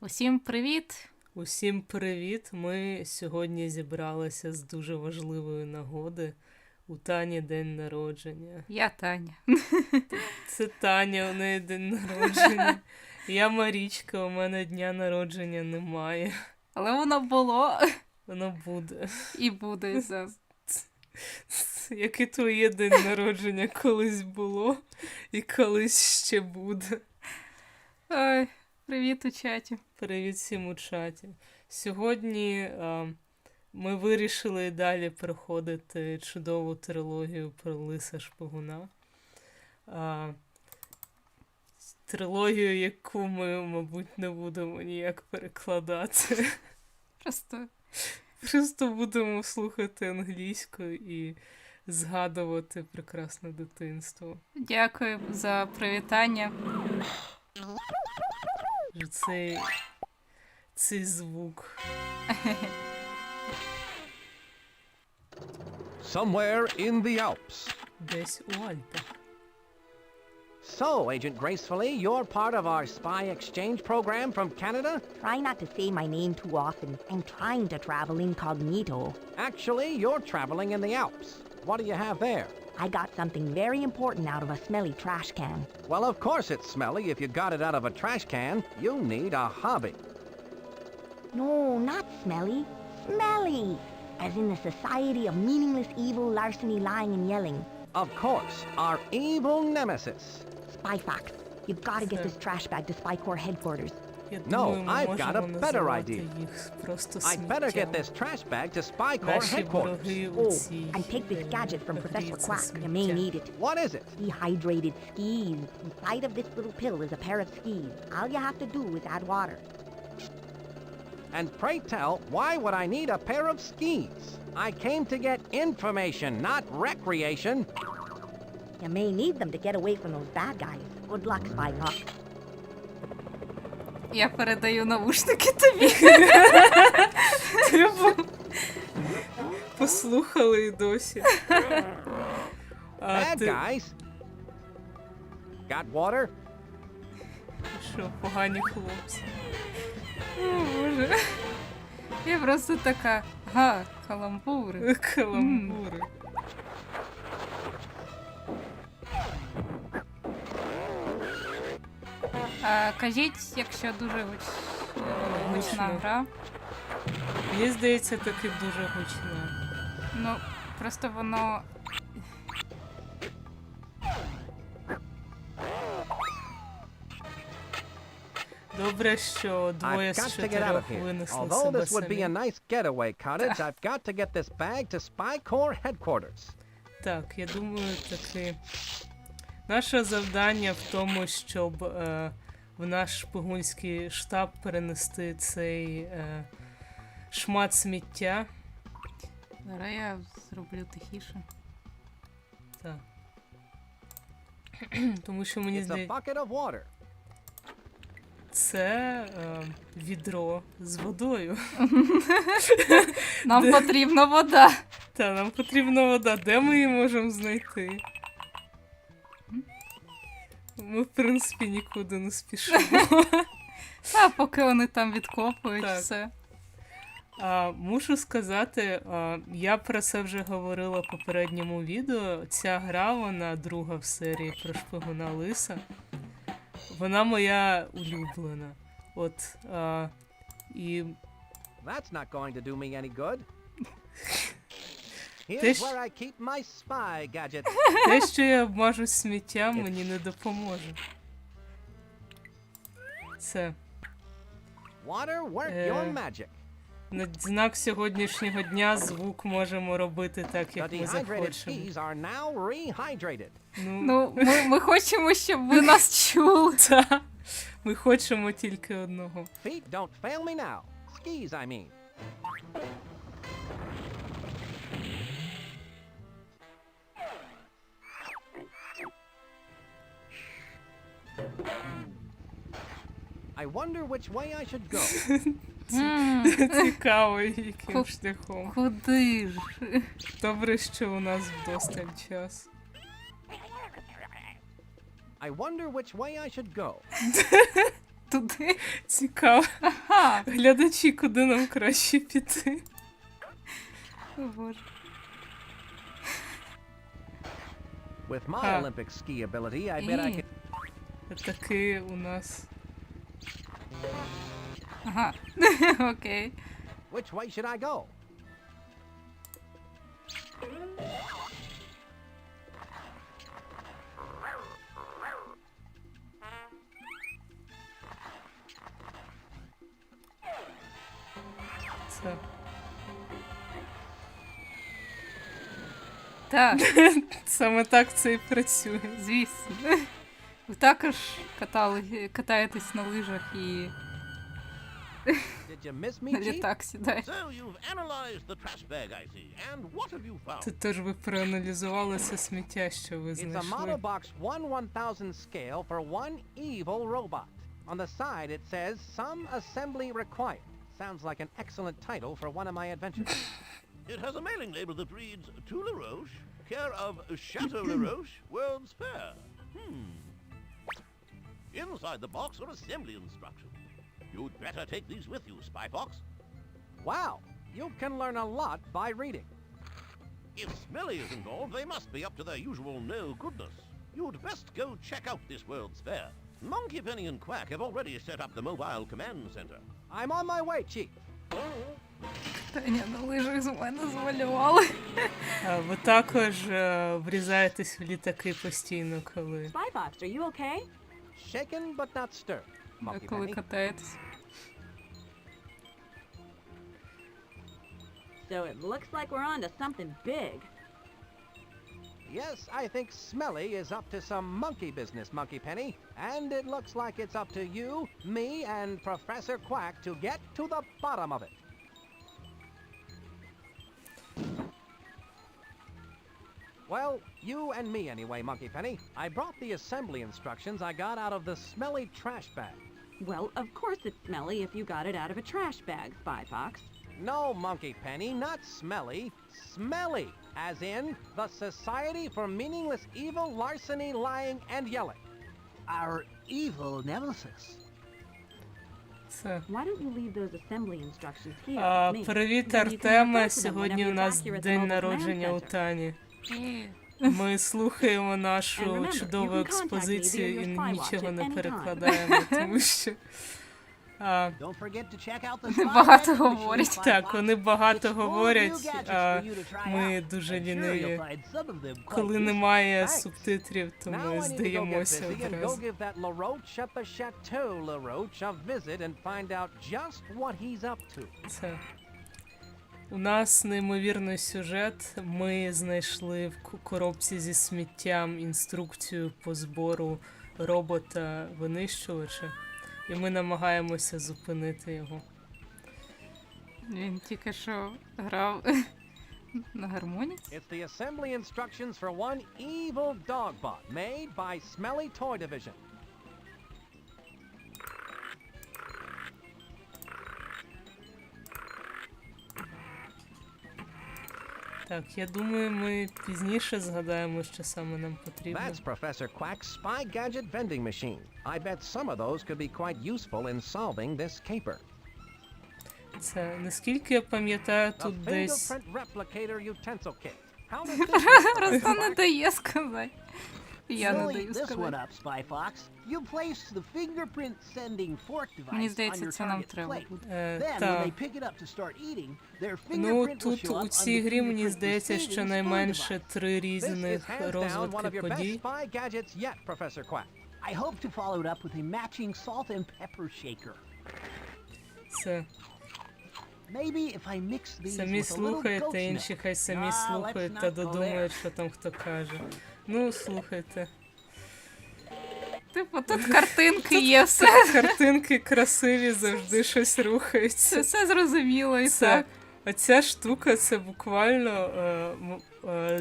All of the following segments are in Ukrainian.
Усім привіт! Усім привіт! Ми сьогодні зібралися з дуже важливої нагоди. У Тані день народження. Я Таня. Це Таня, у неї день народження. Я Марічка, у мене дня народження немає. Але воно було Воно буде. і буде. Як і твоє день народження колись було і колись ще буде. Ой, привіт у чаті. Привіт всім у чаті. Сьогодні ми вирішили далі проходити чудову трилогію про Лиса Шпигуна. Трилогію, яку ми, мабуть, не будемо ніяк перекладати. Просто будемо слухати англійською і згадувати прекрасне дитинство. Дякую за привітання. Цей звук. Somewhere in the Alps. Десь у Альпах. So, Agent Gracefully, you're part of our spy exchange program from Canada? Try not to say my name too often. I'm trying to travel incognito. Actually, you're traveling in the Alps. What do you have there? I got something very important out of a smelly trash can. Well, of course it's smelly. If you got it out of a trash can, you need a hobby. No, not smelly. Smelly! As in the Society of Meaningless Evil, Larceny, Lying, and Yelling. Of course, our evil nemesis. Spy fact. You've got to get this trash bag to Spy Corps headquarters. Я No, думаю, ми I've got a можемо better називати idea. їх просто I'd better get сміттям. this trash bag to Spy Corps Наші headquarters. вороги у Oh, цій and take this gadget from Professor це Quack. You may сміття. need it. What is it? Dehydrated skis. Inside of this little pill is a pair of skis. All you have to do is add water. And pray tell, why would I need a pair of skis? I came to get information, not recreation. You may need them to get away from those bad guys. Good luck, Spy Hawk. Я передаю навушники тобі. Послухали і досі. Bad Ти guys. Got water? що, погані хлопці? О, Боже. Я просто така, каламбури. Каламбури. Кажіть, якщо дуже гучна гра. Мені здається, таки дуже гучно. Ну, просто воно... Добре, що двоє I've з got to get out чотирьох of here. винесли Although себе this would be a самі. nice getaway cottage, I've got to get this bag to Spy Corps headquarters. Так, я думаю, таки наше завдання в тому, щоб в наш шпигунський штаб перенести цей шмат сміття. Зараз я зроблю тихіше. Так. Тому що мені It's a здається, bucket of water. це відро з водою. Нам потрібна вода. Та, нам потрібна вода. Де ми її можемо знайти? Ми, в принципі, нікуди не спішимо. А поки вони там відкопують Так. все. Мушу сказати, я про це вже говорила в попередньому відео. Ця гра, вона друга в серії про Шпигуна Лиса. Вона моя улюблена. От, і That's not going to do me any good. Here's This- where I keep my spy gadget. те, що я обмажу сміттям, мені не допоможе. Це Water, work your magic. на знак сьогоднішнього дня звук можемо робити так, The як ми dehydrated захочемо. skis are now rehydrated. Ну, ми хочемо, щоб ви нас чули. Та, ми хочемо тільки одного. Feet, don't fail me now. Skis, I mean. I wonder which way I should go. Цікаво, яким Ку- шляхом. Куди ж? Добре, що у нас вдосталь час. I wonder which way I should go. Туди? Цікаво. Ага. Глядачі, куди нам краще піти? О, Боже. With my Ah. Olympic ski ability, I bet I could. Такий у нас. Ага. Окей. Which way should I go? Це. Так, Саме так це і працює. звісно. Ви також катаєтесь на лижах і Did you miss me, на Chief? літак сідаєте. So you've analyzed the trash bag, I see. And what have you found? Це теж ви проаналізували це сміття, що ви It's a знайшли. model box 1/1000 scale for one evil robot. On the side it says, "Some assembly required." Sounds like an excellent title for one of my adventures. It has a mailing label that reads, To La Roche, care of Chateau La Roche, World's Fair. Inside the box are assembly instructions. You'd better take these with you, Spy Fox. Wow, you can learn a lot by reading. If Smelly is involved, they must be up to their usual no-goodness. You'd best go check out this World's Fair. Monkey Penny and Quack have already set up the mobile command center. I'm on my way, Chief. Таня на лижах з мене звалювали. Ви також врізаєтесь в літаки постійно, коли. Spy Fox, are you okay? Shaken but not stirred. Monkey Коли Penny. катаєтесь. So it looks like we're on to something big. Yes, I think Smelly is up to some monkey business, Monkey Penny. And it looks like it's up to you, me, and Professor Quack to get to the bottom of it. Well, you and me anyway, Monkey Penny. I brought the assembly instructions I got out of the smelly trash bag. Well, of course it's smelly if you got it out of a trash bag, Spy Fox. No, Monkey Penny, not smelly. Smelly, as in the Society for Meaningless Evil, Larceny, Lying, and Yelling. Our evil nemesis. Це. Why don't you leave those assembly instructions here with me? Привіт, Then you can Артеме. refer to them Сьогодні whenever у you нас talk here at the день Mobile Command народження у Center. Тані. Ми слухаємо And нашу remember, чудову you can contact me експозицію via і your Spy Watch нічого at не any time. перекладаємо, тому що. Don't forget to check out the spy Багато vending machine, говорять. Spy Так, Fox. вони багато It's full of new говорять, gadgets а for you to try ми out. дуже I'm sure ліниві. you'll find some of them quite Коли useful. немає Thanks. субтитрів, то Now ми I need to go get здаємося busy and go одразу. give that LaRoche at the Chateau LaRoche a visit and find out just what he's up to. Це. У нас неймовірний сюжет. Ми знайшли в коробці зі сміттям інструкцію по збору робота-винищувача, і ми намагаємося зупинити його. Він тільки що грав на гармоні. It's the assembly instructions for one evil dog bot made by Smelly Toy Division. Так, я думаю, ми пізніше згадаємо, що саме нам потрібно. That's Professor Quack's spy gadget vending machine. I bet some of those could be quite useful in solving this caper. Це, наскільки я пам'ятаю, The тут десь... fingerprint replicator utensil kit. How does this work, Просто Professor не Quack? дає сказати. Я не Silly даю this one сказати. up, Spy Fox. You place the fingerprint sending fork Мені device on здається, your це нам target's треба plate. буде. Then, when Так. they pick it up to start eating, their Ну, fingerprint will тут show up у on цій the грі, мені fingerprint здається, receiving що spoon найменше device. 3 This is різних hands down one розвитки of your best подій. spy gadgets yet, Professor Quack. I hope to follow it up with a matching salt and pepper shaker. Це. Maybe if I mix these Самі with a little слухайте, goat's інші milk. хай самі Nah, слухають let's та not go додумають, there. що там хто каже. Ну, слухайте. Типу, тут картинки є, все, Картинки красиві, завжди щось рухається. все зрозуміло і Це, так. оця штука, це буквально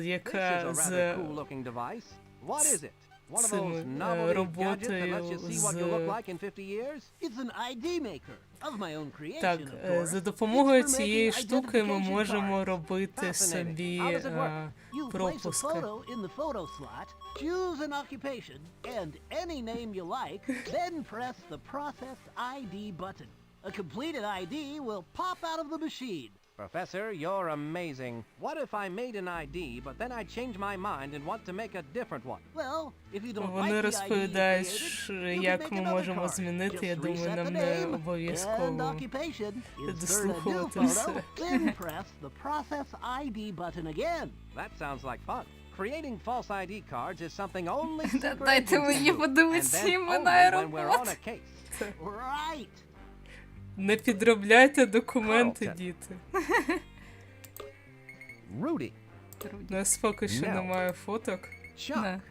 яка This is a з rather cool looking device. What is it? One of those цими, novelty gadgets that lets you роботою see what з... you look like in 50 years? It's an ID maker of my own creation, Так, of course. за допомогою It's for цієї making штуки ми identification можемо cards. робити Fascinating. собі How does it work? You you place a пропуски. photo in the photo slot, choose an occupation, and any name you like, then press the Process ID button. A completed ID will pop out of the machine. Professor, you're amazing. What if I made an ID, but then I change my mind and want to make a different one? Well, if you don't like Вони the ID you розповідають, created, you can як make ми another можемо card. змінити. Я Just думаю, reset нам the не name and обов'язково occupation. Insert a new дослуховувати photo, все. then press the Process ID button again. That sounds like fun. Creating false ID cards is something only secret Дайте agents can мені do, and подивитися then імена і only when we're on роботи. a case. Right. Не підробляйте документи, Carlton. діти. Rudy, У нас поки що Nell. немає фоток. Chuck, Не.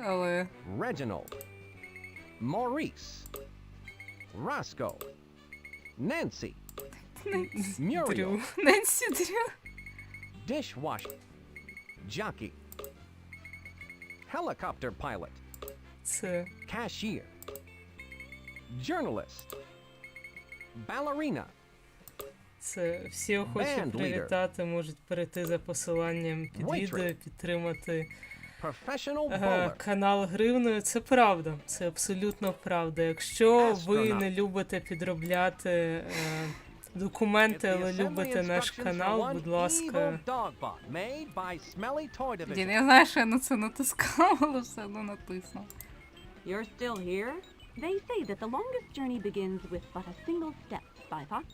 Але Reginald, Maurice, Roscoe, Nancy, Muriel, Дрю. Ненсі Дрю. dishwasher, jockey, helicopter pilot, Це cashier, journalist, ballerina, Це всі охочі Band leader. привітати можуть перейти за посиланням під Waitress. відео, підтримати professional bowler, канал гривною. Це правда, це абсолютно правда. Якщо ви Astronaut. не любите підробляти документи, It's the але assembly любите наш instructions for канал, one будь ласка, evil dogbot made by Smelly Toy Division. Дін, я знаю, що я на це натискала, але все одно натиснула. You're still here? They say that the longest journey begins with but a single step, Spyfox.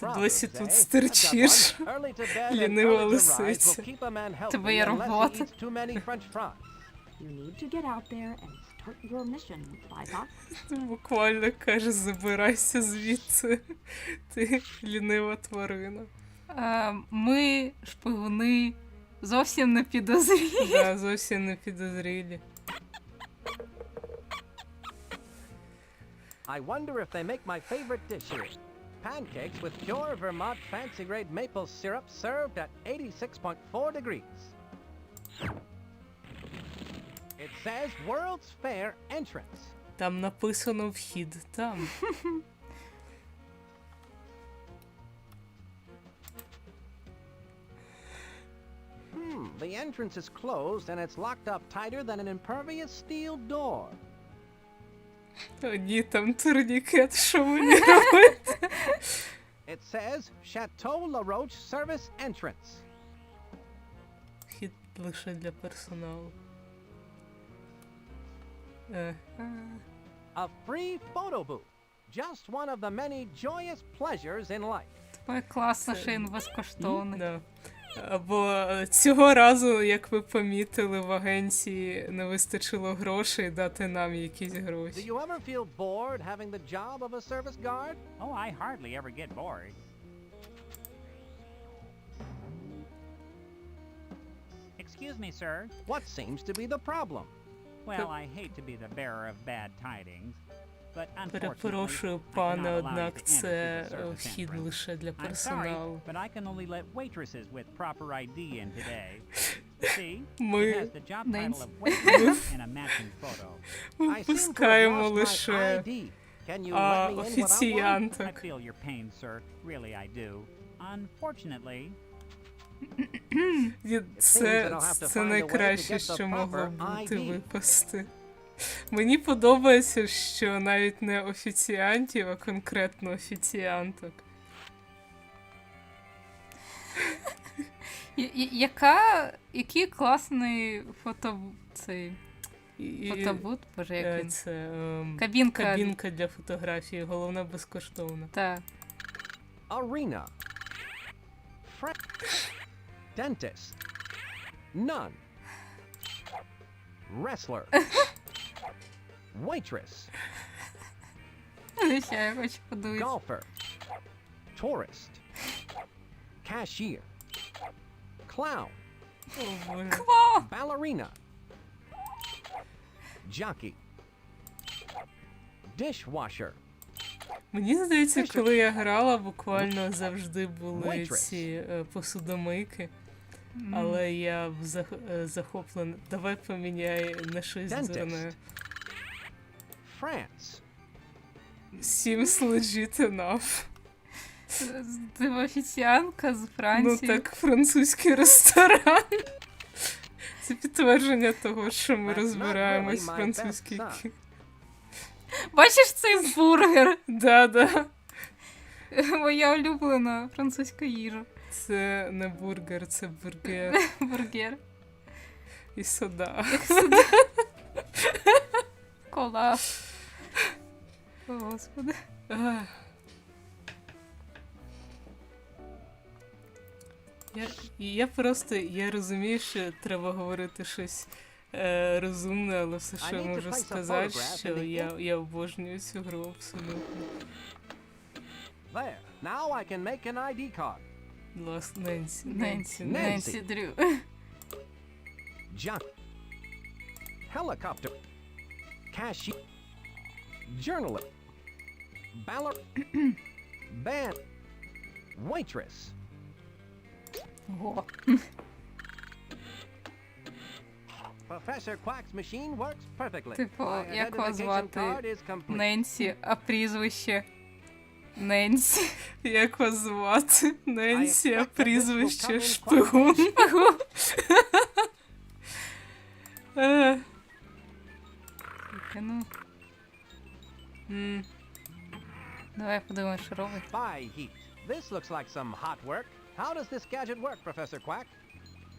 ти Proverbs, досі eh? тут I've got стерчиш. one. Early to bed and Лінива early to rise лисиця. will keep a man healthy Твоя unless he робота. eats too many French fries. You need to get out there and start your mission, Spyfox. Буквально каже, забирайся звідси. Ти лінива тварина. Ми, шпигуни, зовсім не підозрілі. Да, зовсім не підозрілі. I wonder if they make my favorite dish here. Pancakes with pure Vermont fancy grade maple syrup served at 86.4 degrees. It says World's Fair entrance. Там написано вхід, там. The entrance is closed and it's locked up tighter than an impervious steel door. О, ні, там турнікет, що мені робити? It says Chateau La Roche service entrance. Вхід лише для персоналу. A free photo booth. Just one of the many joyous pleasures in life. Тепер класно, що він безкоштовний. Да. Або цього разу, як ви помітили, в агенції не вистачило грошей дати нам якісь Do гроші. you ever feel bored having the job of a service guard? Oh, I hardly ever get bored. Excuse me, sir. What seems to be the problem? Well, I hate to be the bearer of bad tidings, but unfortunately, Перепрошую, I пане, cannot allow you однак to enter це through the service вхід entrance. лише для I'm sorry, персоналу. but I can only let waitresses with proper ID in today. See, Ми it has the job title Nancy. of waitress and a matching photo. I seem to have Випускаємо lost my лише ID. Can you let me in without one? I офіціанток. feel your pain, sir. Really, I do. Unfortunately, Це найкраще, що могло бути випасти. Мені подобається, що навіть не офіціантів, а конкретно офіціанток. Який класний цей І- фотобут, боже, як він. Це Кабінка. для фотографії, головне безкоштовно. Так. Arena. Dentist. Nun. Wrestler. Waitress. Ще я хочу подивитися. Golfer. Tourist. Cashier. Clown. О, Боже. Ballerina. Jockey. Dishwasher. Мені здається, коли я грала, буквально завжди були Waitress. ці посудомийки. Але я захоплена. Давай поміняй на щось Dentist. дурне. France. Seems legit enough. Ти офіціантка з Ну Франції. так, французький ресторан. Це підтвердження того, що ми That's not розбираємось в really my французькій best son. кіно. Бачиш цей бургер? Да. Моя улюблена французька їжа. Це не бургер, це бургер. Бургер. І сода. Клас. О, Господи. Ах. Я розумію, що треба говорити щось розумне, але все, що я можу сказати, що я обожнюю цю гру абсолютно. There. Now I can make an ID card. Ненсі Дрю. John. Helicopter. Cashier. Journalist. Baller. Band. Waitress. Ого. Professor Quack's machine works perfectly. Типу, My як вас identification звати? card is complete. Ненсі, а прізвище? Ненсі. Як вас звати? Ненсі, а expect that this will прізвище come in Шпигун. Е, Ну, м, давай подивимось, що робить. Spy heat. This looks like some hot work. How does this gadget work, Professor Quack?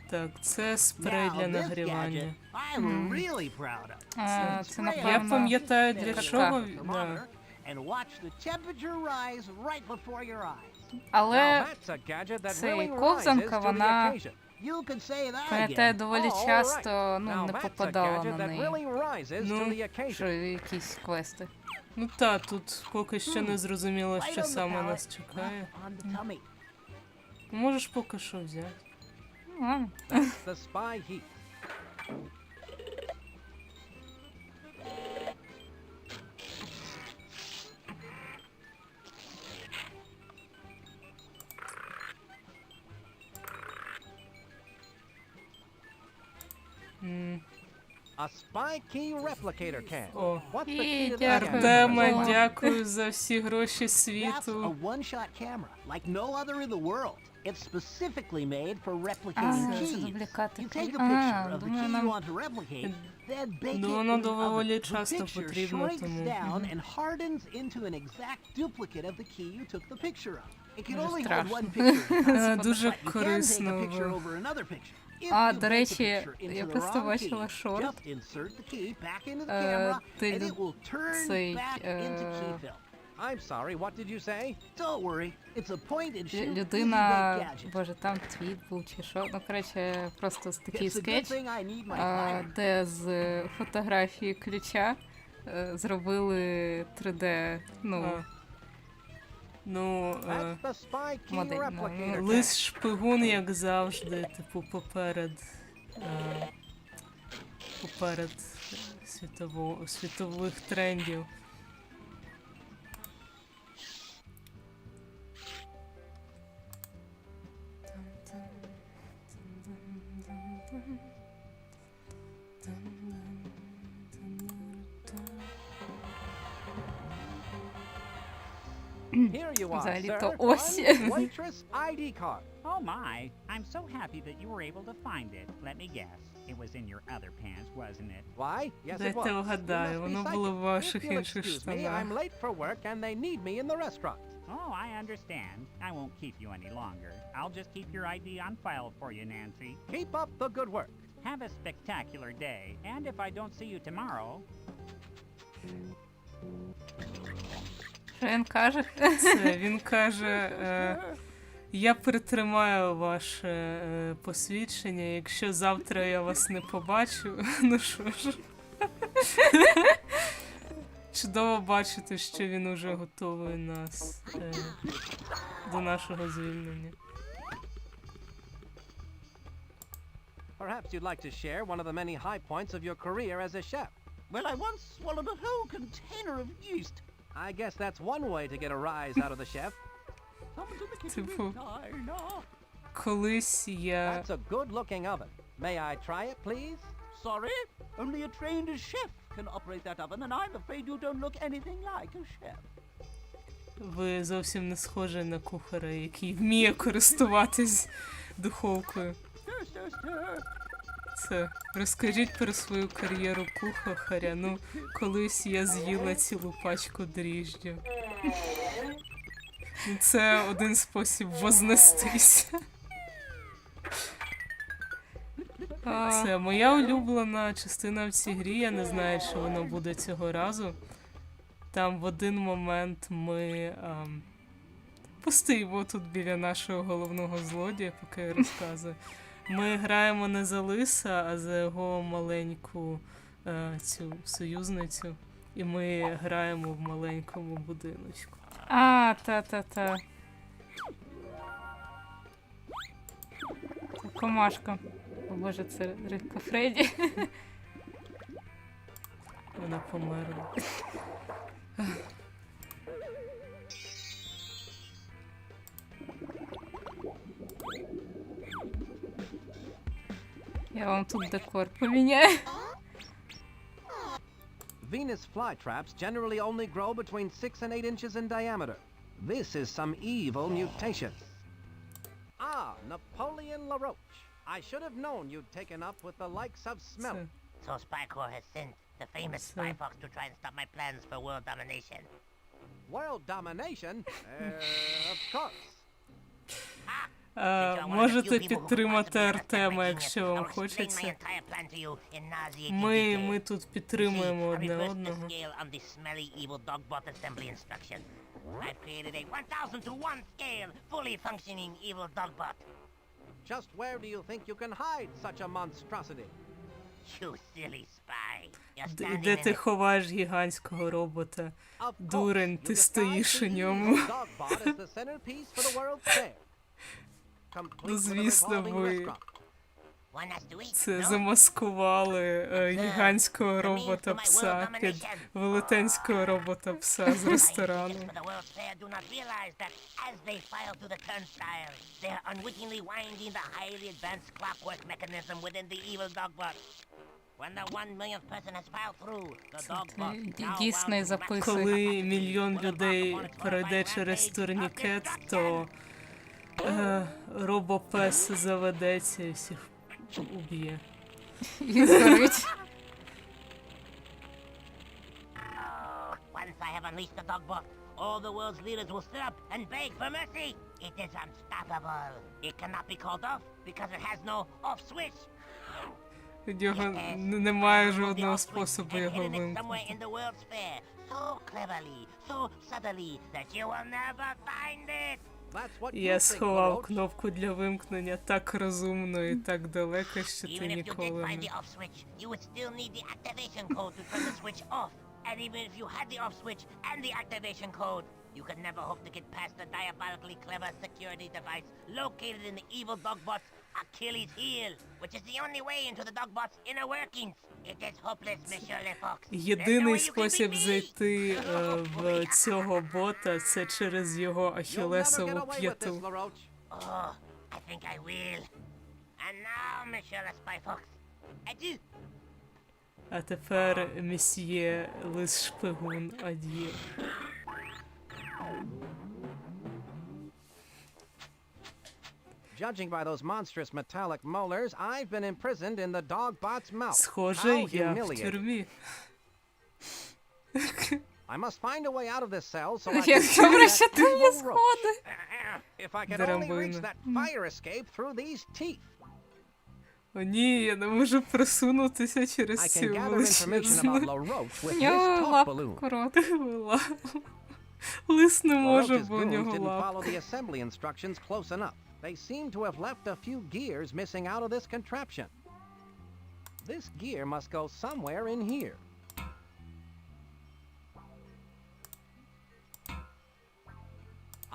Так, це спрей Now, для this нагрівання. gadget I'm really proud of. А, це, Я напевно, пам'ятаю, для така. чого. Thermometer, and watch the temperature rise right before your eyes. Але Now that's a gadget that цей really rises ковзанка, to the вона, occasion. You can say that пам'ятаю, again. доволі Oh, all часто, right. ну, Now не that's a попадала gadget на that неї. really rises Ну, to the occasion. Що якісь квести. Ну та, тут поки що не зрозуміло, Right що on the саме palate, нас чекає. left on the tummy. Можеш поки що взяти. Ну, ладно. That's the spy heat. М, A spy key replicator can. О, What's the key to the Дякую. gadget? Артеме, О. дякую за всі гроші That's a світу. one-shot camera, like no other in the world. It's specifically made for А, replicating це keys. дублікати. You take a А, picture of the думаю, key you нам want to replicate, then bake Ну, it воно in the доволі oven. The часто picture потрібно, shrinks тому. down and hardens into an exact duplicate of the key you took the picture of. It can Дуже only hold страшно. one picture at a time. Дуже But you can take a корисно. picture over another picture. If А, you до bake the речі, picture into я the просто wrong бачила key, шорт. just insert the key back into the camera, ти and it will turn цей, back into key film. I'm sorry, what did you say? Don't worry, it's a point-and-shoot Людина, easy-bake gadget. боже, там твіт був чи що. Ну, коротше, просто такий It's a good скетч, thing I need my fire. де з фотографії ключа зробили 3D, ну, А. Ну, That's the spy key Модель, ну, replicator can. лис шпигун, як завжди, типу, поперед світових трендів. Here you are, Взагалі-то sir. ось. One waitress ID card. Oh my, I'm so happy that you were able to find it. Let me guess. It was in your other pants, wasn't it? Why? Yes, it Дайте was. вгадаю, You must be воно psychic. було в ваших If you'll інших excuse me, штанах. I'm late for work and they need me in the restaurant. Oh, I understand. I won't keep you any longer. I'll just keep your ID on file for you, Nancy. Keep up the good work. Have a spectacular day, and if I don't see you tomorrow, що він каже? Це він каже, я притримаю ваше посвідчення, якщо завтра я вас не побачу. Ну що ж. Чудово бачити, що він уже готовий нас до нашого звільнення. Perhaps you'd like to share one of the many high points of your career as a chef. Well, I once swallowed a whole container of yeast. I guess that's one way to get a rise out of the chef. Someone's in the kitchen Типу, with Dinah. колись я... That's a good-looking oven. May I try it, please? Sorry, only a trained chef can operate that oven, and I'm afraid you don't look anything like a chef. Ви зовсім не схожі на кухаря, який вміє користуватись духовкою. Stir, stir, stir. Це розкажіть про свою кар'єру кухаря. Ну, колись я з'їла цілу пачку дріжджів. Ну, це один спосіб вознестися. Це моя улюблена частина в цій грі. Я не знаю, чи воно буде цього разу. Там в один момент ми постоїмо тут біля нашого головного злодія, поки я розказую. Ми граємо не за Лиса, а за його маленьку цю союзницю. І ми граємо в маленькому будиночку. А, та. Комашка. О боже, це рибка Фредді. Вона померла. Я вам тут декор поміняю. Venus flytraps generally only grow between 6 and 8 inches in diameter. This is some evil mutation. Ah, Napoleon LaRoche. I should have known you'd taken up with the likes of Smelly. So Spycore has sent the famous spy fox to try and stop my plans for world domination. World domination? Of course. Можете підтримати Артема, якщо вам хочеться. Ми тут підтримуємо одне одного. I've created a 1000 to 1 scale, fully functioning evil dogbot. Just where do you think you can hide such a monstrosity? You silly spy. Де ти ховаєш гігантського робота? Дурень, ти стоїш у ньому. Ну, звісно, ви це замаскували гігантського робота-пса під велетенського робота-пса з ресторану. Дійсно і записує. Коли мільйон людей пройде через турнікет, то робопес заведеться і всіх уб'є. І згорить. Once I have unleashed the dogbot, all the world's leaders will sit up and beg for mercy. It is unstoppable. It cannot be called off because it has no off switch. У нього немає жодного способу його вимкнути. So cleverly, so subtly that you will never find it. Я сховав кнопку для вимкнення так розумно і так далеко, що ти ніколи не... And even if you had the off switch and the activation code, you could never hope to get past the diabolically clever security device located in the evil dogbot's Achilles heel, which is the only way into the dogbot's inner workings. It is hopeless, Monsieur Le Fox. Єдиний спосіб зайти в цього бота – це через його ахілесову п'яту. Oh, I think I will. And now, Monsieur Le Spy Fox, adieu. А тепер месьє Лис Шпигун, ад'є. Judging by those monstrous metallic molars, I've been imprisoned in the dogbot's mouth. Схоже, я в тюрмі. I must find a way out of this cell so I can Як добре, що ти не сходи. if I can only reach that fire escape through these teeth. О ні, я не можу просунутися через цю величезну. Нього лапку коротка. Лис не може, бо у нього didn't лапка. follow the assembly instructions close enough. They seem to have left a few gears missing out of this contraption. This gear must go somewhere in here.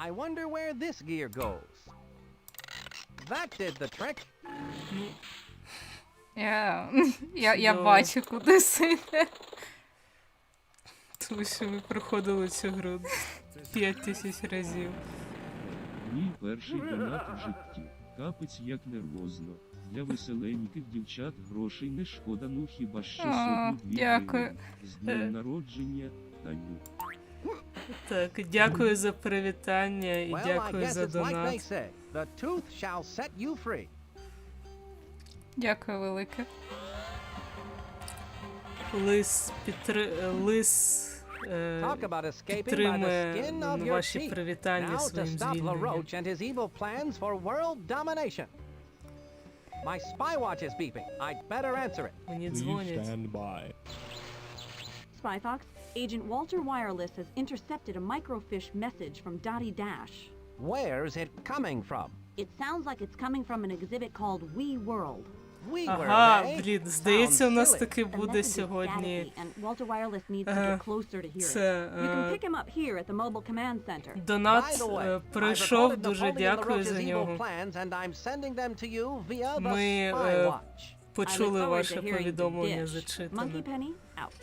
I wonder where this gear goes. That did the trick. Я бачу, куди сиде. Тому що ми проходили цю гру 5000 разів. Мій перший донат в житті. Капець як нервозно. Для веселеньких дівчат грошей не шкода, ну хіба що сотню дві гривні. З днем народження, Таню. Так, дякую за привітання і Well, I дякую guess за it's like they донат. say. The tooth shall set you free. Дякую велике. Лис Talk about escaping by the підтримує skin of your ваші teeth. привітання Now to своїм stop звільненням. LaRoche and his evil plans for world domination. My spy watch is beeping. I'd better answer it. Мені дзвонять. Spy Fox, Agent Walter Wireless has intercepted a microfiche message from Dottie Dash. Where's it coming from? It sounds like it's coming from an exhibit called We World. We Ага, were, eh? блін, здається, у нас Sounds silly. таки The буде message is сьогодні staticky, and Walter Wireless needs to get closer to hear it. це You can pick him up here at the mobile command center. донат By the way, прийшов, I've дуже recorded дякую Napoleon за LaRoche's нього. evil plans, and I'm sending them to you via the Ми spy watch. почули I look forward ваше to hearing the повідомлення dish. зачитане. Monkey Penny, out.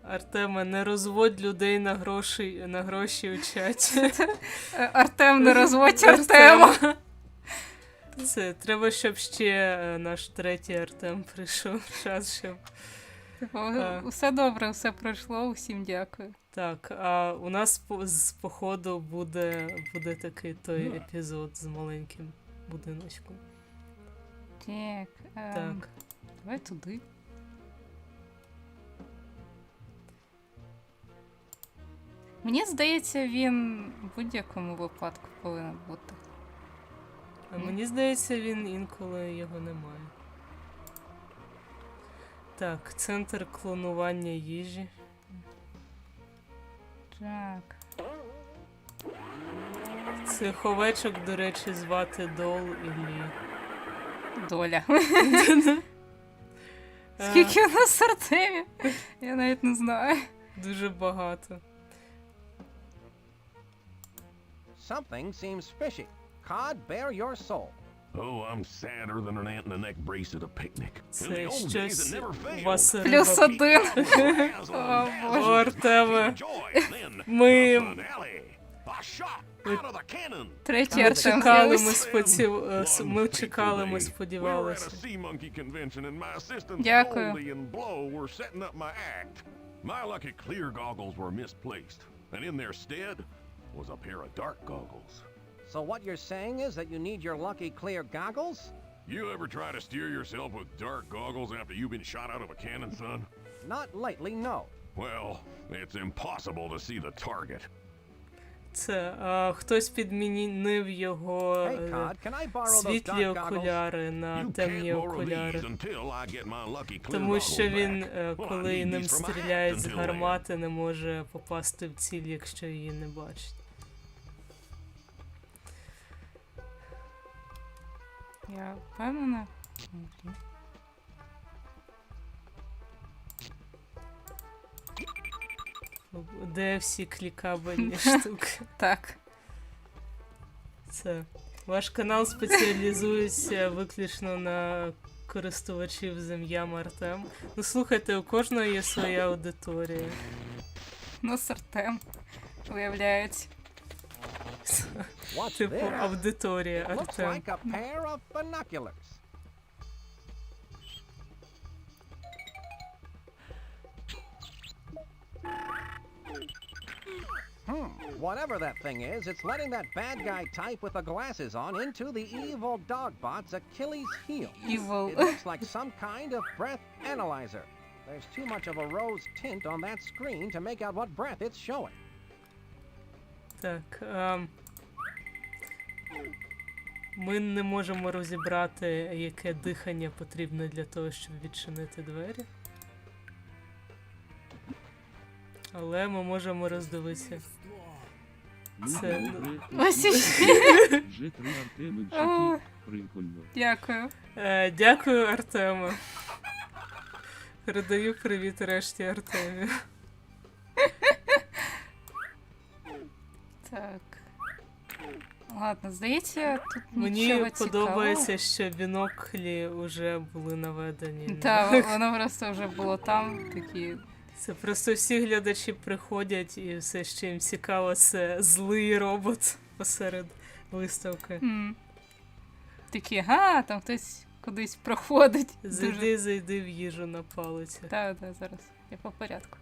Артеме, не розводь людей на гроші у чаті. Артем, не розводь Артема. Це треба, щоб ще наш третій Артем прийшов. Час, щоб... Все добре, все пройшло, усім дякую. Так, а у нас з походу буде такий той епізод з маленьким будиночком. Так, Так. давай туди. Мені здається, він в будь-якому випадку повинен бути. А мені здається, він інколи його немає. Так, центр клонування їжі. Так. Цих овечок, до речі, звати Дол і Лі. Доля. Скільки у нас Артемів? Я навіть не знаю. Дуже багато. Something seems fishy. Cod, bare your soul. Oh, I'm sadder than an ant in a neck brace at a picnic. In the Це old days, it щось never у failed. вас Плюс один. О, О, Артеме. Ми Третій Артем чекали, з'явився. ми чекали, ми сподівалися. Дякую. My lucky clear goggles were misplaced, and in their stead was a pair of dark goggles. So what you're saying is that you need your lucky clear goggles? You ever try to steer yourself with dark goggles after you've been shot out of a cannon, son? Not lately, no. Well, it's impossible to see the target. Це хтось підмінив його Hey, Cod, can I borrow those світлі dark goggles? окуляри на You темні can't borrow окуляри. these until I get my lucky clear Тому що goggles він, back. Well, I коли need ним these for my стріляють act з until then. гармати, не може попасти в ціль, якщо її не бачить. Я впевнена. Де всі клікабельні штуки? Так. Це. Ваш канал спеціалізується виключно на користувачів з ім'ям Артем. Ну слухайте, у кожного є своя аудиторія. Ну, з Артем. Виявляється. What's Типу, this? аудиторія It looks Артем. like a pair of binoculars. Whatever that thing is, it's letting that bad guy type with the glasses on into the evil dogbot's Achilles heel. Evil. It looks like some kind of breath analyzer. There's too much of a rose tint on that screen to make out what breath it's showing. Так. Ми не можемо розібрати, яке дихання потрібне для того, щоб відчинити двері. Але ми можемо роздивитися. Це... Ось іще. Вже 3 Артеми в житті. Прикольно. Дякую. Дякую, Артеме. Передаю привіт решті Артемі. Так. Ладно, здається, тут Мені нічого подобається, що біноклі вже були наведені. Так, воно просто вже було там, такі... Це просто всі глядачі приходять і все, що їм цікаво, це злий робот посеред виставки. Такі, там хтось кудись проходить. Зайди в їжу на палиці. Так, зараз. Я по порядку.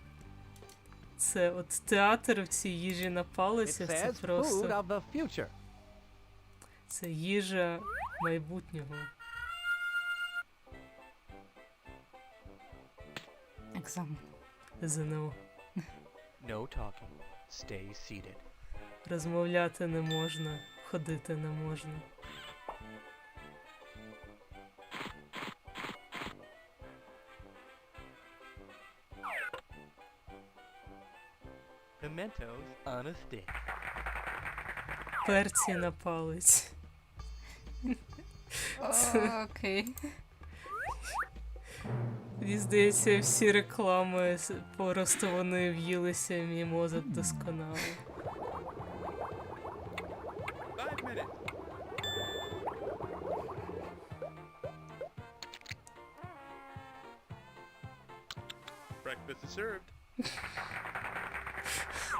Це от театр в цій їжі на палиці, It це says food просто... of the future. Це їжа майбутнього. Екзамен. ЗНО. No talking. Stay seated. Розмовляти не можна, ходити не можна. Pimentos on a stick. Перці на палець. Окей. Мені здається, всі реклами просто вони в'їлися в мій мозок досконало. 5 minutes. Breakfast is served.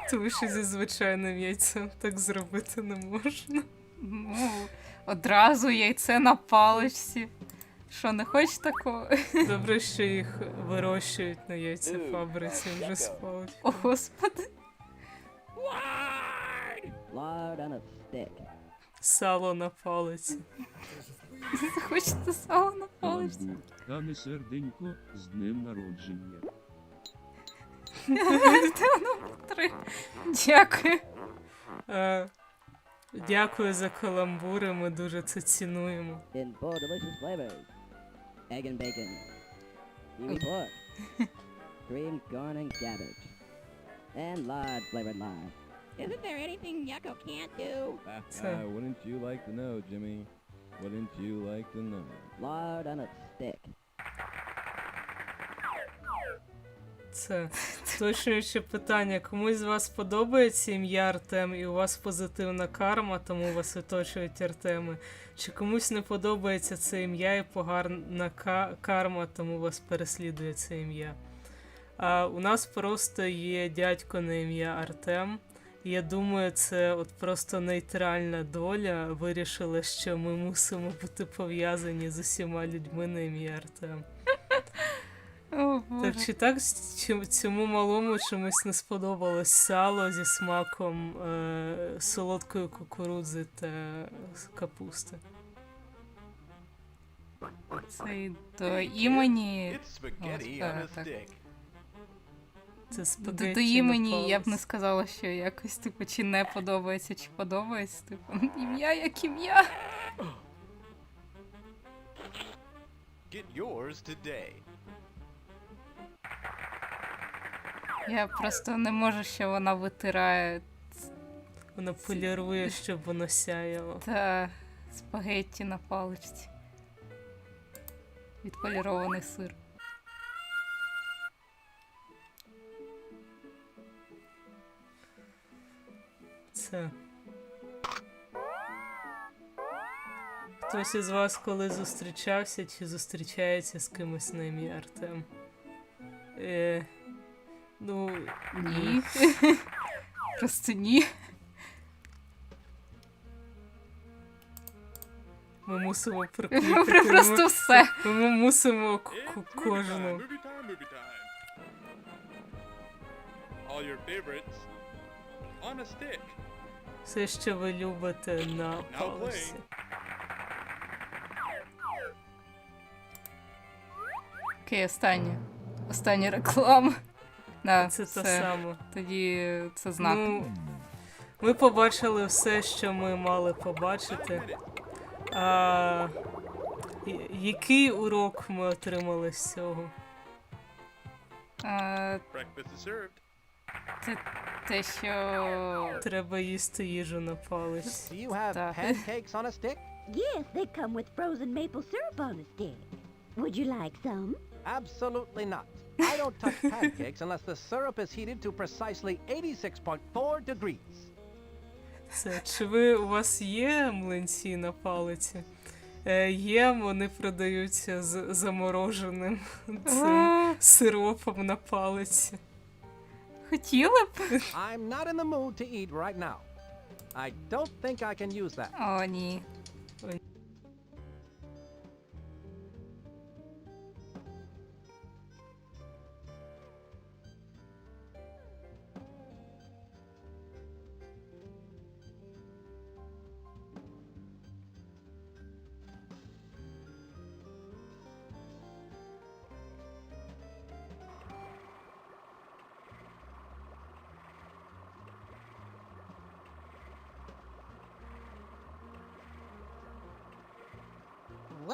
Тому що зі звичайним яйцем так зробити не можна. Ну, одразу яйце на паличці. Що, не хочеш такого? Добре, що їх вирощують на яйцефабриці вже з паличкою. О, Господи. Lard on a stick. Сало на палиці. Хочете сало на паличці? Каламбур. Дане серденько з днем народження. Три. Дякую. Дякую за каламбури, ми дуже це цінуємо. In 4 delicious flavors. Egg and bacon. Kiwi pork. Creamed corn and cabbage. And lard flavored lard. Isn't there anything Yucko can't do? Wouldn't you like to know, Jimmy? Wouldn't you like to know? Lard on a stick. Це уточнююче питання. Комусь з вас подобається ім'я Артем і у вас позитивна карма, тому вас оточують Артеми? Чи комусь не подобається це ім'я і погарна карма, тому вас переслідує це ім'я? У нас просто є дядько на ім'я Артем. Я думаю, це от просто нейтральна доля вирішила, що ми мусимо бути пов'язані з усіма людьми на ім'я Артем. О, Боже. Так чи так цьому малому чомусь не сподобалось сало зі смаком солодкої кукурудзи та капусти? Це і до імені. It's spaghetti on a так. stick. Це спагетті До імені на я б не палець. сказала, що якось, типу, чи не подобається, чи подобається. Типу, ім'я як ім'я. Get yours today. Я просто не можу, що вона витирає Вона полірує, щоб воно сяяло. та спагетті на паличці. Відполірований сир. Це. Хтось із вас коли зустрічався чи зустрічається з кимось на ім'я Артем? Ну, Ні. Просто ні. ми мусимо прикліпити. Просто все. Ми мусимо кожну. Movie time. All your favorites on a stick. Все, що ви любите на паличці. Окей, останнє. Остання реклама. Да, Це все. те саме. Тоді це знак. Ну, ми побачили все, що ми мали побачити. Який урок ми отримали з цього? Breakfast is served. Це те, що... Треба їсти їжу на паличці. Do you have Stuff. pancakes on a stick? Yes, they come with frozen maple syrup on a stick. Would you like some? Absolutely not. I don't touch pancakes unless the syrup is heated to precisely 86.4 degrees. Це, чи у вас є млинці на палиці? Є, вони продаються з замороженим цим сиропом на палиці. Хотіли б? I'm not in the mood to eat right now. I don't think I can use that. О, ні.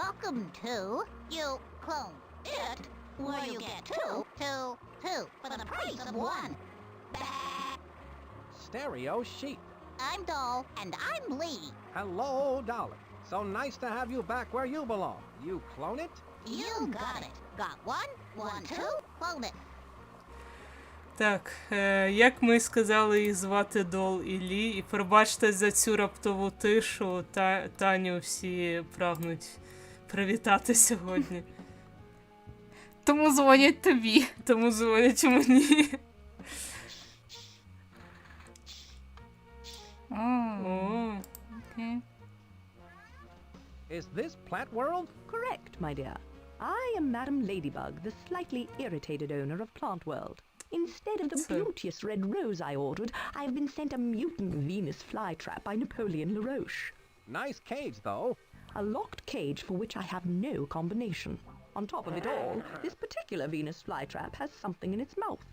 welcome to, you clone it, where you get two for the price of one. Stereo sheep. I'm Doll, and I'm Lee. Hello, Dolly. So nice to have you back where you belong. You clone it? You got it. Got one, two, clone it. Так, як ми сказали, їх звати Дол і Лі, і пробачте за цю раптову тишу, Таню всі прагнуть привітати сьогодні. Тому дзвонять тобі. Тому дзвонять мені. Окей. Is this Plant World? Correct, my dear. I am Madam Ladybug, the slightly irritated owner of Plant World. Instead of the beauteous red rose I ordered, I've been sent a mutant Venus flytrap by Napoleon LaRoche. Nice cage, though. A locked cage for which I have no combination. On top of it all, this particular Venus flytrap has something in its mouth.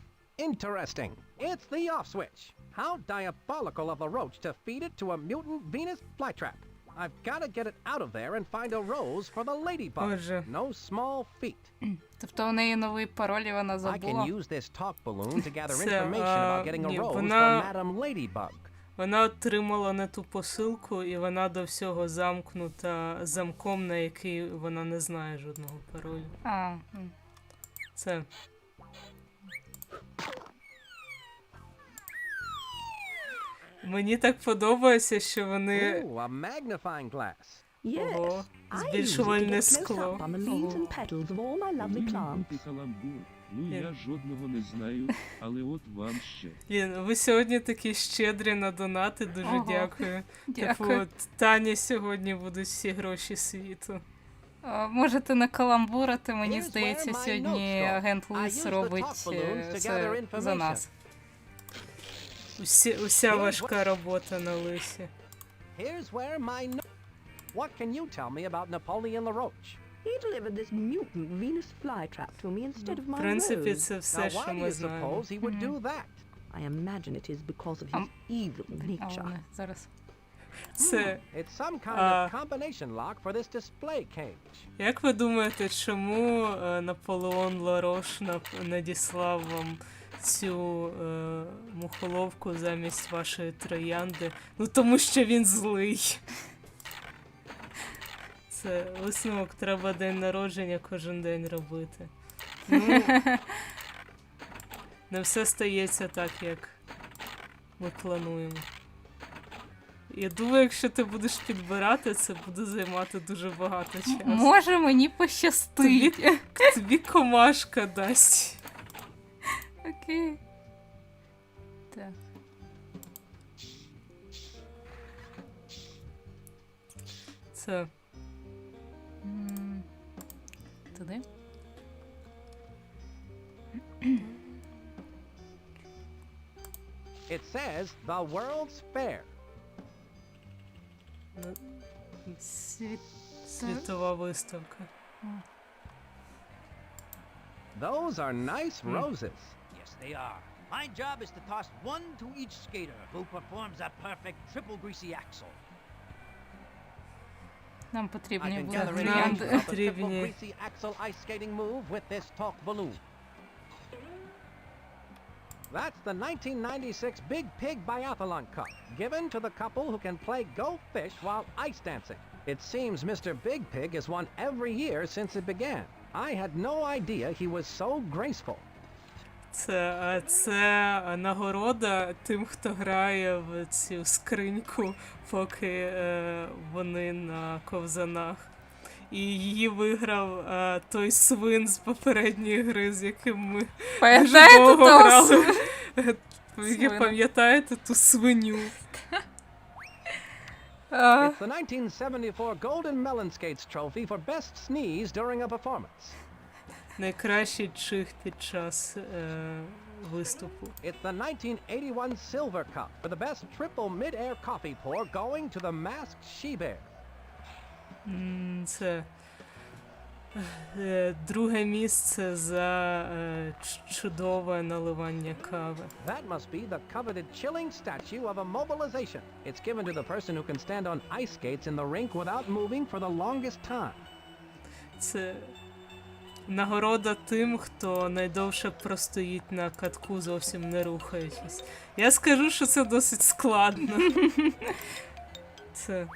Interesting. It's the off switch. How diabolical of the roach to feed it to a mutant Venus flytrap. I've got to get it out of there and find a rose for the ladybug. No small feat. Тобто у неї новий пароль, і вона I забула. can use this talk balloon to gather information about getting a rose for Madam Ladybug. Вона отримала не ту посилку, і вона до всього замкнута замком, на який вона не знає жодного паролю. Це. Мені так подобається, що вони... a magnifying glass. Ого, збільшувальне скло. Я жодного не знаю, але от вам ще. Ви сьогодні такі щедрі на донати, дуже дякую. Дякую. Типу, Тані сьогодні будуть всі гроші світу. Можете накаламбурити, мені здається, сьогодні агент Лис робить це за нас. Уся важка робота на Лисі. Here's where my What can you tell me about Napoleon LaRoche? He delivered this mutant Venus flytrap to me instead of my В принципі, rose. це все, що ми знаємо. Suppose he would do that? I imagine it is because of his evil nature. Зараз. Це... It's some kind of combination lock for this display cage. Як ви думаєте, чому Наполеон Ларош надіслав вам цю мухоловку замість вашої троянди? Ну, тому що він злий. Це висновок, треба день народження кожен день робити. Ну, не все стається так, як ми плануємо. Я думаю, якщо ти будеш підбирати, це буде займати дуже багато часу. Може, мені пощастить. Тобі комашка дасть. Окей. Так. Це. Туди. It says the World's Fair. Світова виставка. Those are nice roses. Yes, they are. My job is to toss one to each skater who performs a perfect triple greasy axel. Нам потрібні I can були gather троянди. information about the triple greasy axle ice skating move with this talk balloon. That's the 1996 Big Pig Biathlon Cup, given to the couple who can play Go Fish while ice dancing. It seems Mr. Big Pig has won every year since it began. I had no idea he was so graceful. Це нагорода тим, хто грає в цю скриньку, поки вони на ковзанах. І її виграв той свин з попередньої гри, з яким ми дуже довго грали. Ви пам'ятаєте ту свиню? It's the 1974 Golden Melon Skates Trophy for best sneeze during a performance. Найкращий чих під час виступу. It's the 1981 Silver Cup for the best triple mid-air coffee pour going to the masked she-bear. Це друге місце за чудове наливання кави. That must be the coveted chilling statue of immobilization. It's given to the person who can stand on ice skates in the rink without moving for the longest time. Це нагорода тим, хто найдовше простоїть на катку, зовсім не рухаючись. Я скажу, що це досить складно. Це...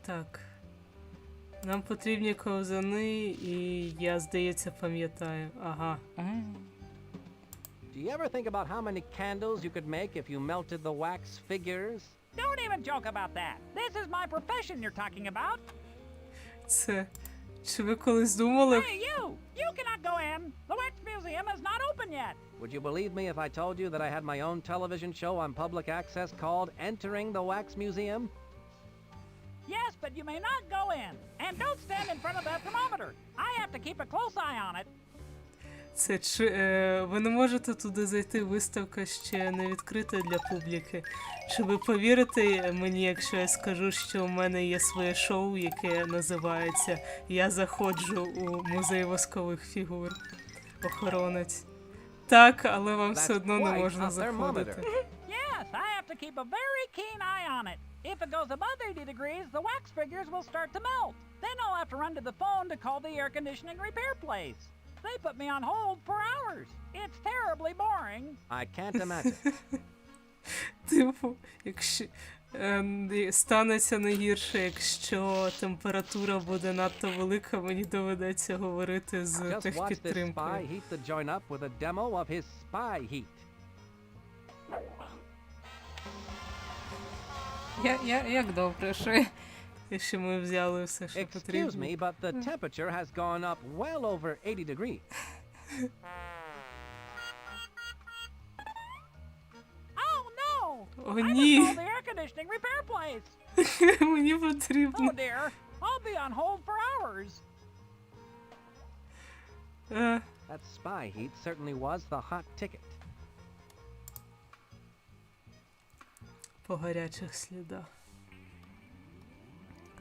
Так. Нам потрібні ковзани, і я, здається, пам'ятаю. Ага. Do you ever think about how many candles you could make if you melted the wax figures? Don't even joke about that. This is my profession you're talking about. Це... Чи ви колись думали? Hey, you! You cannot go in. The Wax Museum is not open yet. Would you believe me if I told you that I had my own television show on public access called Entering the Wax Museum? Yes, but you may not go in. And don't stand in front of that thermometer. I have to keep a close eye on it. Це чи... ви не можете туди зайти, виставка ще не відкрита для публіки. Чи ви повірите мені, якщо я скажу, що у мене є своє шоу, яке називається «Я заходжу у музей воскових фігур». Охоронець. Так, але вам все одно не можна заходити. Yes, I have to keep a very keen eye on it. If it goes above 80 degrees, the wax figures will start to melt. Then I'll have to run to the phone to call the air conditioning repair place. They put me on hold for hours. It's terribly boring. I can't imagine. Типу, якщо станеться найгірше, якщо температура буде надто велика, мені доведеться говорити з Just watch this spy техпідтримкою. heat to join up with a demo of his spy heat. Як добре, що Якщо ми взяли все, що Excuse потрібно. me, but the temperature has gone up well over 80 degrees. Oh no! О, I ні! must call the air conditioning repair place. Мені потрібно. Oh dear, I'll be on hold for hours. That spy heat certainly was the hot ticket. По гарячих слідах.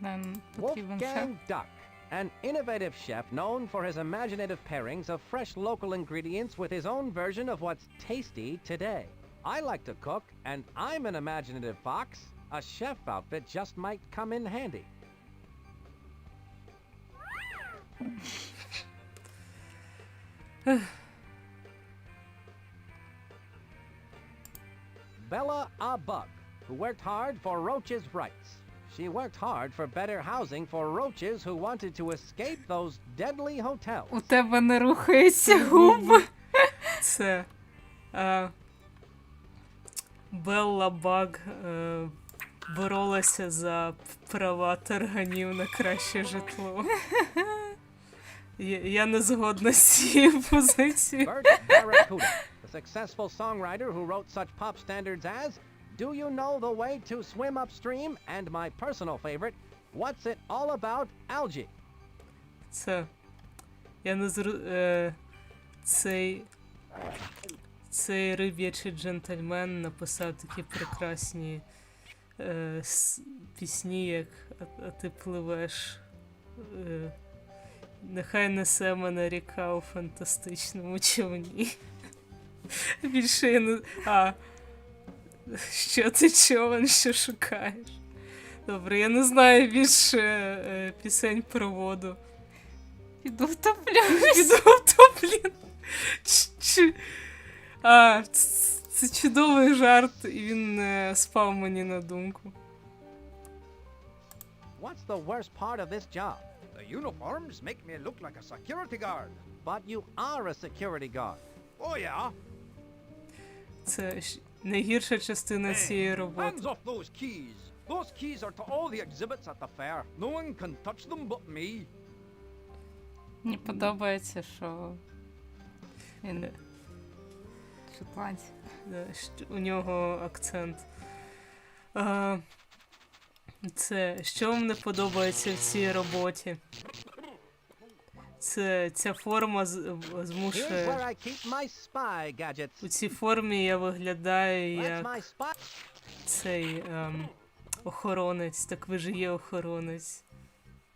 нам потрібен шеф. Wolfgang Duck, an innovative chef known for his imaginative pairings of fresh local ingredients with his own version of what's tasty today. I like to cook, and I'm an imaginative fox. A chef outfit just might come in handy. Bella a bug, who worked hard for roaches' rights. She worked hard for better housing for roaches who wanted to escape those deadly hotels. У тебе не рухаються губи. Це Белла Баг боролася за права тарганів на краще житло. Я не згодна з цією позицією. Bert Barracuda, the successful songwriter who wrote such pop standards as Do You Know the Way to Swim Upstream? And my personal favorite, What's It All About, Algae? Це... Я не Цей риб'ячий джентльмен написав такі прекрасні пісні, як «А ти пливеш». Нехай несе мене ріка у фантастичному човні. Більше я не... Що ти човен, що шукаєш? Добре, я не знаю більше пісень про воду. Піду втоплюсь. Піду втоплю. Це чудовий жарт, і він не спав мені на думку. What's the worst part of this job? The uniforms make me look like a security guard. But you are a security guard. Oh yeah? Це найгірша частина цієї Hands роботи. off those keys. Those keys are to all the exhibits at the fair. No one can touch them but me. Мені подобається, що він шотландський. У нього акцент. Це, що вам не подобається в цій роботі? Ця форма змушує... Here's where I keep my spy gadgets. У цій формі я виглядаю That's my як spy. цей охоронець. Так ви ж є охоронець.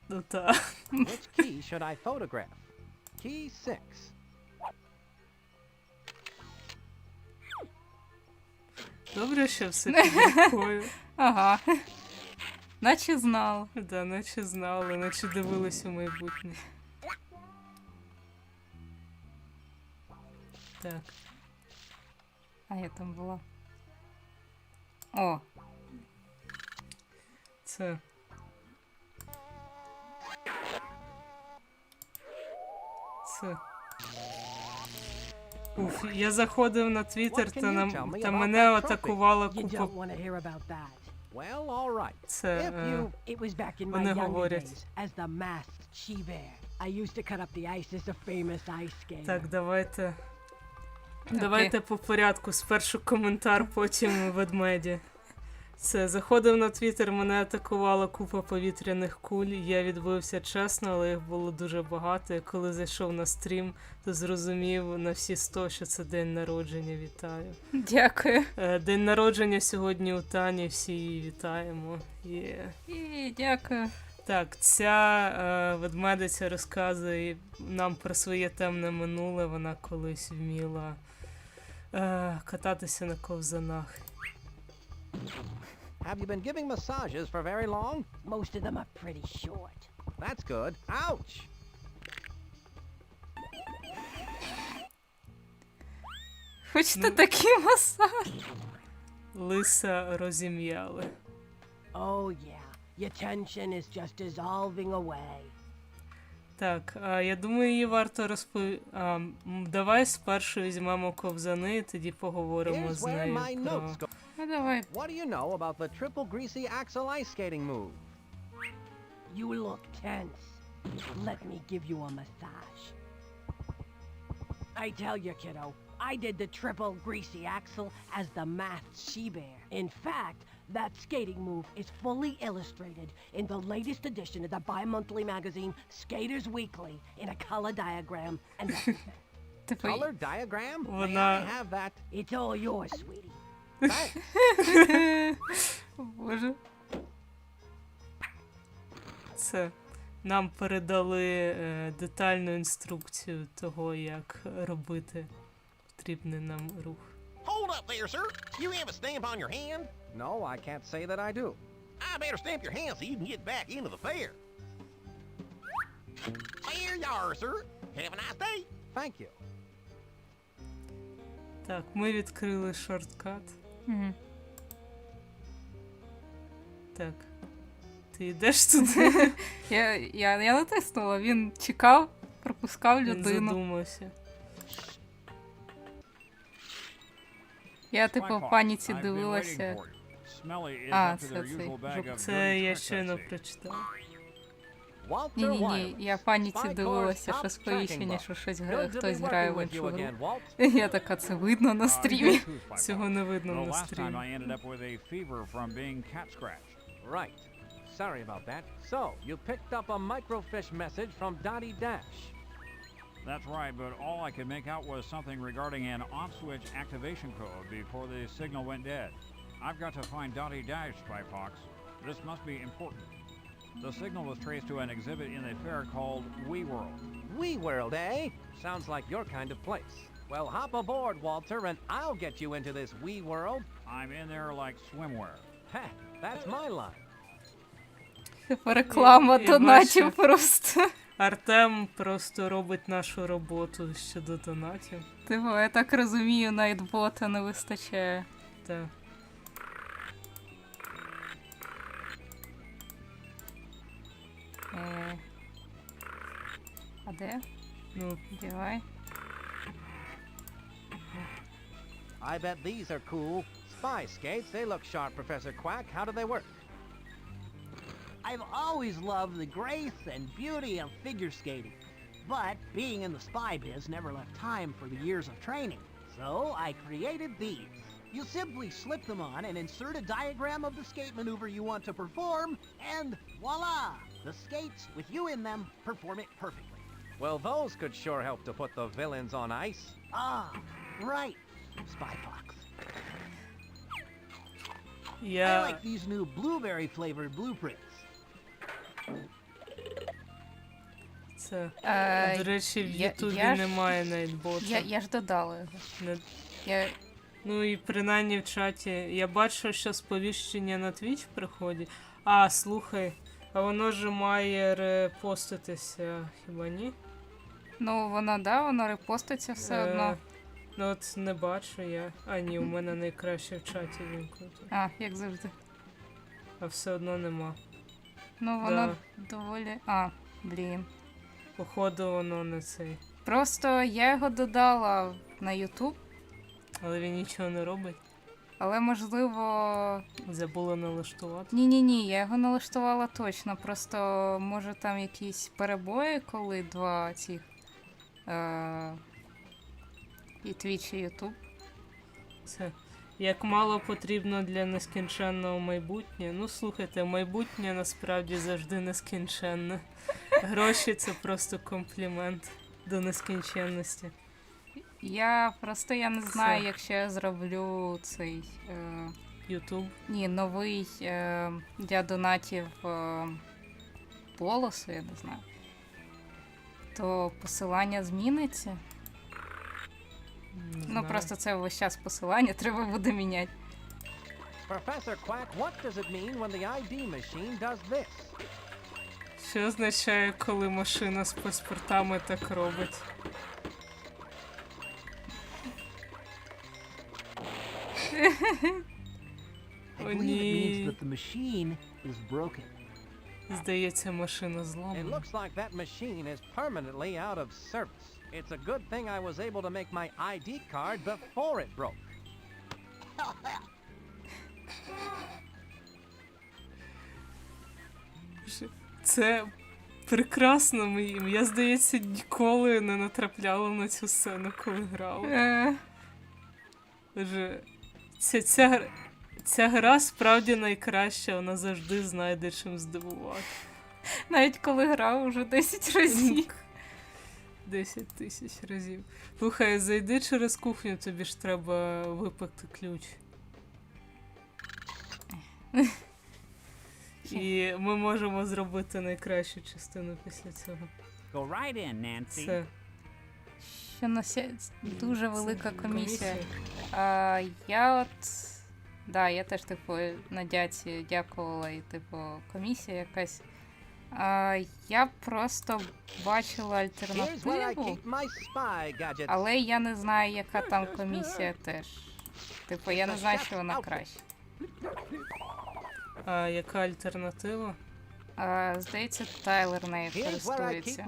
Ну так. Which key should I photograph? Key 6. Добре, що все під рукою. Ага. Наче знала. Да, наче знали, наче дивились у майбутнє. Так. А я там була. О! Це. Уф, я заходив на Твіттер, та мене атакувала купа. Well, all right. Це, It was back in my вони younger говорять. days as the masked she-bear. I used to cut up the ice as a famous ice skater. Так, давайте по порядку. Спершу коментар, потім ведмеді. Це, заходив на Твіттер, мене атакувала купа повітряних куль. Я відбився чесно, але їх було дуже багато. І коли зайшов на стрім, то зрозумів на всі 100, що це день народження. Вітаю. Дякую. День народження сьогодні у Тані, всі її вітаємо. І дякую. Так, ця ведмедиця розказує нам про своє темне минуле. Вона колись вміла кататися на ковзанах. Have you been giving massages for very long? Most of them are pretty short. That's good. Ouch! Хочете такий масаж? Лиса розім'яли. Oh yeah, your tension is just dissolving away. Так, я думаю, її варто давай спершу візьмемо ковзани, і тоді поговоримо з нею про... Ну, давай. What do you know about the triple greasy axle ice skating move? You look tense. Let me give you a massage. I tell you, kiddo, I did the triple greasy axle as the masked she-bear. In fact, that skating move is fully illustrated in the latest edition of the bi-monthly magazine Skaters Weekly in a color diagram and Color diagram? May Вона... I have that? It's all yours, sweetie. Боже. Це нам передали детальну інструкцію того, як робити потрібний нам рух. Hold up there, sir. You have a stamp on your hand? No, I can't say that I do. I better stamp your hand so you can get back into the fair. There you are, sir. Have a nice day. Thank you. Так, ми відкрили шорткат. Угу. Так. Ти йдеш туди? Я натиснула, він чекав, пропускав Він людину. задумався. Я типу в паніці дивилася. А, це цей. Це я щойно прочитав. Ні, я в паніці дивилася, що сповіщення, що хтось грає в іншу гру. Я така, це видно на стрімі. Цього не видно на стрімі. Right. Sorry about that. So, you picked up a microfiche message from Dottie Dash. That's right, but all I could make out was something regarding an off-switch activation code before the signal went dead. I've got to find Dottie Dash, Spyfox. This must be important. The signal was traced to an exhibit in the fair called Wee World. Wee World, eh? Sounds like your kind of place. Well, hop aboard, Walter, and I'll get you into this Wee World. I'm in there like swimwear. Heh, that's my line. Реклама донатів просто. Артем просто робить нашу роботу щодо донатів. Типу, я так розумію, найтбота не вистачає. Так. А де? Ну, давай. I bet these are cool. Spy skates, they look sharp, Professor Quack. How do they work? I've always loved the grace and beauty of figure skating, but being in the spy biz never left time for the years of training. So I created these. You simply slip them on and insert a diagram of the skate maneuver you want to perform, and voila! The skates, with you in them, perform it perfectly. Well, those could sure help to put the villains on ice. Ah, right, Spyfox. I like these new blueberry-flavored blueprints. Це, до речі, в Ютубі немає найтбота. Я ж додала його. Ну і принаймні в чаті. Я бачу, що сповіщення на Twitch приходять, А, слухай, а воно ж має репоститися, хіба ні? Ну, воно репоститься все одно. Ну от не бачу я. А ні, у мене найкраще в чаті вімкнуто. А, як завжди. А все одно нема. Ну, воно доволі... А, блін. Походу воно не цей. Просто я його додала на YouTube. Але він нічого не робить. Але, можливо... Забула налаштувати? Ні, я його налаштувала точно. Просто, може, там якісь перебої, коли два цих... і Twitch, і YouTube. Це як мало потрібно для нескінченного майбутнє. Ну, слухайте, майбутнє насправді завжди нескінченне. Гроші – це просто комплімент до нескінченності. Я не знаю, якщо я зроблю цей... YouTube? Ні, новий для донатів полосу, я не знаю. То посилання зміниться. Ну, просто це весь час посилання, треба буде міняти. Professor Quack, what does it mean when the ID machine does this? Що означає, коли машина з паспортами так робить? О, ні. Здається, машина зламана. It looks like that machine is permanently out of service. It's a good thing I was able to make my ID card before it broke. Це прекрасно. Я, здається, ніколи не натрапляла на цю сцену, коли грала. Ця гра справді найкраща, вона завжди знайде чим здивувати. Навіть коли грав уже 10 разів. 10 тисяч разів. Слухай, зайди через кухню, тобі ж треба випекти ключ. І ми можемо зробити найкращу частину після цього. Go right in, Nancy. Це дуже велика комісія. Я теж, на дяці дякувала, і, комісія якась. Я просто бачила альтернативу, але я не знаю, яка там комісія теж. Я не знаю, що вона краще. А яка альтернатива? Здається, Тайлер нею користується.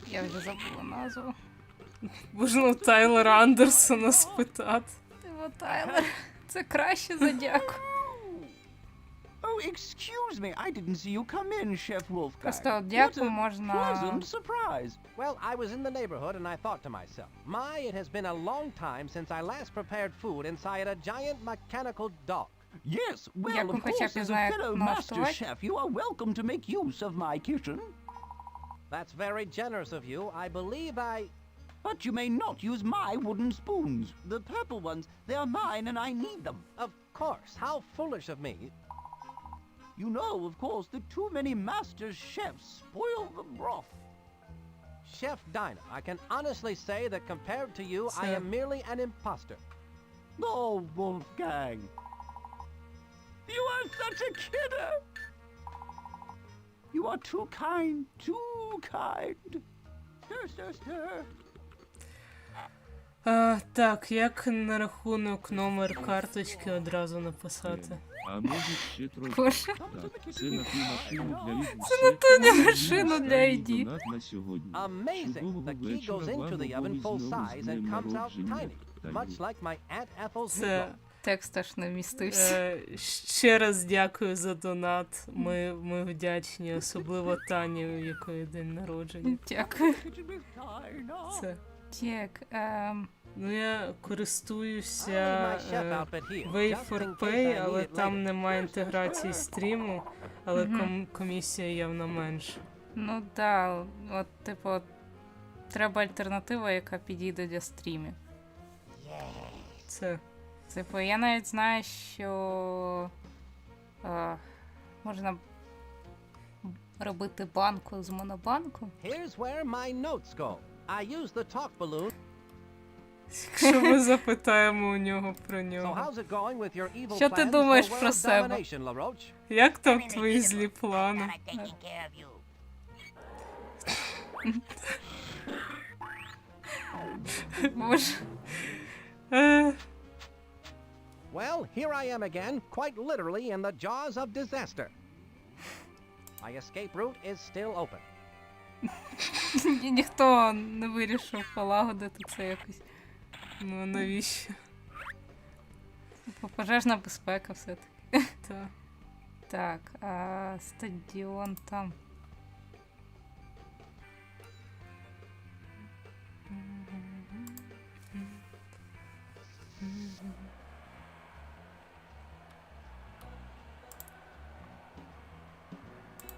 Я вже забула назву. Можна Тайлера Андерсона спитати. Тайлер, це краще за дяку. Oh, excuse me, I didn't see you come in, Chef Wolfgang. Просто дяку можна... Pleasant surprise. Well, I was in the neighborhood and I thought to myself, it has been a long time since I last prepared food inside a giant mechanical dog. Yes, well, of course, as a fellow master chef, you are welcome to make use of my kitchen. That's very generous of you. I believe But you may not use my wooden spoons. The purple ones, they are mine and I need them. Of course, how foolish of me. You know, of course, that too many master chefs spoil the broth. Chef Dinah, I can honestly say that compared to you, I am merely an imposter. Oh, Wolfgang. You are such a kidder. You are too kind, too kind. Stir. Так, як на рахунок номер карточки одразу написати? А може ще трохи. Боже. Так, це на ту машину для ID. Це на ту машину для ID. Донат на сьогодні. Amazing. The key goes into the oven full size and comes out tiny. Much like my Aunt Ethel's meatloaf. Текст аж не вмістився. Ще раз дякую за донат. Ми вдячні, особливо Тані, у якої день народження. Дякую. Це. Ну, я користуюся Way4Pay, але там немає інтеграції стріму, але комісія явно менша. Ну так, от, треба альтернатива, яка підійде для стрімів. Це. Я навіть знаю, що можна робити банку з монобанку. Here's where my notes go. I use the talk balloon. Якщо ми запитаємо у нього про So нього. how's it going with your evil Що ти plans думаєш for про world себе? domination, LaRoche? Як там твої злі плани? Taking care of you. Боже. Well, here I am again, quite literally in the jaws of disaster. My escape route is still open. Ніхто не вирішив полагодити це якось. Ну, навіщо? Пожежна безпека все-таки. Так. Так, а стадіон там.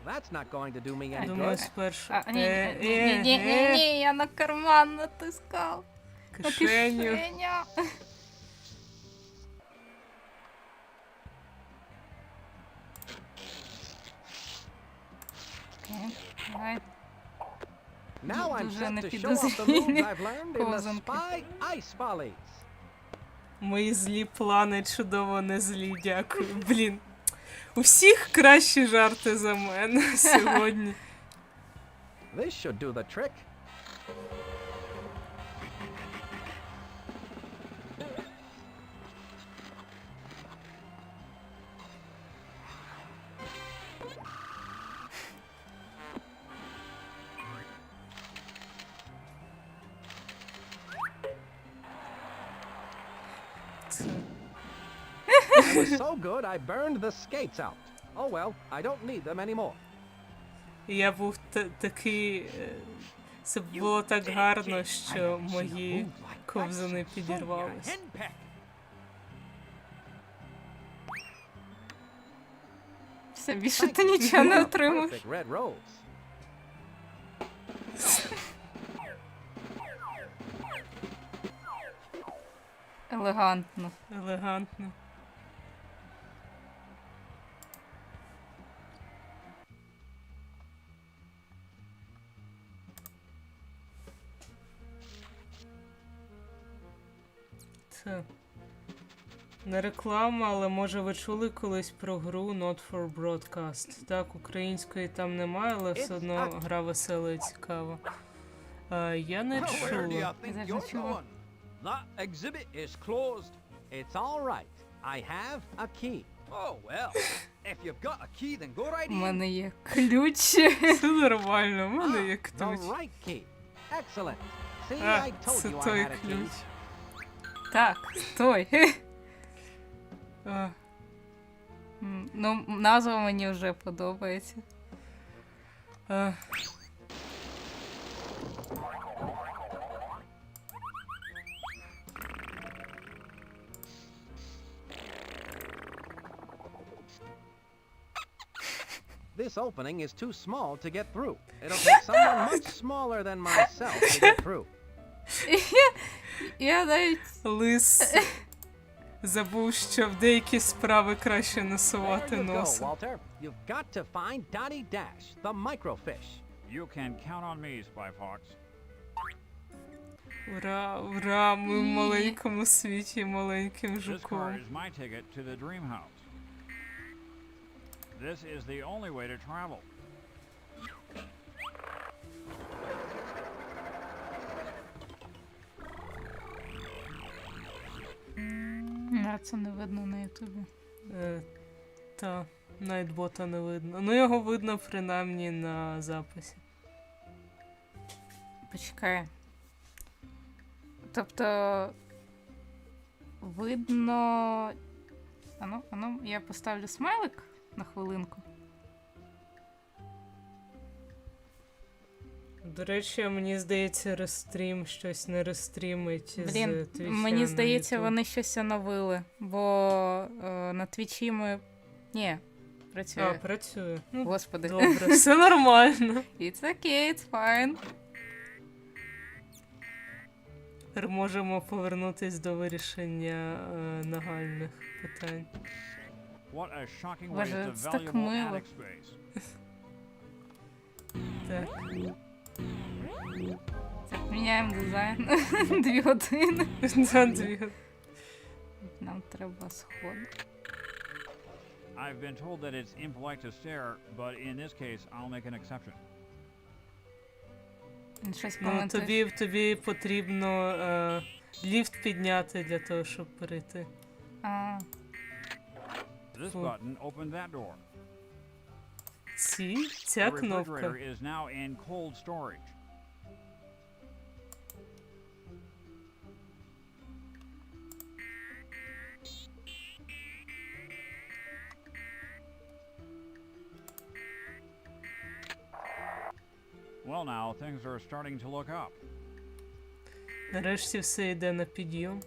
That's not going to do me any Думаю, good. спершу. Ні, я на карман натискав. На Кишеню. кишеню. Окей, давай. Now I'm Дуже set не to show off the moves підозрілі I've learned in the ковзанки. spy ice follies. Мої злі плани чудово не злі, дякую. Блін. У всіх кращі жарти за мене сьогодні. This should do the trick. I was so good I burned the skates out. Oh well, I don't need them anymore. Я був такий. Це було так гарно, що мої ковзани підірвались. Все, більше ти нічого не отримав. Perfect red rose. Елегантно. Елегантно. Це не реклама, але може ви чули колись про гру Not for Broadcast. Так, української там немає, але все одно гра весела і цікава. Я не Where do you чула. think you're going? That exhibit is closed. It's all right. I have a key. Oh well, if you've got a key, then go right У in. мене є ключ. Це нормально, у мене є The ключ. right key. Excellent. See, А, I told це you I той had a key. ключ. Так, стой. А, Ну, назва мені вже подобається. а. This opening is too small to get through. It'll take someone much smaller than myself to get through. Я навіть... Лис забув, що в деякі справи краще насувати There you go, носом. Walter. You've got to find Dottie Dash, the microfish. You can count on me, Spy Fox. Ура, ура, ми в маленькому світі, маленьким This жуком. card is my ticket to the dream house. This is the only way to travel. Це не видно на ютубі. Та, навіть бота не видно. Ну його видно принаймні на записі. Почекай. Тобто... Видно... Ану, я поставлю смайлик на хвилинку. До речі, мені здається, рестрім щось не рестрімить Блін, з Твіча мені на здається, YouTube. вони щось оновили, бо на Твічі ми... Ні, працює. А, працює. Ну, Господи. добре, все нормально. It's okay, it's fine. Тепер можемо повернутись до вирішення нагальних питань. What a shocking Боже, waste of це так valuable мило. attic space. Так. Так, міняємо дизайн. 2 години. За 2 години. Нам треба сход. I've been told that it's impolite to stare, but in this case, I'll make an exception. Він щось Ну, коментує. тобі потрібно ліфт підняти для того, щоб перейти. А, This button opened that door. Ця The кнопка. refrigerator is now in cold storage. Well, now things are starting to look up. Нарешті все йде на підйом.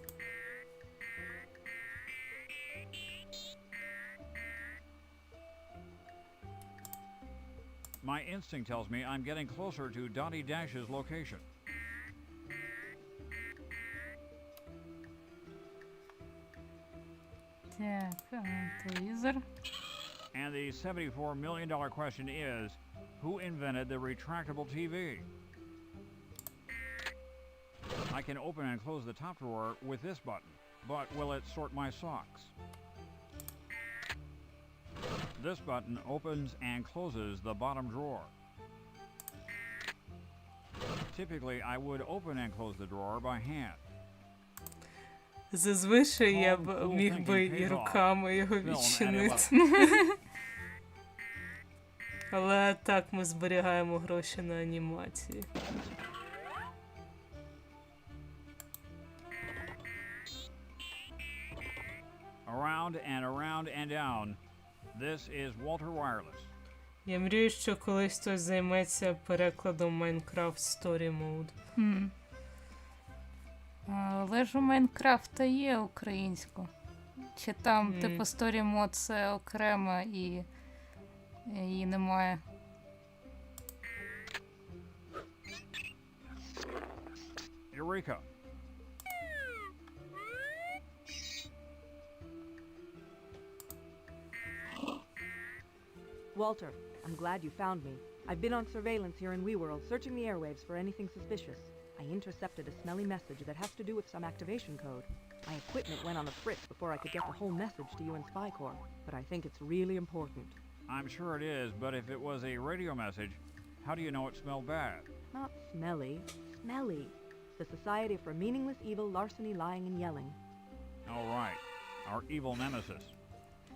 My instinct tells me I'm getting closer to Dottie Dash's location. так, телевізор. And the $74 million question is, who invented the retractable TV? I can open and close the top drawer with this button, but will it sort my socks? This button opens and closes the bottom drawer. Typically, I would open and close the drawer by hand. Зазвичай я б міг би і руками його відчинити. Але так ми зберігаємо гроші на анімації. Around and down. This is Walter Wireless. Я мрію, що колись хтось займеться перекладом Minecraft Story Mode. Але ж у Майнкрафта є українську. Чи там, типу, Story Mode це окремо і її немає. Eureka. Walter, I'm glad you found me. I've been on surveillance here in WeWorld, searching the airwaves for anything suspicious. I intercepted a smelly message that has to do with some activation code. My equipment went on a fritz before I could get the whole message to you in Spy Corps, but I think it's really important. I'm sure it is, but if it was a radio message, how do you know it smelled bad? Not smelly, smelly. The Society for Meaningless Evil, Larceny, Lying, and Yelling. All right, our evil nemesis.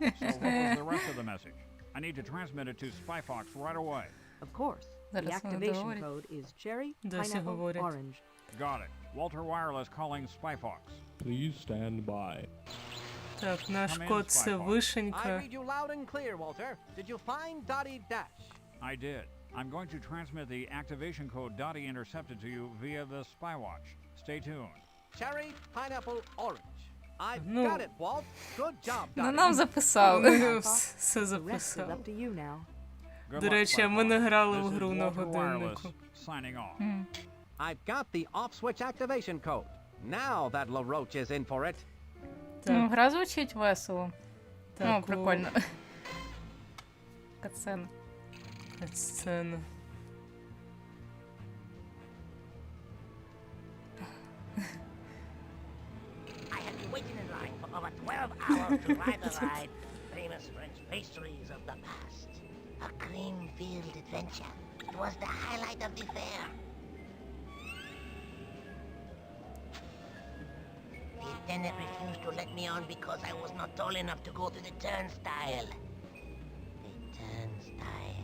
So what was the rest of the message? I need to transmit it to SpyFox right away. Of course. The activation code is cherry, pineapple, orange. Got it. Walter Wireless calling SpyFox. Please stand by. Так, наш код це вишенька. I read you loud and clear, Walter. Did you find Dottie Dash? I did. I'm going to transmit the activation code Dottie intercepted to you via the SpyWatch. Stay tuned. Cherry, pineapple, orange. I've Ну, got it, Walt. Good job, Ну, Dottie. нам записали. Все записав. Up to you now. До речі, ми не грали в гру на годиннику. Signing off. I've got the off-switch activation code. Now that LaRoche is in for it. Ну, гра звучить весело. Так, Ну, прикольно. Катсцена. Катсцена. I have been waiting in line for over 12 hours to ride the ride. Famous French pastries of the past. A cream-filled adventure. It was the highlight of the fair. The attendant refused to let me on because I was not tall enough to go through the turnstile. The turnstile.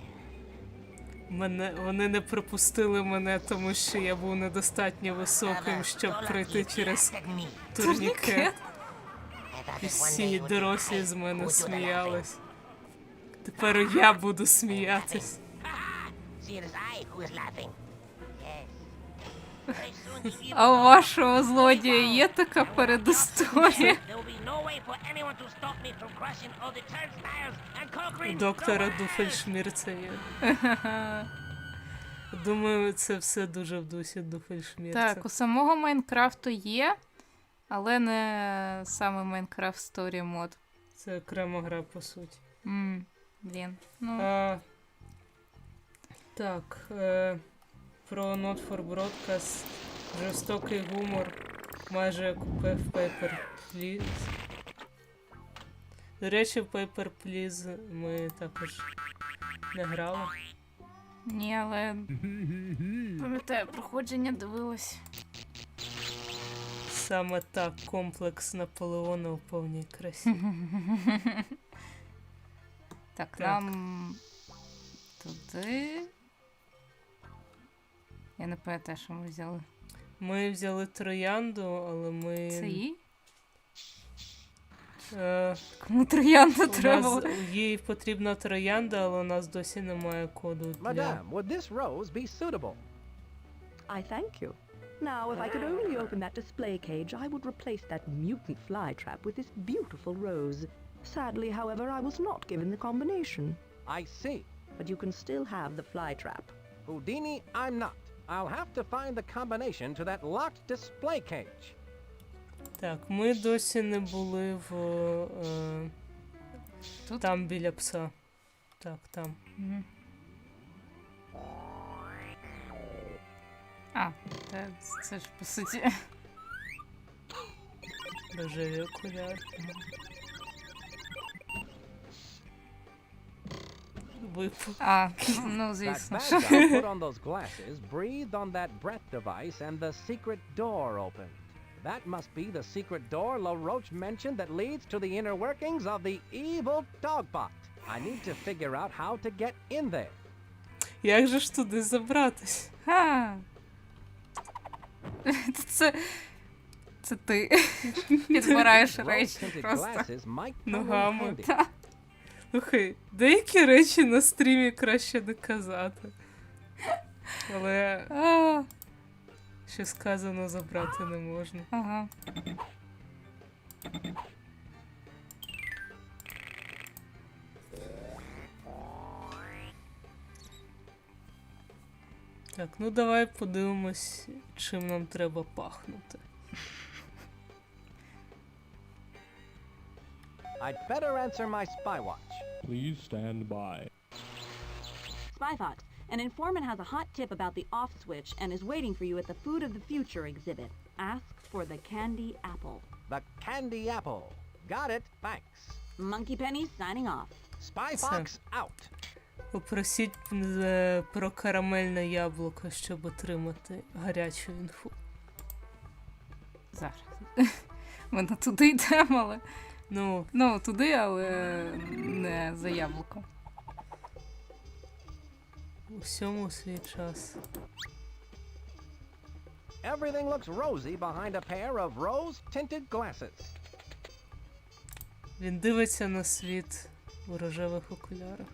Вони не пропустили мене, тому що я був недостатньо високим, щоб пройти через турнікет. І всі дорослі з мене сміялись. Тепер я буду сміятись. See, it is I who is laughing. Yes. Very soon the evil А у вашого злодія є така передісторія? There will be no way for anyone to stop me from crushing all the turnstiles and conquering У доктора Дуфельшмір це є. Думаю, це все дуже в дусі Дуфельшмірця. Так, у самого Майнкрафту є, але не саме Майнкрафт Story Mode. Це окрема гра, по суті. Блін. Ну. Так. про Not for Broadcast. Жорстокий гумор. Майже як у Paper Please. До речі, в Paper Please ми також не грали. Ні, але пам'ятаю, проходження дивилась. Саме так, комплекс Наполеона у повній красі. Так, нам туди. Я не пам'ятаю, що ми взяли. Ми взяли троянду, але ми... Це їй? Кому троянда треба? Їй потрібна троянда, але у нас досі немає коду для... Madame, would this rose be suitable? I thank you. Now, if I could only open that display cage, I would replace that mutant flytrap with this beautiful rose. Sadly, however, I was not given the combination. I see. But you can still have the flytrap. Houdini, I'm not. I'll have to find the combination to that locked display cage. Так, ми досі не були в... там біля пса. Так, там. А, так, це ж по суті. Рожеві окуляри. Випав. А, ну, That звісно. bad guy put on those glasses, breathed on that breath device, and the secret door opened. That must be the secret door LaRoche mentioned that leads to the inner workings of the evil dogbot. I need to figure out how to get in there. Як же ж туди забратись? Ха! Це ти підбираєш речі просто ногами. Слухай, деякі речі на стрімі краще не казати. Але що сказано, забрати не можна. Ага. Так, ну давай подивимось, чим нам треба пахнути. I'd better answer my spy watch. Please stand by. Spy Fox, an informant has a hot tip about the off switch and is waiting for you at the Food of the Future exhibit. Ask for the candy apple. The candy apple. Got it, thanks. Monkey Penny signing off. Spy Fox out. Попросіть про карамельне яблуко, щоб отримати гарячу інфу. Зараз. Ми не туди йдемо, але... Ну, туди, але не за яблуко. Усьому свій час. Everything looks rosy behind a pair of rose-tinted glasses. Він дивиться на світ у рожевих окулярах.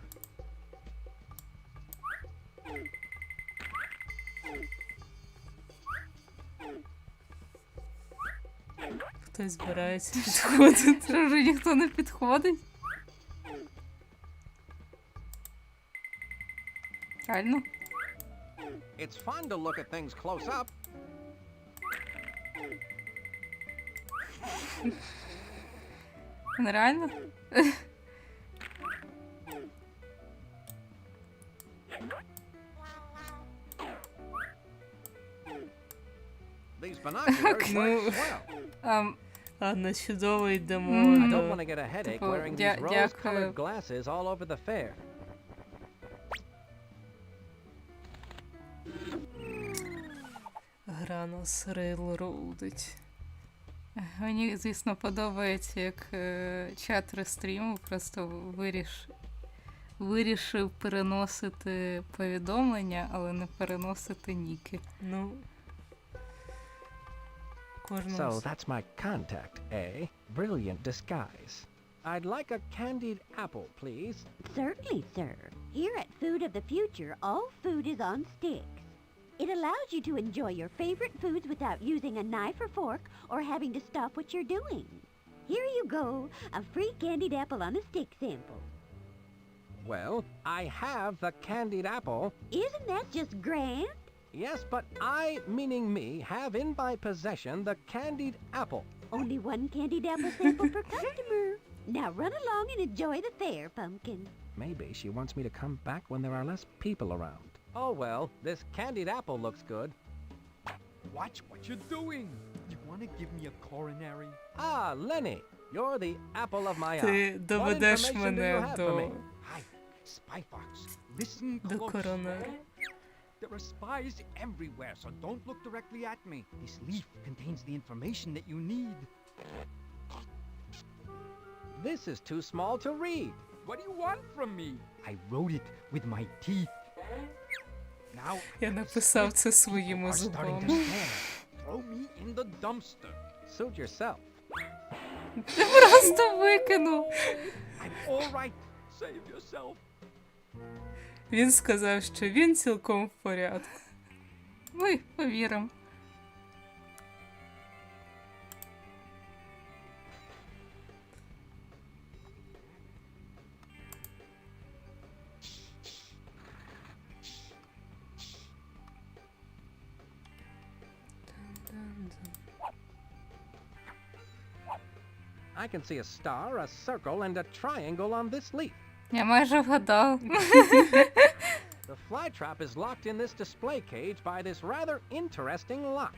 Хтось збирається підходити. Що вже ніхто не підходить? Реально? It's fun to look at things close up. Нереально? These binoculars work well. Ладно, чудово, йдемо. I don't want to get a headache wearing these rose-colored glasses all over the fair. Гра нас рейлроудить. Мені, звісно, подобається, як чат рестріму просто вирішив переносити повідомлення, але не переносити ніки. Ну, So that's my contact, eh? Brilliant disguise. I'd like a candied apple, please. Certainly, sir. Here at Food of the Future, all food is on sticks. It allows you to enjoy your favorite foods without using a knife or fork or having to stop what you're doing. Here you go, a free candied apple on a stick sample. Well, I have the candied apple. Isn't that just grand? Yes, but I, meaning me, have in my possession the candied apple. Only one candied apple sample per customer. Now run along and enjoy the fair, Pumpkin. Maybe she wants me to come back when there are less people around. Oh well, this candied apple looks good. Watch what you're doing. You want to give me a coronary? Ah, Lenny, you're the apple of my eye. Ти What доведеш information do you мене have for me? до... Hi, Spy Fox. Listen до close. коронера. There are spies everywhere, so don't look directly at me. This leaf contains the information that you need. This is too small to read. What do you want from me? I wrote it with my teeth. Now, Я написав це you своїми are starting to зубами. stare. Throw me in the dumpster. Suit yourself. Ти просто викинув. I'm all right. Save yourself. Він сказав, що він цілком в порядку. Ми повіримо. I can see a star, a circle, and a triangle on this leaf. Я майже вгадав. The flytrap is locked in this display cage by this rather interesting lock.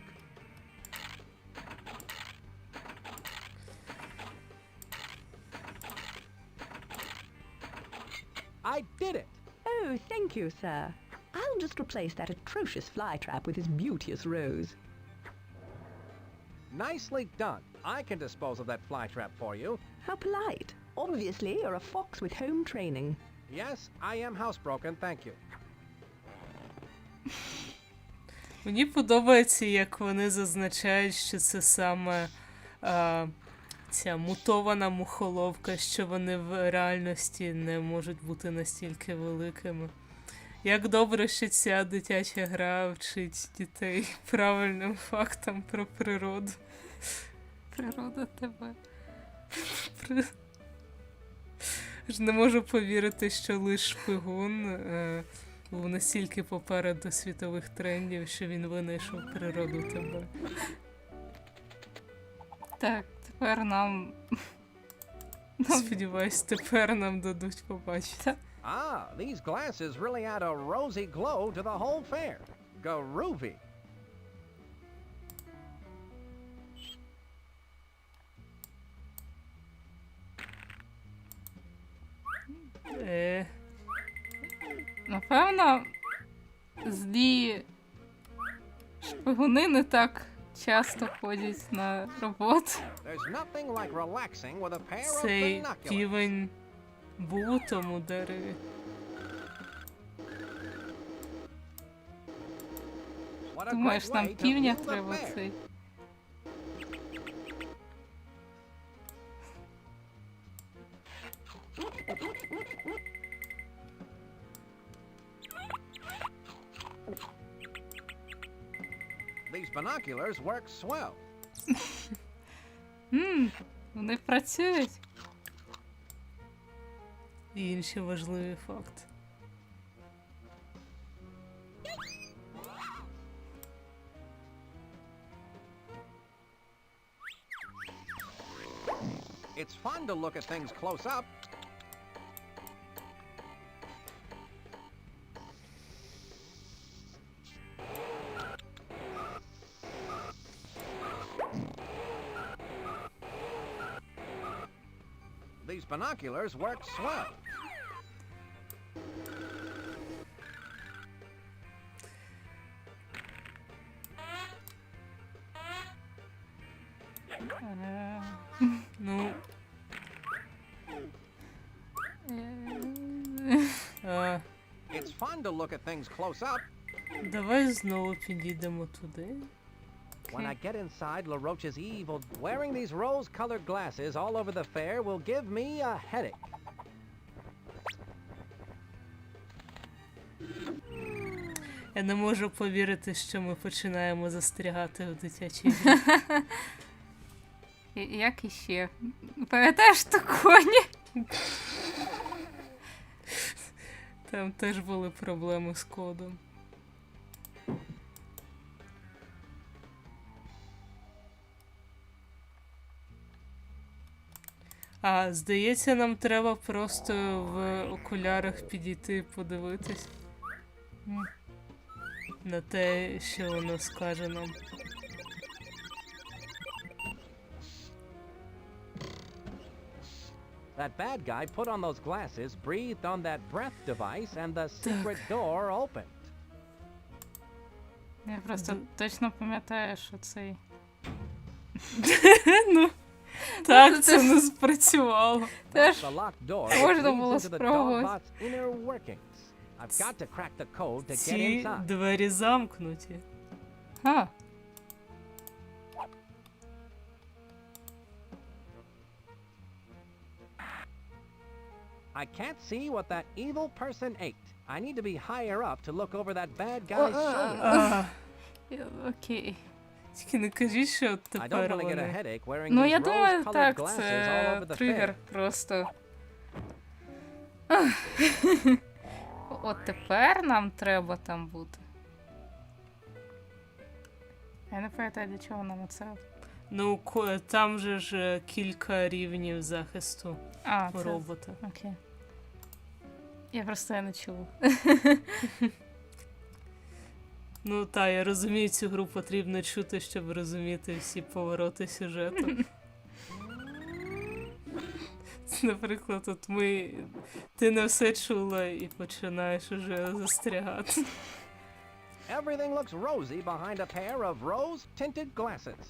I did it! Oh, thank you, sir. I'll just replace that atrocious flytrap with this beauteous rose. Nicely done. I can dispose of that flytrap for you. How polite. Obviously, you're a fox with home training. Yes, I am housebroken, thank you. Мені подобається, як вони зазначають, що це саме ця мутована мухоловка, що вони в реальності не можуть бути настільки великими. Як добре, що ця дитяча гра вчить дітей правильним фактам про природу. Природа тебе. Ж не можу повірити, що лиш Шпигун був настільки попереду світових трендів, що він винайшов природу тебе. Так, тепер нам... Сподіваюсь, тепер нам дадуть побачити. Ah, these glasses really add a rosy glow to the whole fair. Groovy. Напевно, злі шпигуни не так часто ходять на роботу. There's nothing like relaxing with a pair of Цей binoculars. півень був у тому дереві. What a Думаєш, great нам way to півня view the треба fair. цей? These binoculars work swell. Вони працюють. І інші важливі факти. It's fun to look at things close up. These binoculars work swell. Ну. It's fun to look at things close up. Давай знову підійдемо туди. When I get inside LaRoche's evil, wearing these rose-colored glasses all over the fair will give me a headache. Я не можу повірити, що ми починаємо застрягати у дитячій грі. Як іще? Пам'ятаєш ту коні? Там теж були проблеми з кодом. А, здається, нам треба просто в окулярах підійти подивитись. на те, що воно скаже нам. That bad guy put on those glasses, breathed on that breath device, and the secret door opened. Я просто точно пам'ятаю, що цей... Ну, так, це не спрацювало. Теж The locked door можна leads було into the спробувати. dogbot's inner workings. I've got to crack the code to get Ці inside. двері замкнуті. А, I can't see what that evil person ate. I need to be higher up to look over that bad guy's shoulder. окей. Тільки не кажіть, що I don't тепер want to get a вони... headache wearing Ну, these я думаю, rose-colored так, glasses all це over the тригер fair. просто. От тепер нам треба там бути. Я не пам'ятаю, для чого нам оце. Ну, там же ж кілька рівнів захисту А, у це... робота. Окей. Я просто не чула. Ну, та, я розумію, цю гру потрібно чути, щоб розуміти всі повороти сюжету. Наприклад, от ти не все чула і починаєш уже застрягати. Everything looks rosy behind a pair of rose-tinted glasses.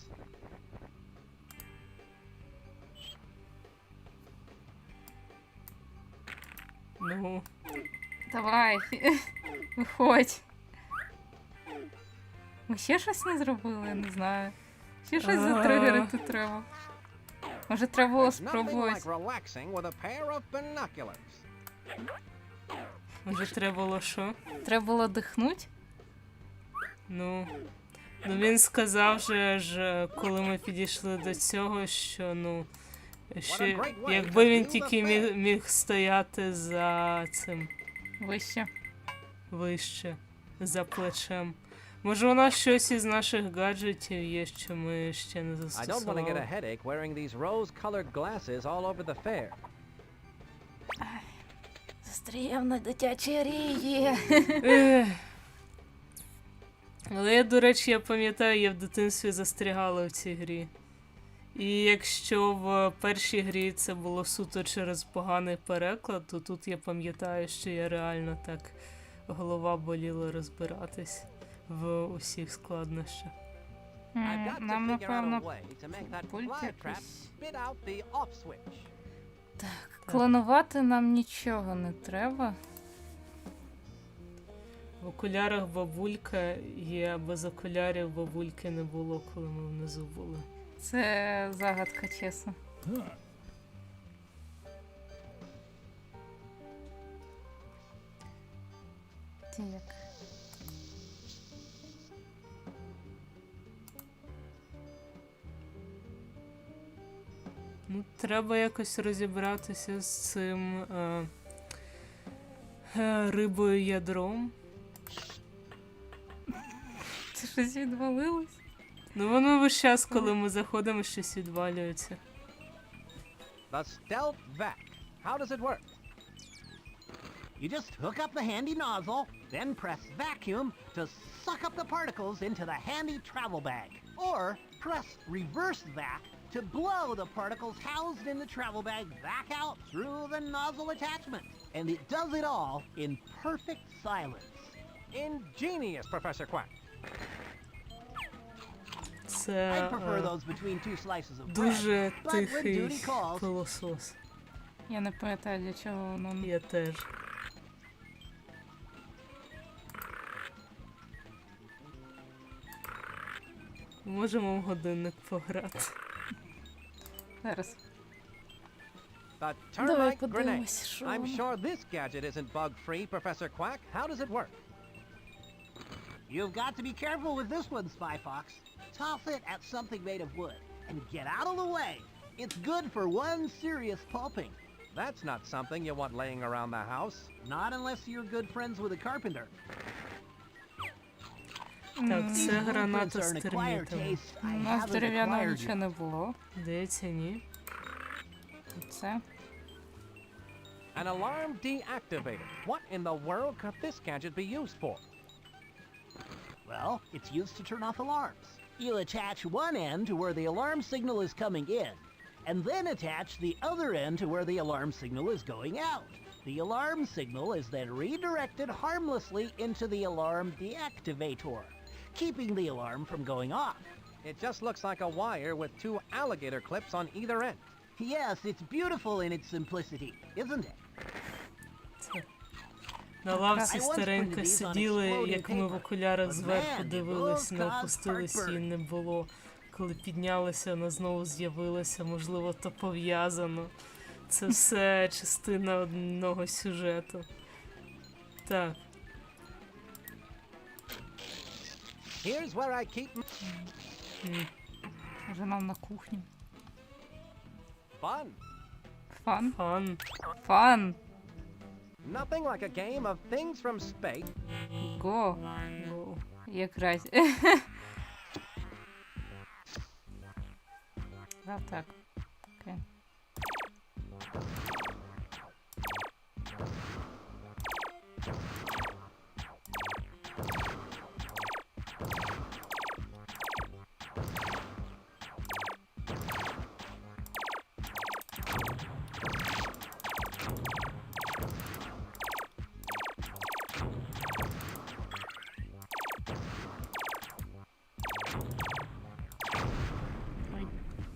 Ну, Давай, виходь. Ми ще щось не зробили, я не знаю. Ще щось затригерити треба. Може, треба було There's nothing спробувати. like relaxing with a pair of binoculars. може треба було що? Треба було дихнути? Ну, він сказав же ж, коли ми підійшли до цього, що, ну, що якби він тільки міг стояти за цим вище, за плечем. Може, у нас щось із наших гаджетів є, що ми ще не I don't want to get a застосували. headache wearing these rose-colored glasses all over the fair. Застряв на дитячій рії. Але я, до речі, я пам'ятаю, я в дитинстві застрягала в цій грі. І якщо в першій грі це було суто через поганий переклад, то тут я пам'ятаю, що я реально так голова боліла розбиратись в усіх складнощах. I've got to Нам, figure out a напевно, way to make that пульт fly trap якийсь. spit out the off switch. Так, клонувати нам нічого не треба. В окулярах бабулька є, а без окулярів бабульки не було, коли ми внизу були. Це загадка, чесно. Так. Ну, треба якось розібратися з цим рибою ядром. Це щось відвалилось? Ну, воно весь час, коли ми заходимо, щось відвалюється. The stealth vac. How does it work? You just hook up the handy nozzle, then press vacuum to suck up the particles into the handy travel bag. Or press reverse vac to blow the particles housed in the travel bag back out through the nozzle attachment. And it does it all in perfect silence. Ingenious, Professor Quack. Це I'd prefer those between two slices of bread, дуже but when тихий duty calls, пилосос. Я не пам'ятаю, для чого воно. Я теж. Можемо в годинник пограти. Зараз. The Давай termite grenade. подивимось, що I'm воно. sure this gadget isn't bug-free, Professor Quack. How does it work? You've got to be careful with this one, Spy Fox. Toss it at something made of wood and get out of the way. It's good for one serious pulping. That's not something you want laying around the house. Not unless you're good friends with a carpenter. Так, це These граната blueprints з are an acquired термітами. taste. I У нас haven't дерев'яного acquired нічого you. не було. Здається, ні. Це. An alarm deactivated. What in the world could this gadget be used for? Well, it's used to turn off alarms. You attach one end to where the alarm signal is coming in, and then attach the other end to where the alarm signal is going out. The alarm signal is then redirected harmlessly into the alarm deactivator, keeping the alarm from going off. It just looks like a wire with 2 alligator clips on either end. Yes, it's beautiful in its simplicity, isn't it? На лавці старенька сиділи, як ми в окулярах зверху дивились, не опустились, її не було. Коли піднялися, вона знову з'явилася, можливо, то пов'язано. Це все частина одного сюжету. Так. Here's where I keep... Може нам на кухню. Fun. Фан? Фан. Фан. Nothing like a game of things from space. Го. Якраз. А так. Окей.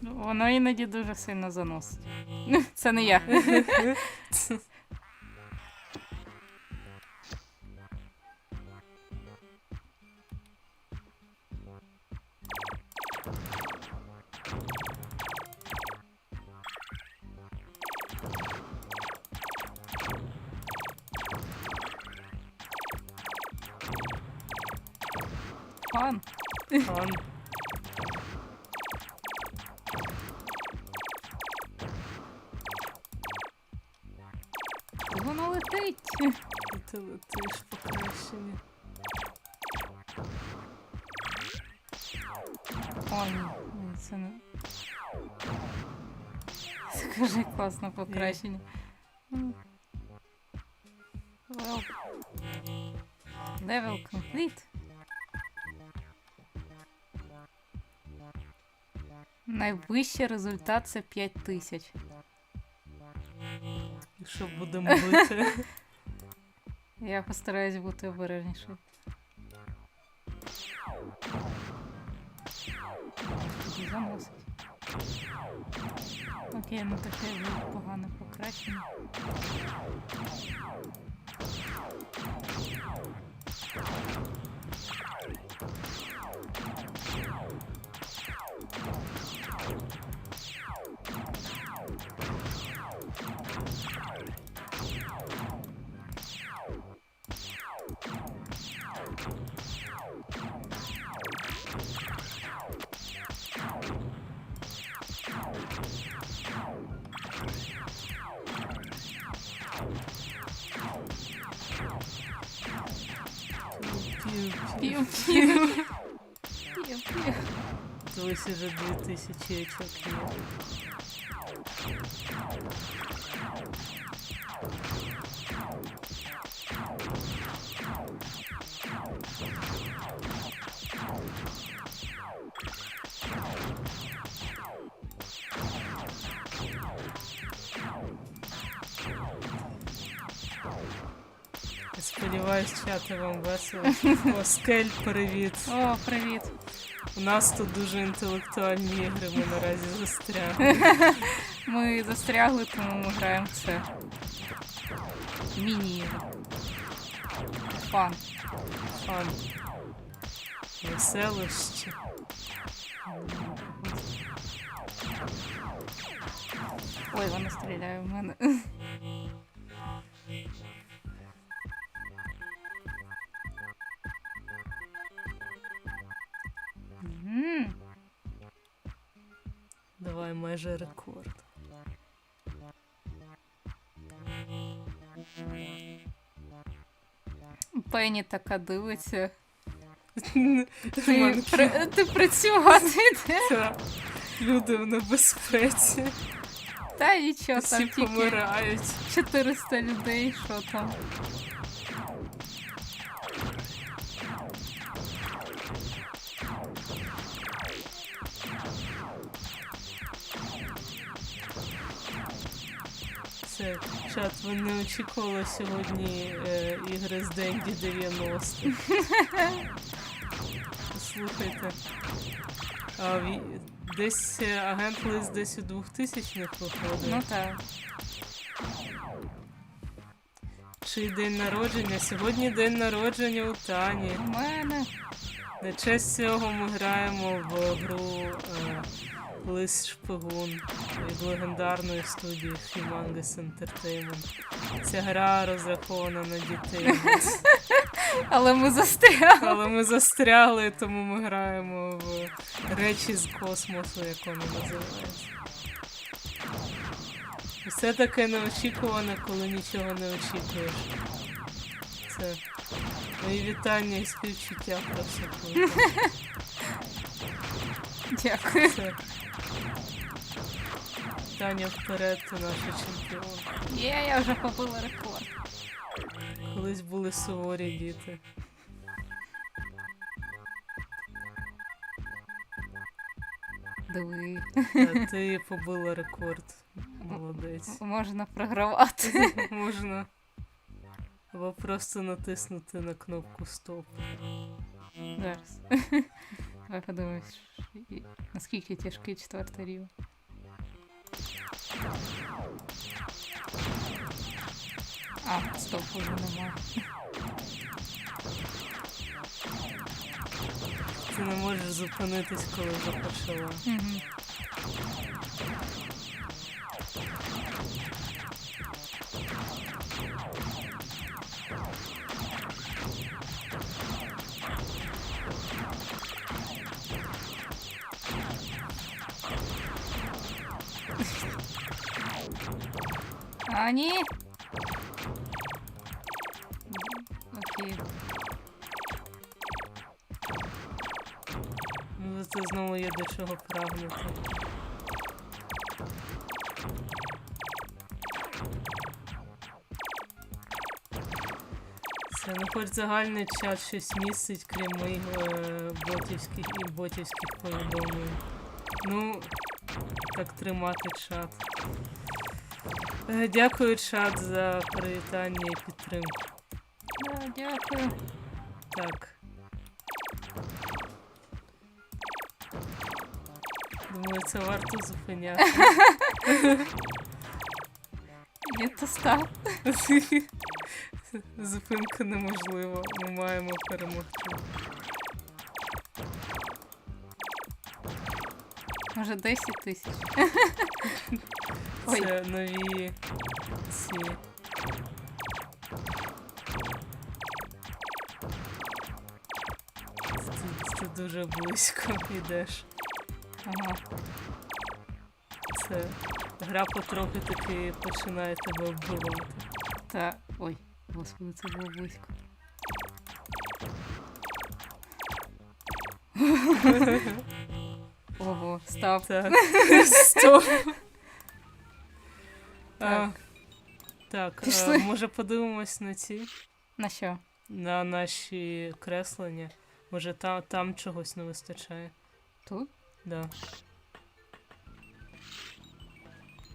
Воно іноді дуже сильно заносить. Це не я. Фан. Фан. Воно летить. І ти летиш покращені. О, ні, це не... Скажи, класно покращення. Well. Level complete. Найвищий результат це 5000. І що будемо бити? Я постараюсь бути обережнішою. Заносить. Окей, ну таке вже погане покращення. Пів-пів. Пів-пів. Ось уже 2000 очок є. Сподіваюсь, чати вам весело. О, Скель, привіт. О, привіт. У нас тут дуже інтелектуальні ігри, ми наразі застрягли. Ми застрягли, тому ми граємо в це. Міні-ігри. Фан. Фан. Веселище. Ой, вона стріляє в мене. Давай майже рекорд. Пенні така дивиться. Ти працювати йде? Люди в небезпеці. Та нічого, всі там тільки помирають. 400 людей, що там. Це, чат, ви не очікували сьогодні ігри з Денді 90. Слухайте. Десь агент Лис десь у 2000-х виходив. Ну так. Чий день народження? Сьогодні день народження у Тані. У мене. На честь цього ми граємо в гру Лис Шпигун від легендарної студії Humongous Entertainment. Ця гра розрахована на дітей. Але ми застрягли, тому ми граємо в речі з космосу, як воно називається. Все таке неочікуване, коли нічого не очікуєш. Це мої вітання і співчуття про все. Дякую. Це. Таня вперед, ти наша чемпіонка. Я вже побила рекорд. Колись були суворі діти. Диви. А ти побила рекорд. Молодець. Можна програвати. Можна. Або просто натиснути на кнопку стоп. Зараз. Давай подивимось, наскільки тяжкий 4-й рівень. Стоп, уже немає. Ти не можеш зупинитись, коли вже почала. Ні. Окей. Ну, це знову є до чого прагнути. Це, ну, хоч загальний чат щось містить, крім моїх ботівських і ботівських повідомлень. Ну, так тримати чат. Дякую, чат, за привітання і підтримку. Дякую. Так. Думаю, це варто зупиняти. Ні, то став. Зупинка неможлива. Ми маємо перемогти. Може 10 тисяч. Це нові ці. Ти дуже близько йдеш. Ага. Це гра потрохи таки починає тебе вбивати. Та. Ой, господи, це було близько. Ого, став. Так. Стоп. Так, може подивимось на ці? На що? На наші креслення. Може там чогось не вистачає. Тут? Да.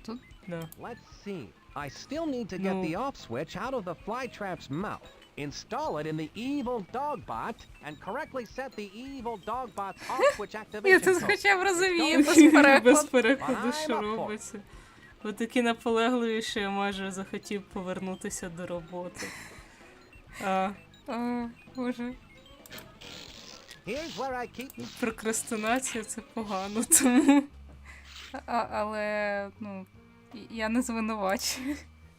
Тут? Да. Let's see. I still need to get the off switch out of the flytrap's mouth. Install it in the evil dogbot and correctly set the evil dogbot's off switch activation Я тут code. хоча б розумію без перекладу. Без перекладу, що робиться. Ви такі наполегливі, що я майже захотів повернутися до роботи. Боже. Here's where I keep... Прокрастинація — це погано, тому... Але, ну, я не звинувачую.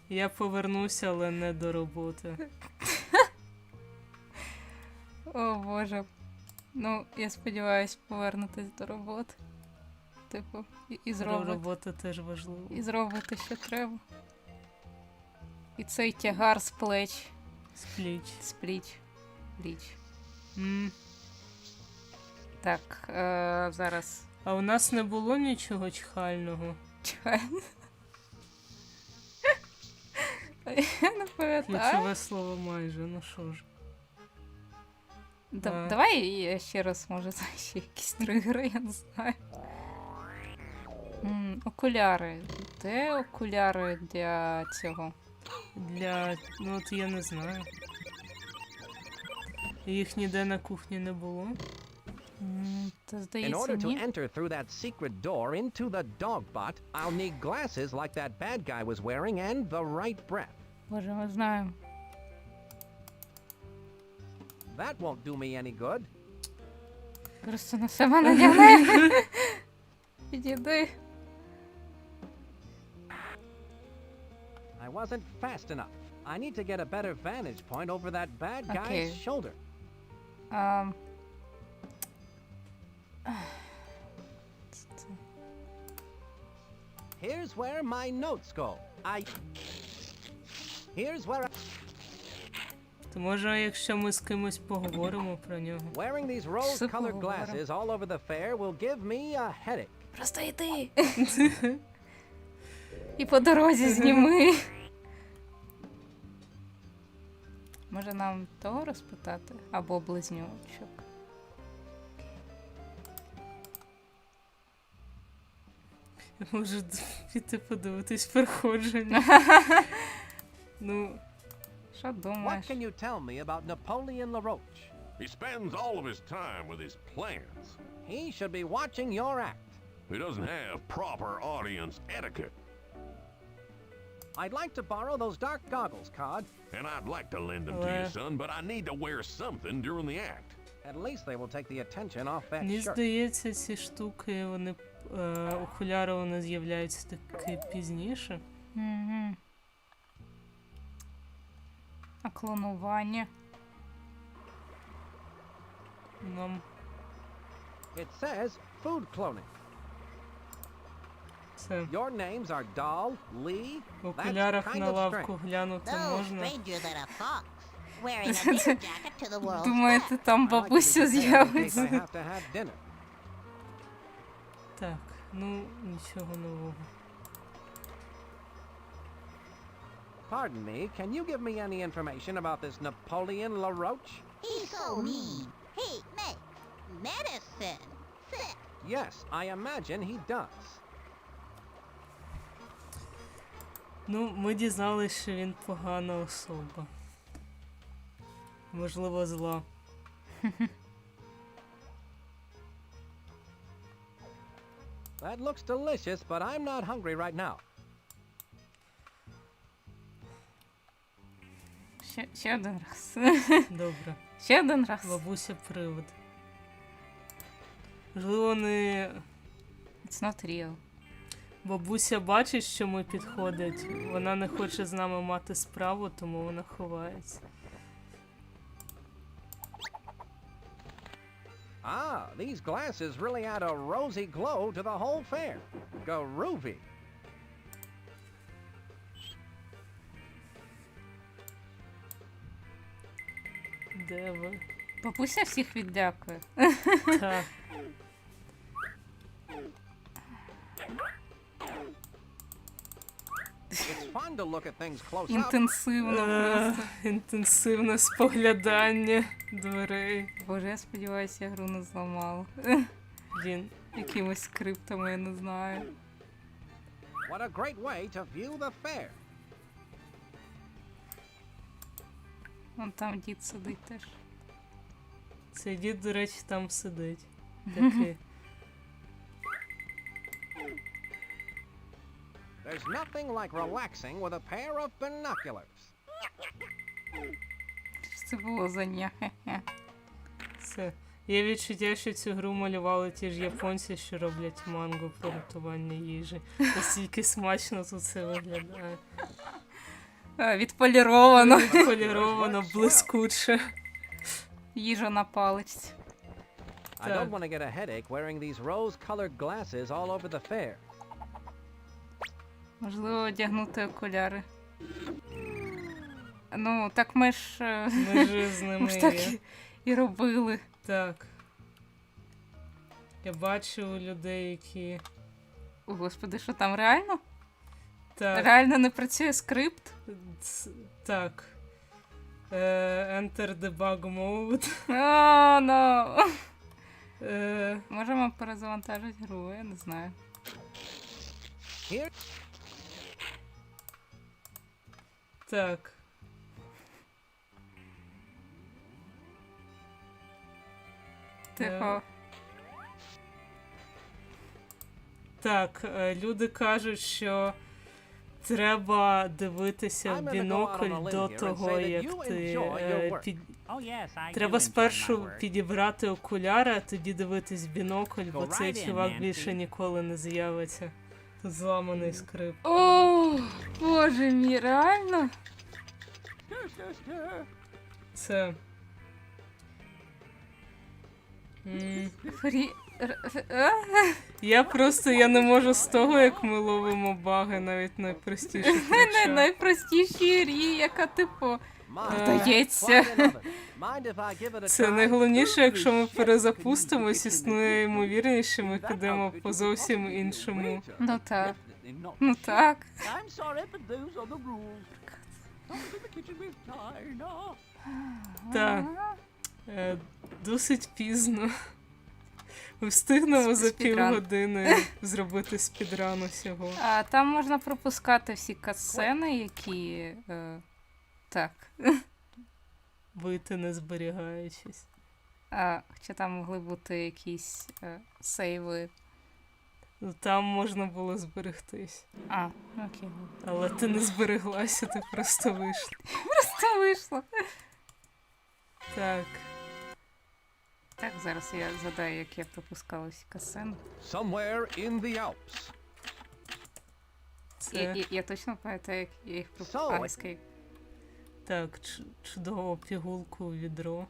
Я повернуся, але не до роботи. О, Боже. Ну, я сподіваюсь повернутись до роботи. Типу, і зробити. Робота теж важлива. І зробити, що треба. І цей тягар з плеч. З пліч. Так, зараз. А у нас не було нічого чхального? Чхального? Я не пам'ятаю. Ключове слово майже, ну що ж. Давай я ще раз, може, ще якісь тригери, я не знаю. Окуляри. Де окуляри для цього? Ну от я не знаю. Їх ніде на кухні не було. Та In здається, order to ні. enter through that secret door into the dog bot, I'll need glasses like that bad guy was wearing and the right breath. Боже, ми знаємо. That won't do me any good. Просто на себе надягни. Підійди. I wasn't fast enough. I need to get a better vantage point over that bad guy's Okay. shoulder. Here's where my notes go. Here's where То може, якщо ми з кимось поговоримо про нього. Wearing these rose-colored glasses all over the fair will give me a headache. Просто йди. І по дорозі зніми. Може нам того розпитати? Або близнючок. Може піти подивитись проходження. Ну, що What думаєш? can you tell me about Napoleon LaRoche? He spends all of his time with his plants. He should be watching your act. He doesn't have proper audience etiquette. I'd like to borrow those dark goggles, Cod. And I'd like to lend them to you, son, but I need to wear something during the act. At least they will take the attention off that мені shirt. здається, ці штуки, окуляри, вони з'являються таки пізніше. Угу. А клонування? Нам It says food cloning. це Your names are Doll, Lee. в That's окулярах kind на of лавку strange. глянути No можна. stranger than a fox, wearing a dinner jacket to the world's Думаєте, там I like to be бабуся prepared in case I з'явиться? have to have dinner. Так, ну нічого нового. Pardon me, can you give me any information about this Napoleon LaRoche? He's so mean. He makes medicine sick. Yes, I imagine he does. Ну, ми дізналися, що він погана особа. Можливо, зла. That looks delicious, but I'm not hungry right now. Ще один раз. Добре. Ще один раз. Бабуся привид. Можливо, не... It's not real. Бабуся бачить, що ми підходять. Вона не хоче з нами мати справу, тому вона ховається. Ah, these glasses really add a rosy glow to the whole fair. Groovy. Де ви? Бабуся всіх віддякує. Так. It's fun to look at things close up. Інтенсивно просто. Інтенсивне споглядання дверей. Боже, я сподіваюся, я гру не зламала. Блін. Якимось скриптами, я не знаю. What a great way to view the fair. Вон там дід сидить теж. Цей дід, до речі, там сидить. Такий. There's nothing like relaxing with a pair of binoculars. Що це було за ня-хе-хе? Це. Є відчуття, що цю гру малювали ті ж японці, що роблять мангу про готування їжі. Настільки смачно тут це виглядає. Відполіровано. Відполіровано, блискуче. Їжа на паличці. I don't want to get a headache wearing these rose-colored glasses all over the fair. Можливо, одягнути окуляри. Ну, так ми ж... Ми ж з ними так є. і робили. Так. Я бачу у людей, які... О, Господи, що там, реально? Так. Реально не працює скрипт? Так. Enter debug mode. О, no. Можемо перезавантажити гру, я не знаю. Here. Так. Тихо. Так, люди кажуть, що треба дивитися в бінокль до того, як ти Треба спершу підібрати окуляри, а тоді дивитись в бінокль, бо цей чувак більше ніколи не з'явиться. Тут зламаний скрип. О, боже мій, реально? Це... Я не можу з того, як ми ловимо баги, навіть найпростіших речах. Найпростіші грі, яка типу вдається. Це найголовніше, якщо ми перезапустимось, існує ймовірність, що ми підемо по зовсім іншому. Ну так. Ну так. Так. Досить пізно. Ми встигнемо за півгодини зробити спідран усього. А там можна пропускати всі катсцени, які... так. Вийти не зберігаючись. Хоча там могли бути якісь сейви. Ну, там можна було зберегтись. Окей. Але ти не збереглася, ти просто вийшла. Просто вийшла. Так. Так, зараз я згадаю, як я пропускала всі катсцени. Somewhere in the Alps. Я точно пам'ятаю, як я їх пропускала. Так, чудово, пігулку у відро.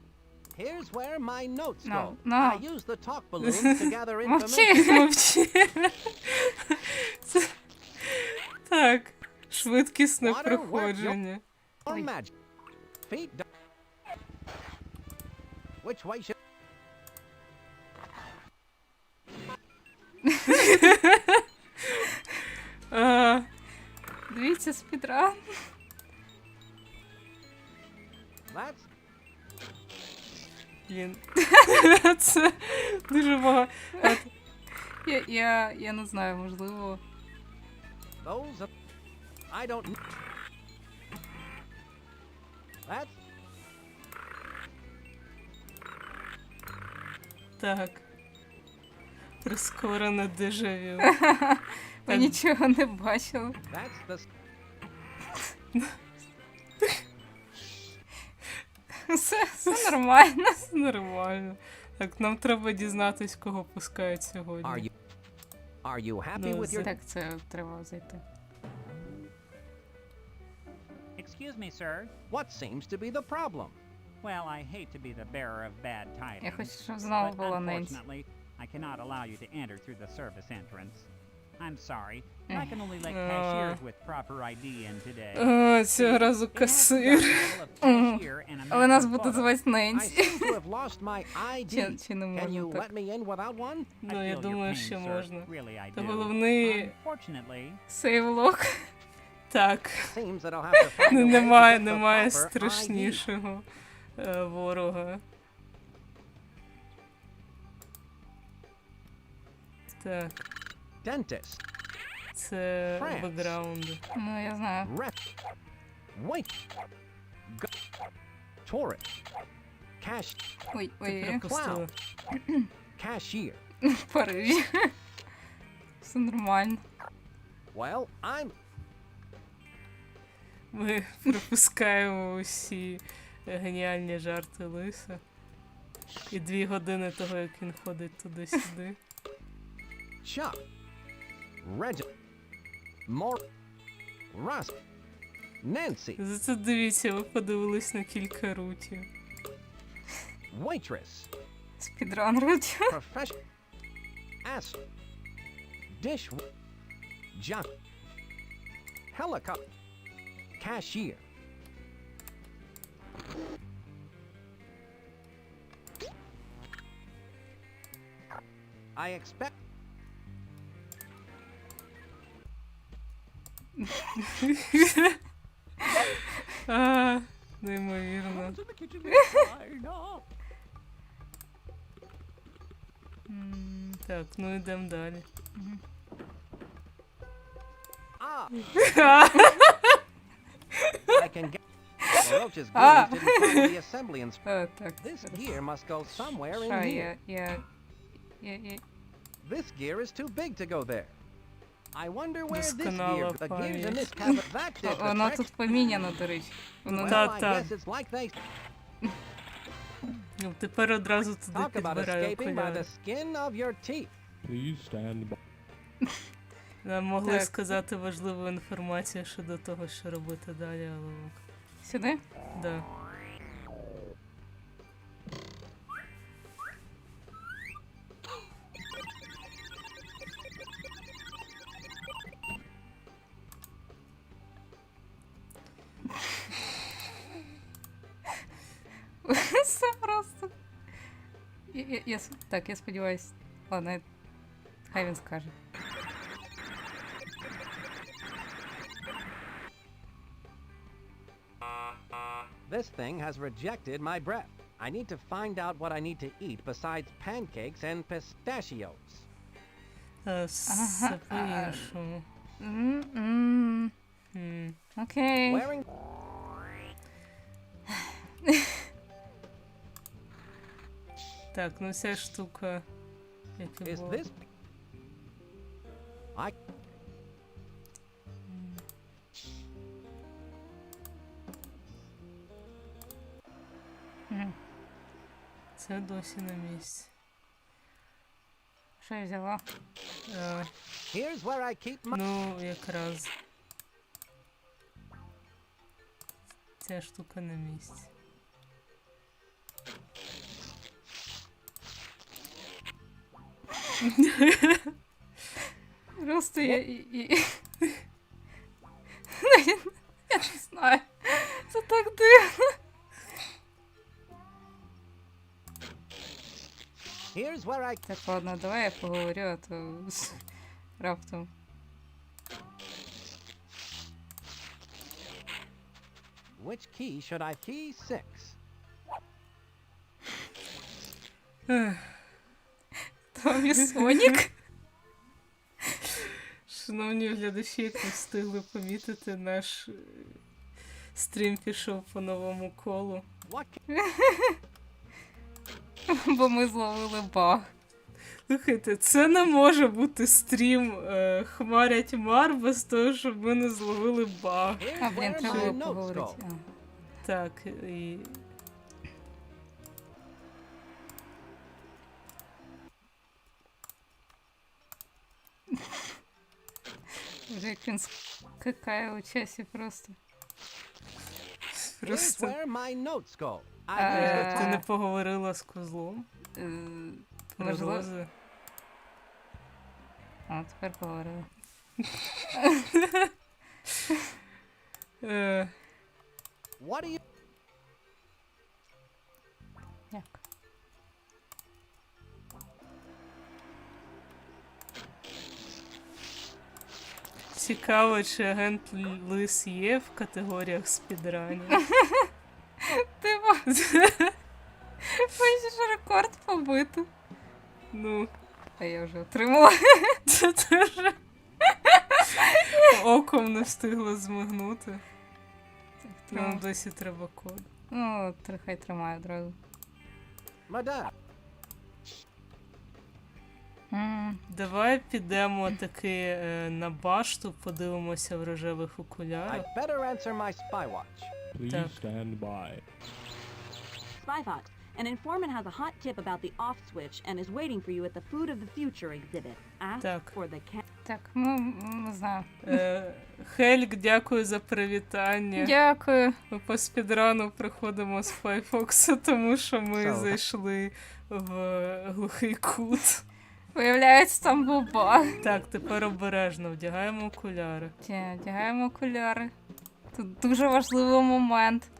Here's where my notes go. No. I use the talk balloons to gather information. Мовчи. Так, швидкісне проходження. Feet down. Which way should... Дивіться спідран. Блін. Це дуже багато. Я не знаю, можливо. I don't... Так. Прискорене дежавю. Ми нічого не бачили. Все нормально. Все нормально. Так, нам треба дізнатись, кого пускають сьогодні. Are you happy with your... Так, це треба зайти. Excuse me, sir. What seems to be the problem? Well, I hate to be the bearer of bad tidings. Я хочу, щоб знову було Ненсі. Unfortunately, I cannot allow you to enter through the service entrance. I'm sorry, but I can only let cashiers with proper ID in today. Цього разу касир. Але нас буде звати Ненсі. Чи не можна так? Ну, я думаю, що можна. Та головний... Сейвлок. Так. Немає страшнішого ворога. Так. Dentist. Це бекграунди. Ну, я знаю. Tourist. Cash. Ой. Пропустила. Cashier. Париж. Все нормально. Well, I'm... Ми пропускаємо усі геніальні жарти Лиса. І 2 години того, як він ходить туди-сюди. Chuck. Reggie. More. Russ. Nancy. Зате дивіться, ви подивились на кілька рутів. Waitress. Спідран рутів. Professional. Ass. Dish. Jock. Helicopter. Cashier. I expect... Неймовірно. Так, ну йдемо далі. I can get LaRoche's goons didn't follow the assembly instructions. This gear must go somewhere in here. This gear is too big to go there. I wonder where this gear, the gears in this cabinet, that did the Воно trick. тут поміняно, до речі. Воно Well, I guess it's like they Ну, тепер одразу туди talk about підбираю escaping by окуляри. the skin of your teeth. Please stand by. Нам могли Так. сказати важливу інформацію щодо того, що робити далі, але ок. Сюди? Да. Все просто. Так, я сподіваюсь. Ладно, хай він скаже. This thing has rejected my breath. I need to find out what I need to eat besides pancakes and pistachios. Все по-іншому. Окей. Wearing Так, ну ця штука, як і is було. this I Це досі на місці. Що я взяла? Here's where I keep my Ну, якраз. Ця штука на місці. Просто я... Я не знаю. Це так дивно. Here's where I Так, ладно, давай я поговорю, а то раптом. Which key should I key 6? Там і Сонік. Шановні глядачі, як ви встигли помітити, наш стрім пішов по новому колу. Бо ми зловили баг. Слухайте, це не може бути стрім Хмарять Мар без того, щоб ми не зловили баг. А, блін, треба було поговорити. Так, і... Вже як він скакає у часі просто. Here's where my notes go. Ти не поговорила з козлом? Про Можливо. рози? А, тепер поговорила. What do you Як? Цікаво, чи агент Лис є в категоріях спідранів. Ти бачиш рекорд побити. Ну. А я вже отримала. Це теж оком не встигла змигнути. Нам досі треба код. Ну, хай тримаю одразу. Madame. Давай підемо таки на башту, подивимося в рожевих окулярах. I'd better answer my spy watch. Please stand by. Spy Fox, an informant has a hot tip about the off switch and is waiting for you at the Food of the Future exhibit. Ask for the Так, ми знаємо. Хельк, дякую за привітання. Дякую. Ми по спідрану приходимо з Файфокса, тому що ми зайшли в глухий кут. Виявляється, там був баг. Так, тепер обережно, вдягаємо окуляри. Вдягаємо окуляри. Тут дуже важливий момент.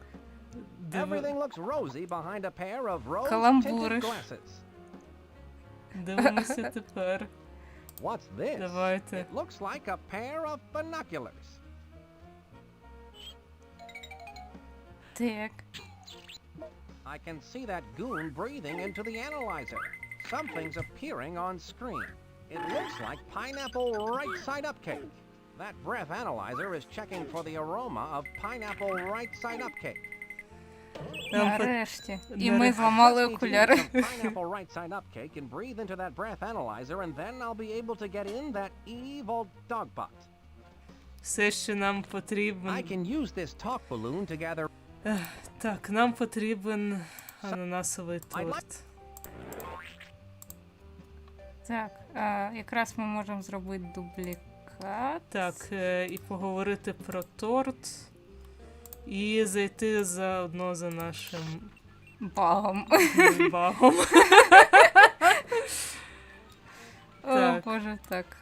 Everything looks rosy behind a pair of rose-tinted Каламбуриш. glasses. Дивимося тепер. What's this? Давайте. It looks like a pair of binoculars. Так. I can see that goon breathing into the analyzer. Something's appearing on screen. It looks like pineapple right side up cake. That breath analyzer is checking for the aroma of pineapple right side up cake. Нарешті. І ми зламали окуляри. Pineapple right side up cake and breathe into that breath analyzer, and then I'll be able to get in that evil dog pot. Все, що нам потрібен... I can use this talk balloon to gather... Так, нам потрібен ананасовий торт. Так, якраз ми можемо зробити дублікат. Так, і поговорити про торт. І зайти заодно за нашим... Багом. Багом. О, Боже, так.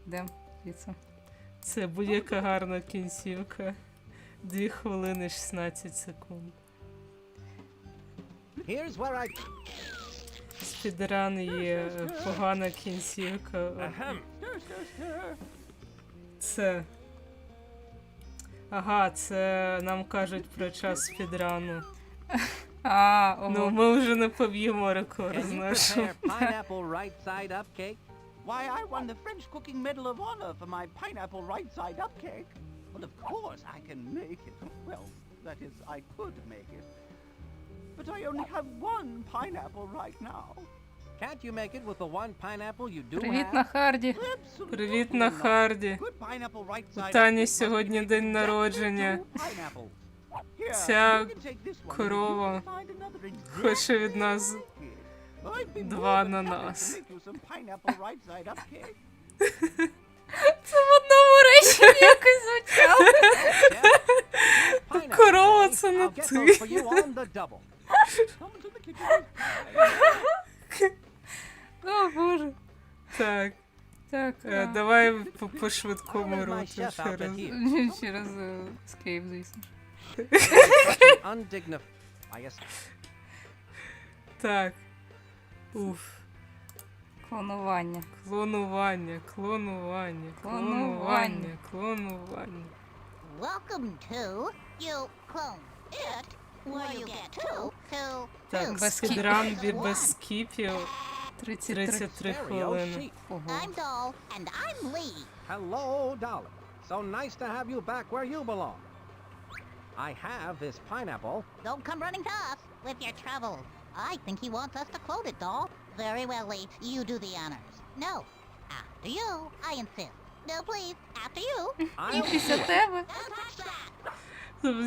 Де? Звідси. Це будь-яка гарна кінцівка. 2 хвилини 16 секунд. Спідран є погана кінцівка. Це... Ага, це нам кажуть про час спідрану. Ну, ми вже не поб'ємо рекорд з нашим. Why, I won the French Cooking Medal of Honor for my pineapple right side up cake. Well, of course I can make it. Well, that is, I could make it. But I only have 1 pineapple right now. Can't you make it with the 1 pineapple you do Привіт have? на Харді. Привіт на Харді. У Тані сьогодні день народження. Ця корова хоче від нас 2 ананас. Це в одному реченні якось звучало. Корова це не ти. О, Боже. Так. Так. Давай по швидкому руту ще раз. Через скейп, звісно. Так. Уф. Клонування. Клонування. Welcome to you clone it, where you get to Так, спідран без скіпів. 33 хвилини. I'm Doll, and I'm Lee. Hello, Dolly. So nice to have you back where you belong. I have this pineapple. Don't come running to us with your trouble. I think he wants us to clone it, Doll. Very well, Lee. You do the honors. No. After you, I insist. No, please. After you. І після тебе.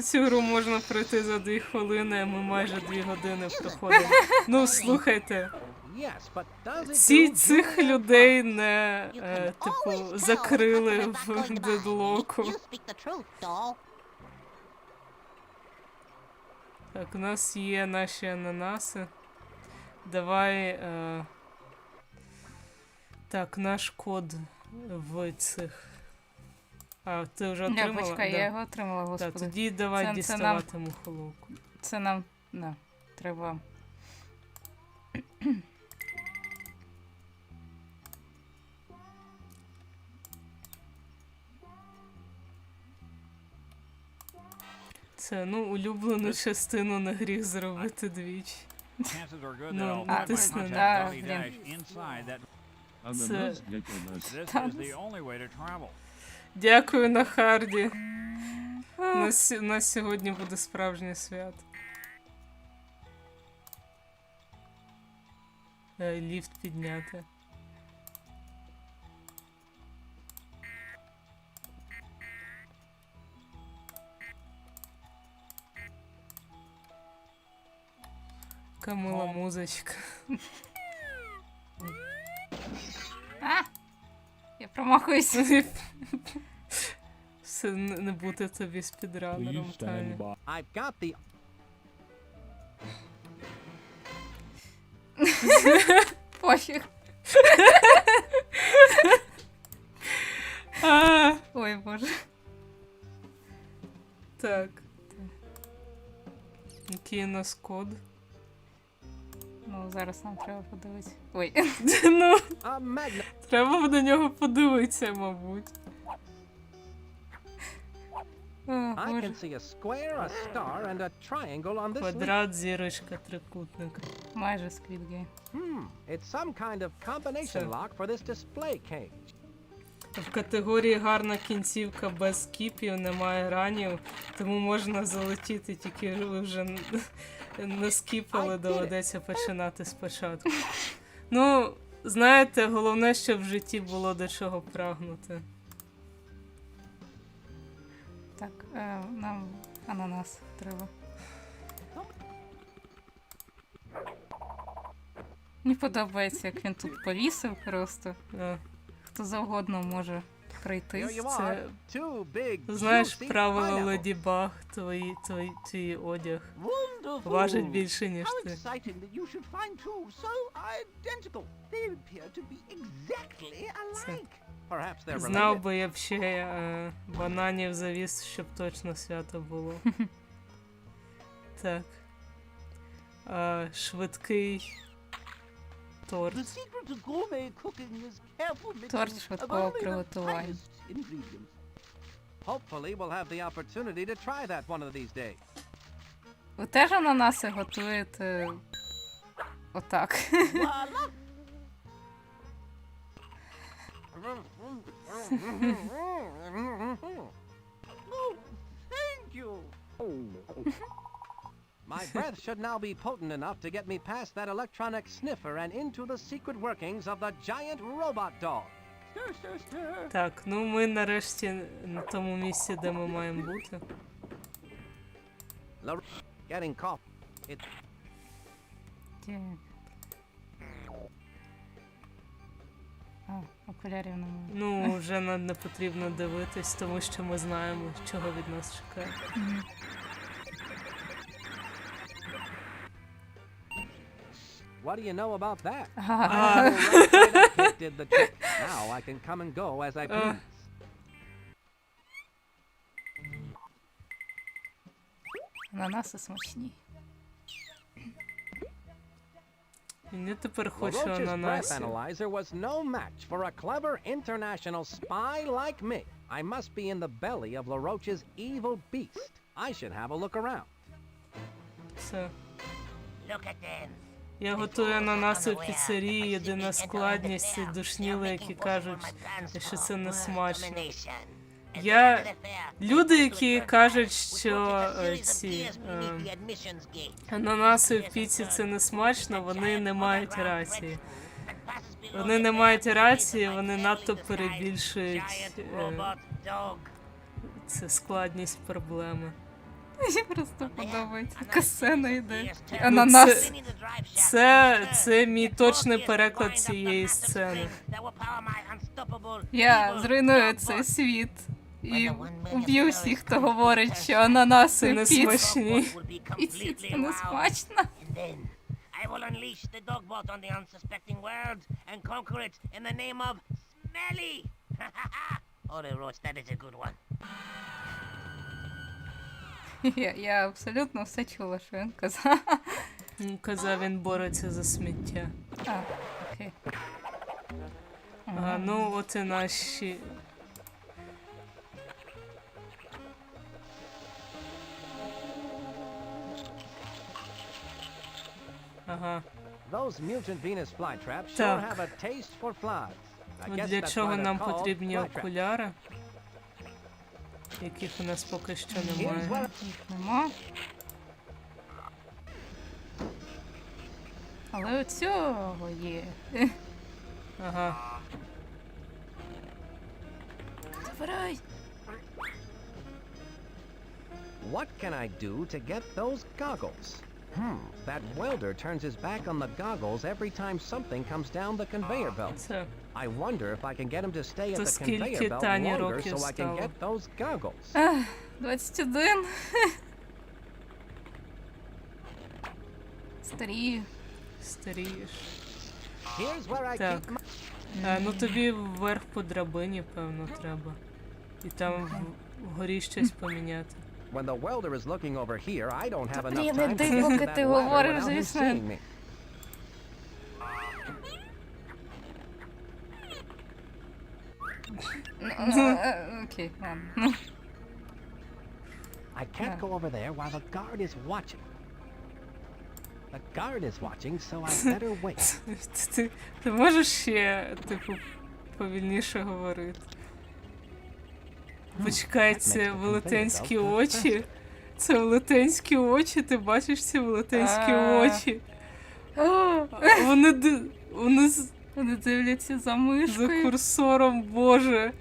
Цю гру можна пройти за 2 хвилини, а ми майже 2 години проходимо. Ну, слухайте. Цих людей не, типу, закрили в дедлоку. Так, у нас є наші ананаси. Давай... Так, наш код в цих... А, ти вже отримала? Почекай, я його отримала, господи. Так, тоді давай діставати мухоловку. Це нам, да, треба... Це, ну, улюблену частину не гріх зробити двічі. Ну, натисни на... Ананас для нас. Дякую на Харді. У нас сьогодні буде справжнє свято. Ліфт підняти. Яка мила музичка. А! Я промахуюсь. Все, не бути тобі спідранером, Таня. Пофіг. Ой, Боже. Так. Який у нас код? Ну, зараз нам треба подивитися. Ой. Ну, треба на нього подивитися, мабуть. Квадрат, зірочка, трикутник. Майже Squid Game. It's some kind of combination lock for this display cage. В категорії гарна кінцівка без скіпів, немає ранів, тому можна залетіти, тільки ви вже не скіпали, доведеться починати спочатку. Ну, знаєте, головне, щоб в житті було до чого прагнути. Так, нам ананас треба. Мені подобається, як він тут повісив просто. Хто завгодно може прийти. Це, знаєш, правило Леді Баг, твій одяг важить більше, ніж ти. Знав би я б ще бананів завіз, щоб точно свято було. Так. Швидкий торт. Торт швидкого приготування. Hopefully we'll have the opportunity to try that one of these days. Ви теж ананаси готуєте отак? Thank you. My breath should now be potent enough to get me past that electronic sniffer and into the secret workings of the giant robot dog. Так, ну ми нарешті на тому місці, де ми маємо бути. Getting cough. Окулярів немає. Ну, вже не потрібно дивитись, тому що ми знаємо, чого від нас чекає. What do you know about that? Did the trick. Now I can come and go as I please. Ананаси смачні. Мені тепер хочу Roach's breath ананасів. analyzer was no match for a clever international spy like me. I must be in the belly of LaRoche's evil beast. I should have a look around. Все. Look at them. Я готую ананаси в піцерії, єдина складність – душніли, які кажуть, що це не смачно. Люди, які кажуть, що ці ананаси в піці це не смачно, вони не мають рації. Вони не мають рації, вони надто перебільшують це складність проблеми. Мені просто подобається. Яка сцена йде. Ананас. Це мій точний переклад цієї сцени. Я зруйную цей світ. І уб'ю всіх, хто говорить, що ананаси не в піці. смачні. Піці це не смачно. I will unleash the dogbot on the unsuspecting world and conquer it in the name of Smelly! Oh, the roast, that is a good one. Я абсолютно все чула, що він казав. Казав, він бореться за сміття. А, окей. Ага, ну от і наші... Ага. Those mutant Venus flytraps sure have a taste for flies. I guess Для that's чого why they're нам called потрібні flytraps. окуляри, яких у нас поки що немає. Їх нема. Але у цього є. Ага. Забирай. What can I do to get those goggles? That welder turns his back on the goggles every time something comes down the conveyor belt. I wonder if I can get him to stay at the conveyor belt longer so I can get those goggles. 21. Старію. Старієш. Here's where I Так. keep my... Ну тобі вверх по драбині, певно, треба. І там вгорі щось поміняти. When the welder is looking over here, I don't have enough Блін, time to іди, get to поки that ти ladder говориш, without him звісно. seeing me. Окей, ладно. I can't go over there while the guard is watching. The guard is watching, so I better wait. Ти можеш ще, типу, повільніше говорити? Почекай, це велетенські очі. Це велетенські очі, ти бачиш ці велетенські очі. Вони дивляться за мишкою. За курсором, боже.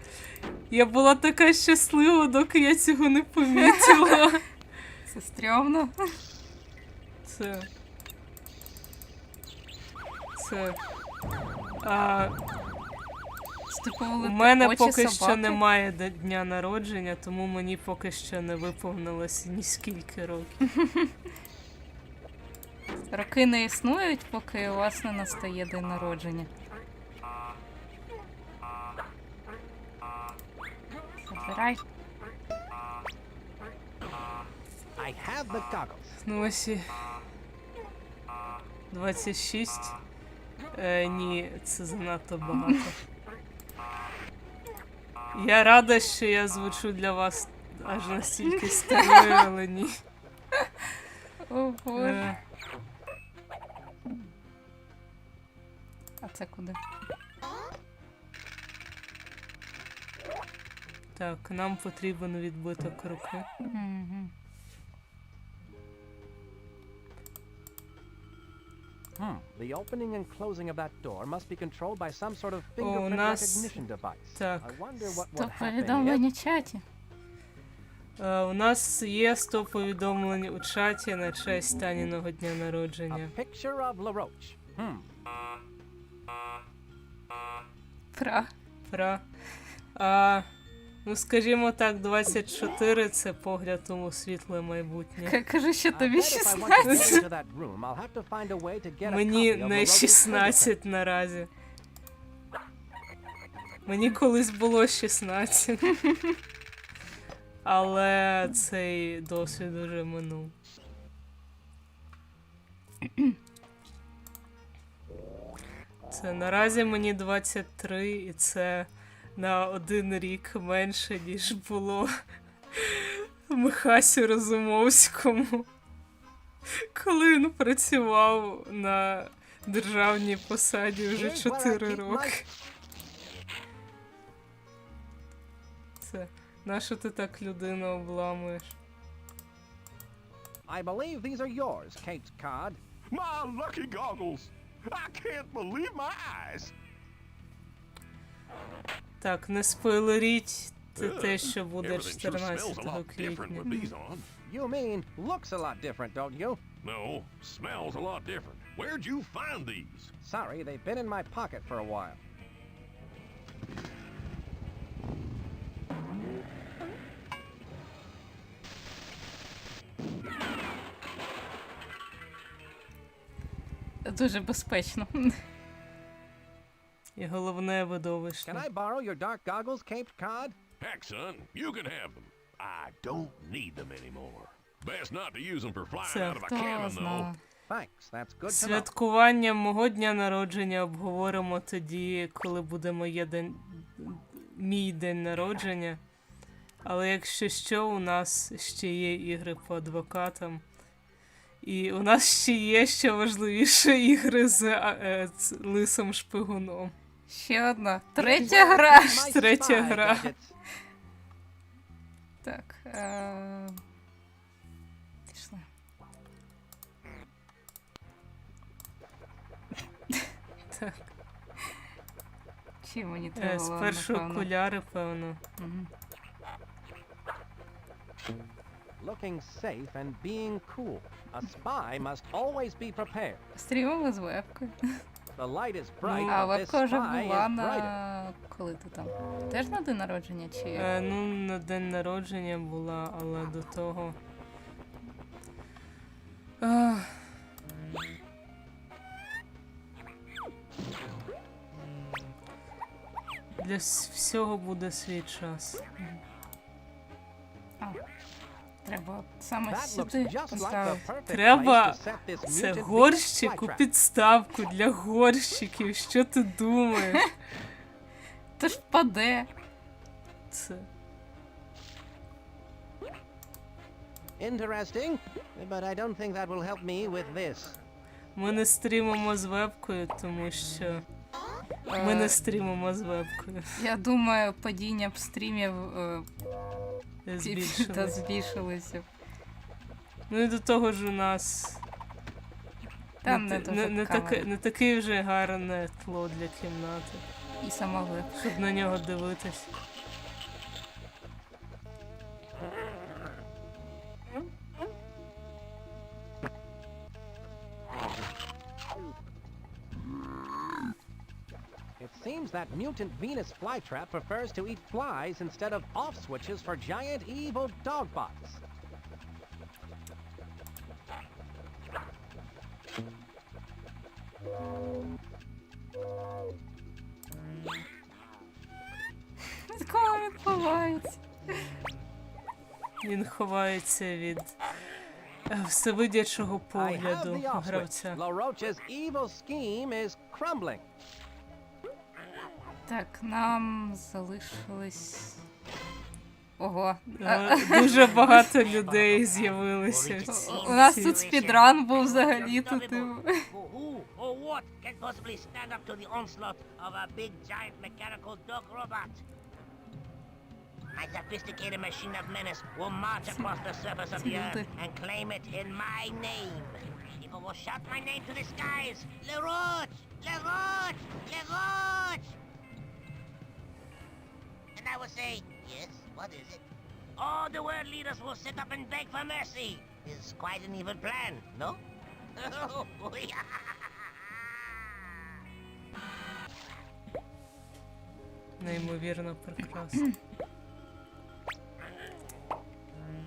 Я була така щаслива, доки я цього не помітила. Це стрьомно. Це. У мене поки що немає дня народження, тому мені поки що не виповнилося ні скільки років. Роки не існують, поки у вас не настає день народження. Забирай. I have the goggles. Ну ось і 26. Ні, це занадто багато. Я рада, що я звучу для вас аж настільки старою, але ні. О, Боже. А це куди? Так, нам потрібен відбиток руки. The opening and closing of that door must be controlled by some sort of fingerprint recognition device. Так. I wonder what would Стоп happen повідомлення в чаті. У нас є 100 повідомлень у чаті на честь Таніного дня народження. A picture of LaRoche. Ну, скажімо так, 24 – це погляд у світле майбутнє. Кажи, що тобі 16. Мені не 16 наразі. Мені колись було 16. Але цей досвід уже минув. Це наразі мені 23, і це на 1 рік менше, ніж було Михасю Розумовському, коли він працював на державній посаді вже 4 роки. Це, нащо ти так людину обламуєш? I believe these are yours, Caped Cod. My lucky goggles! I can't believe my eyes! Так, не спойлеріть те, що буде 14 квітня. You mean looks a lot different, don't you? No, smells a lot different. Where'd you find these? Sorry, they've been in my pocket for a while. Дуже безпечно. І головне видовище. Can I borrow your dark goggles, Caped Cod? Heck, son, you can have them. I don't need them anymore. Best not to use them for flying out of a cannon, though. Thanks, that's good to know. Святкування мого дня народження обговоримо тоді, коли буде мій день народження. Але якщо що, у нас ще є ігри по адвокатам. І у нас ще є, що важливіше, ігри з Лисом Шпигуном. Ще одна. Третя гра. Третя гра. Так. Пішла. Так. Чи мені треба було, спершу окуляри, певно. Looking safe and being cool. A spy must always be prepared. Стрімимо з вебкою. The light is bright, А but this вебка вже spy була is brighter. на... Коли ти там? Теж на день народження, чи... Ну, на день народження була, але до того... Для всього буде свій час. Треба саме сюди поставити. Треба це горщику, підставку для горщиків. Що ти думаєш? Тож впаде. Це... Interesting, but I don't think that will help me with this. Ми не стрімимо з вебкою, тому що Ми не стрімимо з вебкою. Я думаю, падіння б стрімів збільшилися. Ну і до того ж у нас Там не такий вже гарне тло для кімнати. І самого. Щоб на нього дивитись. It seems that mutant Venus flytrap prefers to eat flies instead of off switches for giant evil dogbots. Від кого він ховається? Він ховається від всевидячого погляду гравця. LaRoche's evil scheme is crumbling. Так, нам залишилось... Ого. Дуже багато людей з'явилося. У нас тут спідран був взагалі-то. Or what can possibly stand up to the onslaught of a big giant mechanical dog robot? My sophisticated machine of menace will march across the surface of the earth and claim it in my name. People will shout my name to the skies. LaRoche! LaRoche! LaRoche! And I will say, yes, what is it? All the world leaders will sit up and beg for mercy. It's quite an evil plan, no? Неймовірно прекрасно.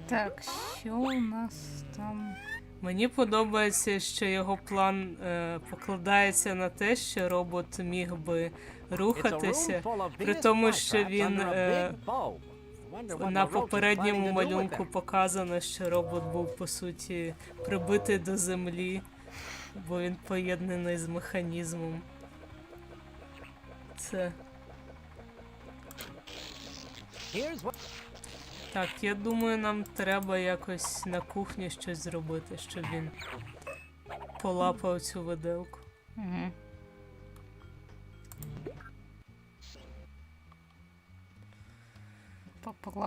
Так, що у нас там? Мені подобається, що його план покладається на те, що робот міг би рухатися, при тому, що він на попередньому малюнку показано, що робот був, по суті, прибитий до землі, бо він поєднаний з механізмом. Це... Так, я думаю, нам треба якось на кухні щось зробити, щоб він полапав цю виделку. Угу.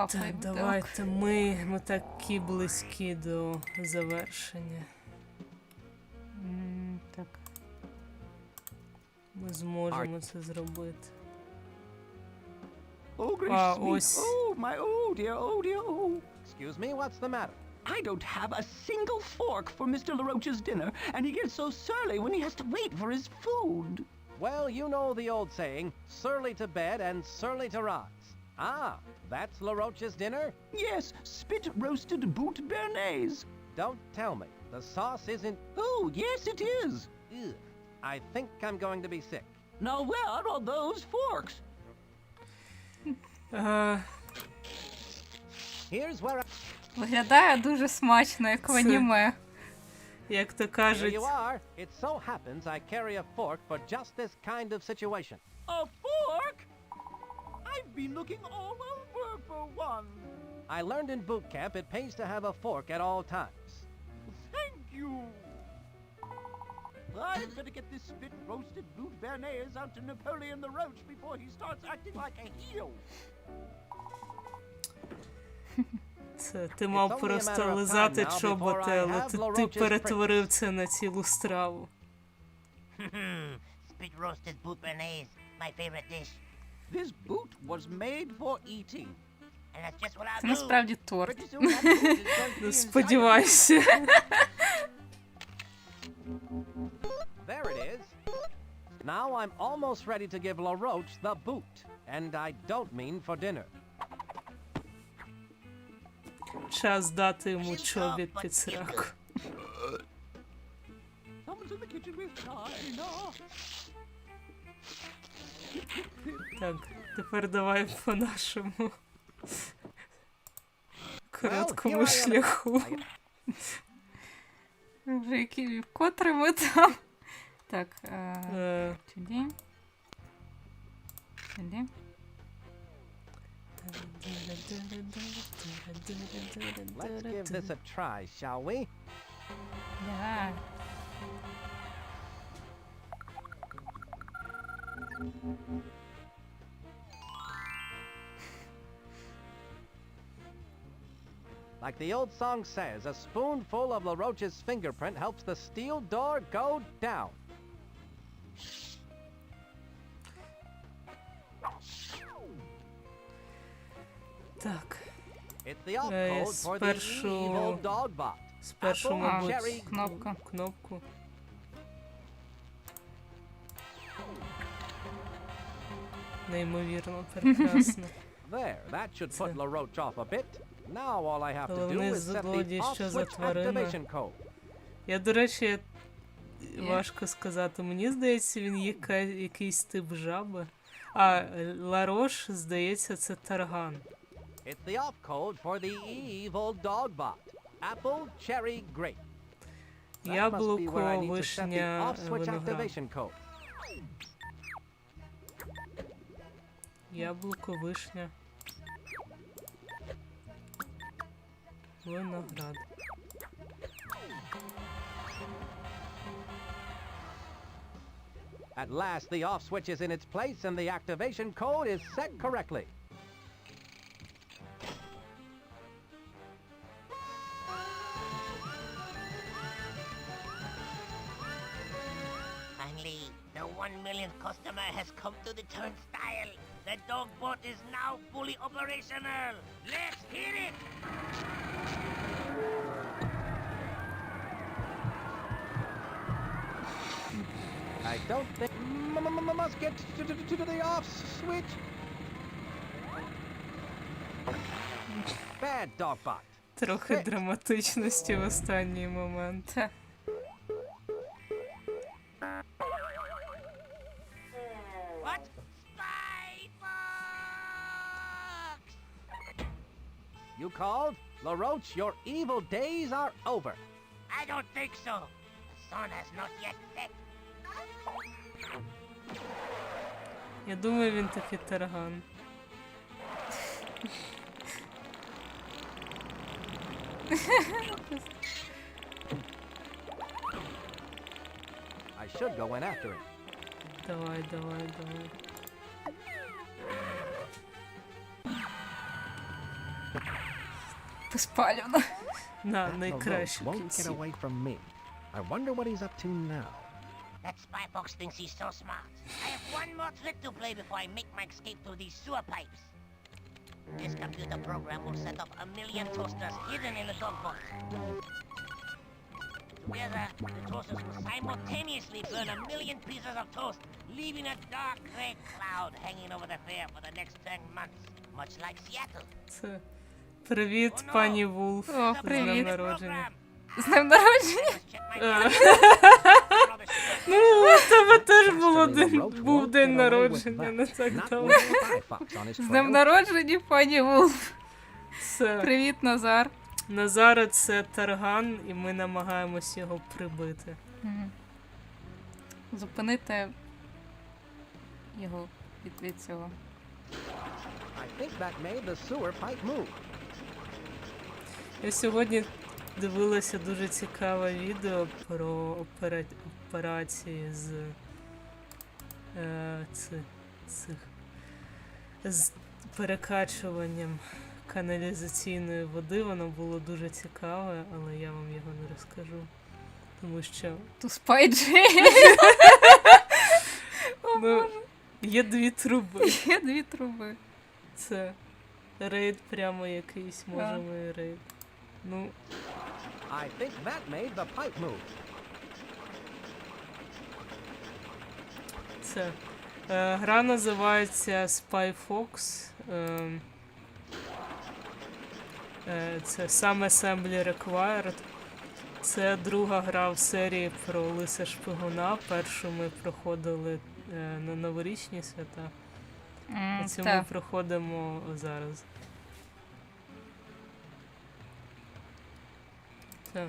Так, давайте, ми такі близькі до завершення. Так. Ми зможемо це зробити. Oh, gracious me. Oh, my, oh dear, oh dear, oh. Excuse me, what's the matter? I don't have a single fork for Mr. LaRoche's dinner, and he gets so surly when he has to wait for his food. Well, you know the old saying, surly to bed and surly to rise. Ah, that's LaRoche's dinner? Yes, spit-roasted boot béarnaise. Don't tell me. The sauce isn't... Oh, yes it is. Ugh. I think I'm going to be sick. Now where are those forks? Here's where I... Виглядає дуже смачно, як в аніме. Як то кажуть... Here you are. It so happens I carry a fork for just this kind of situation. A fork? I've been looking all over for one. I learned in boot camp it pays to have a fork at all times. Thank you. I'd better get this spit-roasted boot béarnaise out to Napoleon the Roach before he starts acting like a heel. Це ти мав просто лизати чоботи, але ти перетворив це на цілу страву. Spit-roasted boot béarnaise, my favorite dish. This boot was made for eating. And that's just what I'll do. Це насправді торт. Сподіваюся. There it is. Now I'm almost ready to give LaRoche the boot. And I don't mean for dinner. Час дати йому чобіт під сраку. Так, тепер давай по нашому короткому шляху. Вже які котре ми там. Так, сюди. Сюди. Let's give this a try, shall we? Давай. Like the old song says, a spoonful of LaRoche's fingerprint helps the steel door go down. Так. It's the off code for the evil dog bot. Спершу, Apple, мабуть, cherry, кнопку. Неймовірно, прекрасно. There, that should put LaRoche off a bit. Now all I have to do Головний is set the злодій, off що за switch тварина. activation code. Я, до речі, важко сказати. Мені здається, він якийсь тип жаби. А Ларош, здається, це тарган. It's the off code for the evil dog bot. Apple, cherry, grape. That must be where I Яблуко, need to set the вишня, off switch виноград. activation code. Яблуко, вишня. Виноград. At last, the off switch is in its place and the activation code is set correctly. Finally, the 1 millionth customer has come to the turnstile. The dog bot is now fully operational. Let's hear it! I don't think... Must get to the off switch. Bad dog bot. Трохи драматичності в останній момент. What? Spy box! You called? LaRoche, your evil days are over. I don't think so. The sun has not yet set. Я думаю, він таки тарган. I should go in after him. Давай. Безпалювно. На, LaRoche найкращу won't get кінці. away from me. I wonder what he's up to now. That spy box thinks he's so smart. I have one more trick to play before I make my escape through these sewer pipes. This computer program will set up 1 million toasters hidden in the dog box. Together, the toasters will simultaneously burn 1 million pieces of toast, leaving a dark gray cloud hanging over the fair for the next 10 months, much like Seattle. Це... Привіт, пані Вулф. О, З привіт. днем народження. З днем народження? Ну, у тебе теж був день народження, не так давно. З днем народження, пані Вулф. Все. Привіт, Назар. Назара це тарган, і ми намагаємось його прибити. Зупинити його від цього. I think that made the sewer pipe move. Я сьогодні дивилася дуже цікаве відео про операції з перекачуванням каналізаційної води. Воно було дуже цікаве, але я вам його не розкажу. Тому що... To spy Ну, є 2 труби. Є 2 труби. Це рейд прямо якийсь, може ми рейд. Ну... I think that made the pipe move. Це. Гра називається Spy Fox. Це Some Assembly Required. Це друга гра в серії про Лиса Шпигуна. Першу ми проходили на новорічні свята. А цю ми проходимо зараз. Так.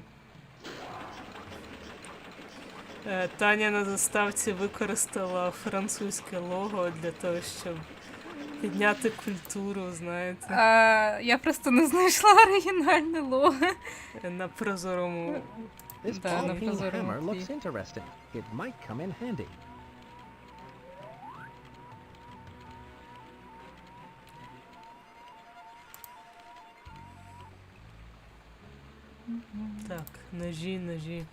Таня на заставці використала французьке лого для того, щоб підняти культуру, знаєте. Я просто не знайшла оригінальне лого. На прозорому. This ball-peen hammer looks interesting. It might come in handy. Так, ножі.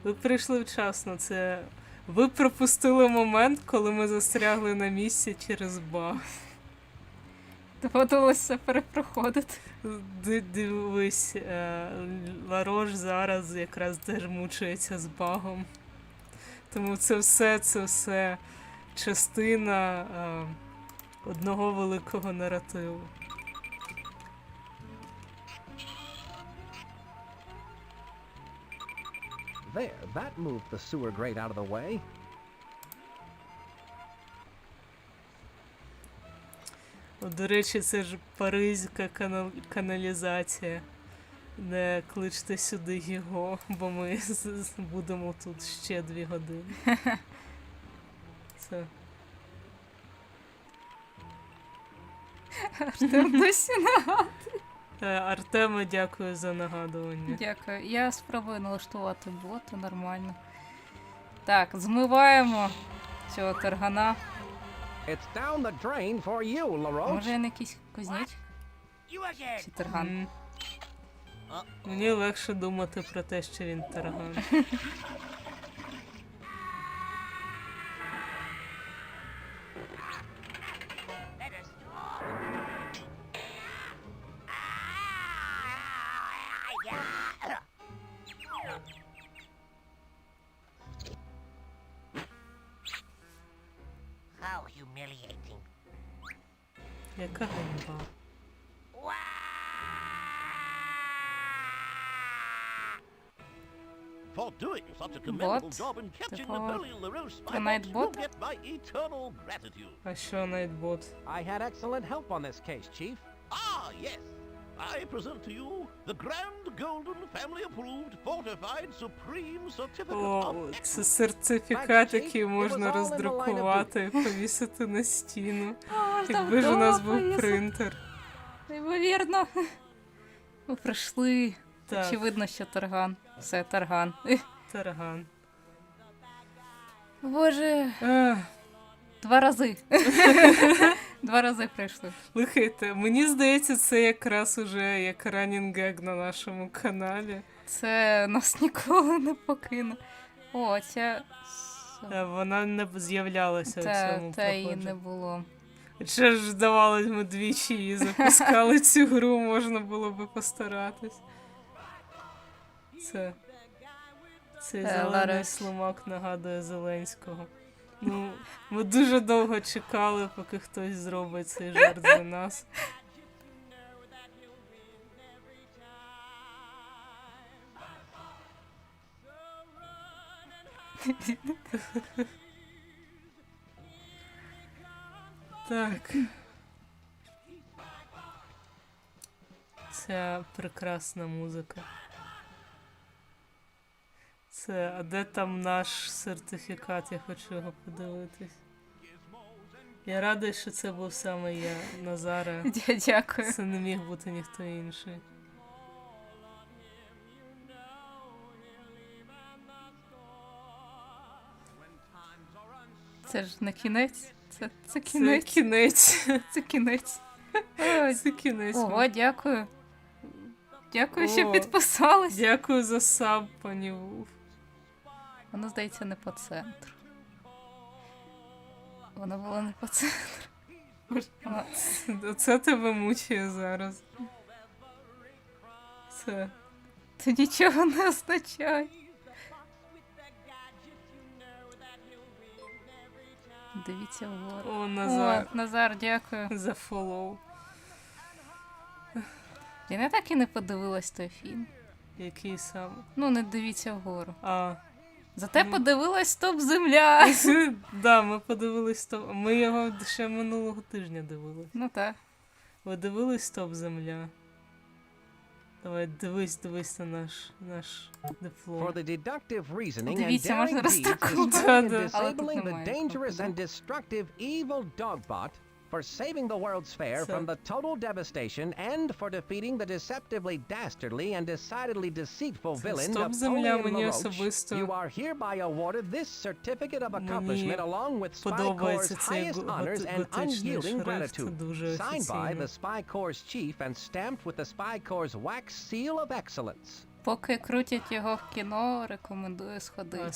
Ви прийшли вчасно, це... Ви пропустили момент, коли ми застрягли на місці через баг. Доводилося перепроходити. Дивись, Ларош зараз якраз теж мучається з багом. Тому це все частина одного великого наративу. There, that moved the sewer grate out of the way. До речі, це ж паризька каналізація. Не кличте сюди його, бо ми будемо тут ще 2 години. Це. Артем досі нагадує. Артеме, дякую за нагадування. Дякую. Я спробую налаштувати боту нормально. Так, змиваємо цього таргана. It's down the drain for you, LaRoche. Може він якийсь кузнеч? Чи тарган? Мені легше думати про те, що він тарган. How humiliating. Яка ганьба. For doing such a commendable job in catching Napoleon LaRoche spy box, you'll get my eternal gratitude. А що Найтбот? I had excellent help on this case, Chief. Ah, yes. I present to you the grand, golden, family-approved, fortified, supreme certificate of О, excellence. це сертифікат, який можна роздрукувати і повісити на стіну. Якби ж у нас був принтер. Неймовірно. Ми пройшли. Так. Очевидно, що тарган. Все, тарган. Тарган. Боже. 2 рази. 2 рази пройшли. Слухайте, мені здається, це якраз уже як ранінг-гег на нашому каналі. Це нас ніколи не покине. О, ця... Вона не з'являлася у цьому Та її проході. не було. Ще ж, здавалось, ми двічі її запускали цю гру, можна було би постаратись. Цей зелений слимак нагадує Зеленського. Ну, ми дуже довго чекали, поки хтось зробить цей жарт за нас. Так. Ця прекрасна музика. А де там наш сертифікат? Я хочу його подивитись. Я радий, що це був саме я, Назара. Дякую. Це не міг бути ніхто інший. Це ж не кінець? Це кінець. Це кінець. Це кінець. Це кінець. Ого, дякую. Дякую, що підписались. Дякую за саб, пані Вулф. Воно, здається, не по центру. Воно було не по центру. Оце тебе мучає зараз. Це нічого не означає. Дивіться вгору. О, Назар. О, Назар, дякую. За фоллоу. Я не так і не подивилась той фільм. Який саме? Ну, не дивіться вгору. А. Зате подивилась «Стоп, земля». Да, ми подивились «Стоп». Ми його ще минулого тижня дивились. Ну так. Ви дивились «Стоп, земля»? Давай, дивись на наш диплом. For the deductive reasoning and Дивіться, можна daring deeds розтакувати. displayed in disabling the dangerous and destructive evil dogbot, for saving the World's Fair from the total devastation and for defeating the deceptively dastardly and decidedly deceitful villain Napoleon LaRoche. You are hereby awarded this certificate of accomplishment along with Spy Corps' highest honors and unyielding gratitude. Signed by the Spy Corps' chief and stamped with the Spy Corps' wax seal of excellence. Поки крутять його в кіно, рекомендую сходити.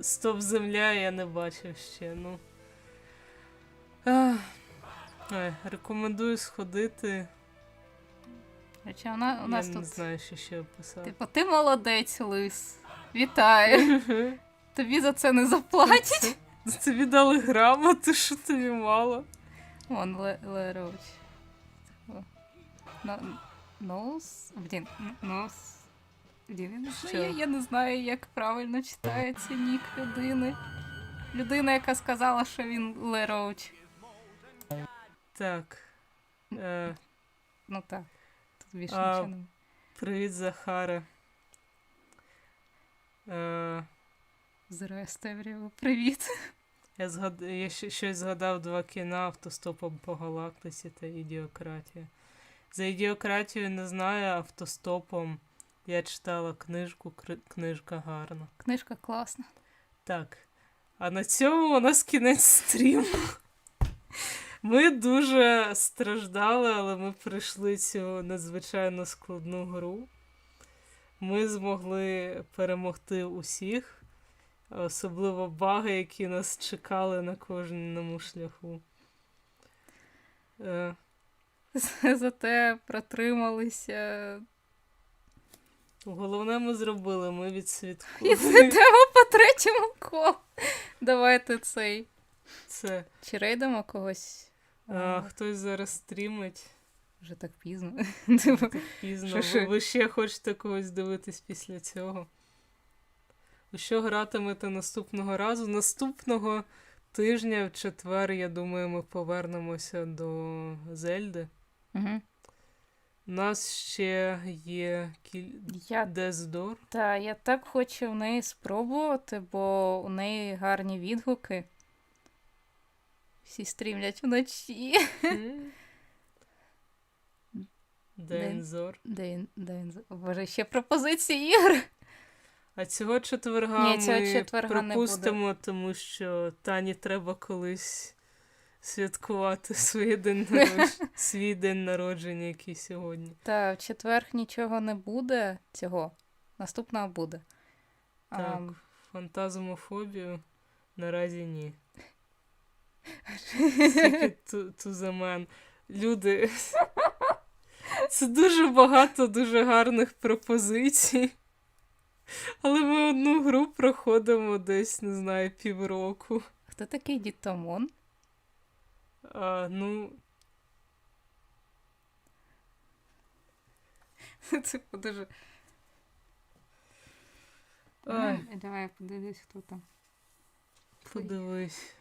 Стоп земля я не бачив ще, ну. Рекомендую сходити. Хоча у нас я тут... не знаю, що ще описати. Типу, ти молодець, Лис. Вітаю. Тобі за це не заплатять. Тобі дали грамоту, що тобі мало. Вон, Лероч. Ноус? Ноус. Я не знаю, як правильно читається нік людини. Людина, яка сказала, що він Лероч. Так. Ну так. Тут більше нічого немає. Привіт, Захара. Здравствуй, привіт. Я щось згадав 2 кіна «Автостопом по галактиці» та «Ідіократія». За «Ідіократію» не знаю, «Автостопом» я читала книжку, книжка гарна. Книжка класна. Так. А на цьому у нас кінець стріму. Ми дуже страждали, але ми пройшли цю надзвичайно складну гру. Ми змогли перемогти усіх, особливо баги, які нас чекали на кожному шляху. Зате протрималися. Головне ми зробили, ми відсвяткували. Йдемо по 3-му колу. Давайте цей. Це. Чи рейдемо когось? Хтось зараз стрімить. Вже так пізно. Так пізно. Ви ще хочете когось дивитись після цього? У що гратимете наступного разу? Наступного тижня, в четвер, я думаю, ми повернемося до Зельди. Угу. У нас ще є Дездор. Так, я так хочу в неї спробувати, бо у неї гарні відгуки. Всі стрімлять вночі. Дензор. Боже, ще пропозиції ігр. А цього четверга ми пропустимо, тому що Тані треба колись святкувати свій день народження, який сьогодні. Так, в четвер нічого не буде цього. Наступного буде. Так, фантазмофобію наразі ні. Тільки to the man. Люди, це дуже багато дуже гарних пропозицій. Але ми одну гру проходимо десь, не знаю, півроку. Хто такий Дітомон? Ну... Це дуже... Давай подивись, хто там. Подивись.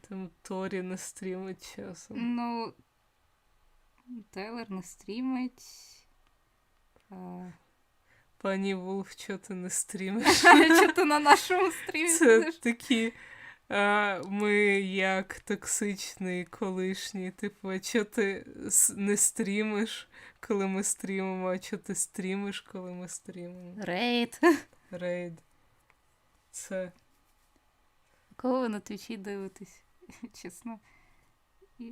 Там Торі не стрімить часом. Ну, Тейлор не стрімить. Пані Вулф, чого ти не стрімиш? Чого ти на нашому стрімі? Це такі, ми як токсичний колишній, типу, чого ти не стрімиш, коли ми стрімимо, а чого ти стрімиш, коли ми стрімимо? Рейд. Це... Кого ви на Твічі дивитесь? Чесно.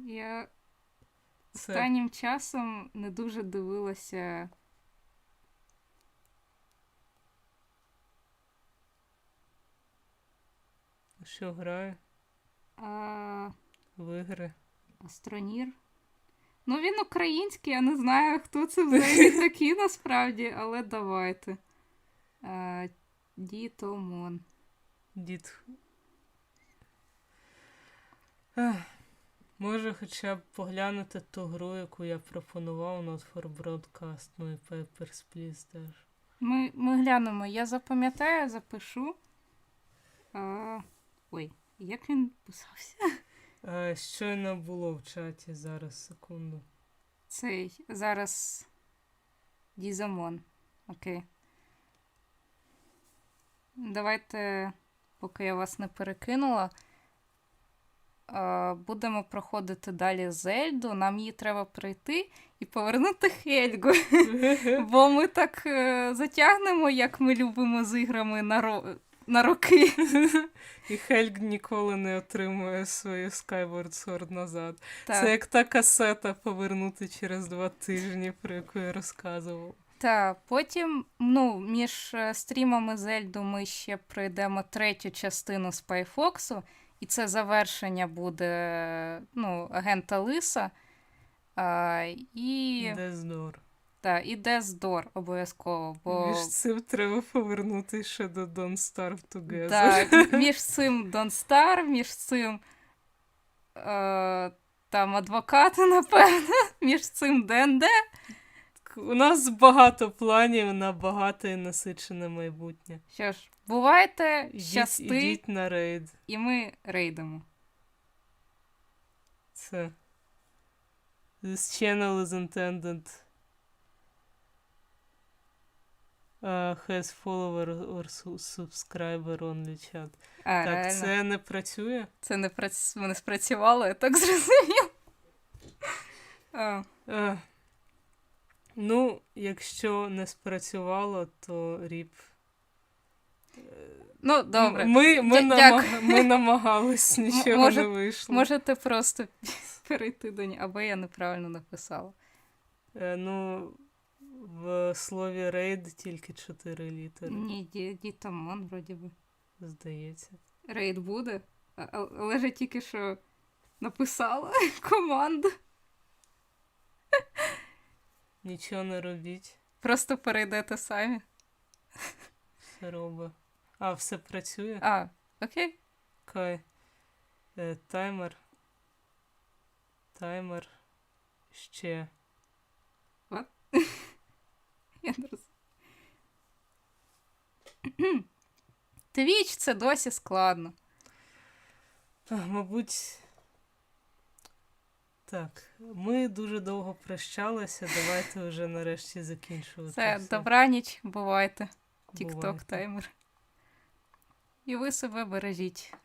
Я останнім часом не дуже дивилася... Що грає? В ігри. Астронір. Ну, він український, я не знаю, хто це взагалі такі насправді, але давайте. Дітомон. Може хоча б поглянути ту гру, яку я пропонував, Not for Broadcast, ну і Papers, Please теж. Ми глянемо. Я запам'ятаю, запишу. Ой, як він писався? Щойно було в чаті, зараз, секунду. Цей, зараз Дізамон. Окей. Давайте, поки я вас не перекинула. будемо проходити далі Зельду, нам її треба пройти і повернути Хельгу. Бо ми так затягнемо, як ми любимо з іграми на роки. І Хельг ніколи не отримує свою Skyward Sword назад. Так. Це як та касета повернути через 2 тижні, про яку я розказував. Так, потім, між стрімами Зельду ми ще пройдемо 3-ю частину Spy Fox'у, і це завершення буде, агента Лиса. І Дездор. Так, і Дездор обов'язково, бо... Між цим треба повернути ще до Don't Starve Together. Так, між цим Don't Starve, між цим там адвокати, напевно, між цим ДНД. У нас багато планів на багате і насичене майбутнє. Що ж, бувайте, щасти. Ідіть на рейд. І ми рейдимо. Це. This channel is intended has follower or subscriber only chat. Так, реально? це не працює? Це не спрацювало, я так зрозумів. Якщо не спрацювало, то ріп. Добре. Ми намагались, нічого не вийшло. Можете просто перейти до нього, або я неправильно написала. В слові рейд тільки 4 літери. Ні, Дітамон, вроді би. Здається. Рейд буде, але ж я тільки що написала команду. Нічого не робіть. Просто перейдете самі. Все робить. Все працює? Окей. Кай. Таймер. Ще. What? Я не розумію. Твіч це досі складно. Мабуть... Так, ми дуже довго прощалися, давайте вже нарешті закінчувати. Все, добраніч, бувайте. Тік-ток таймер. І ви себе бережіть.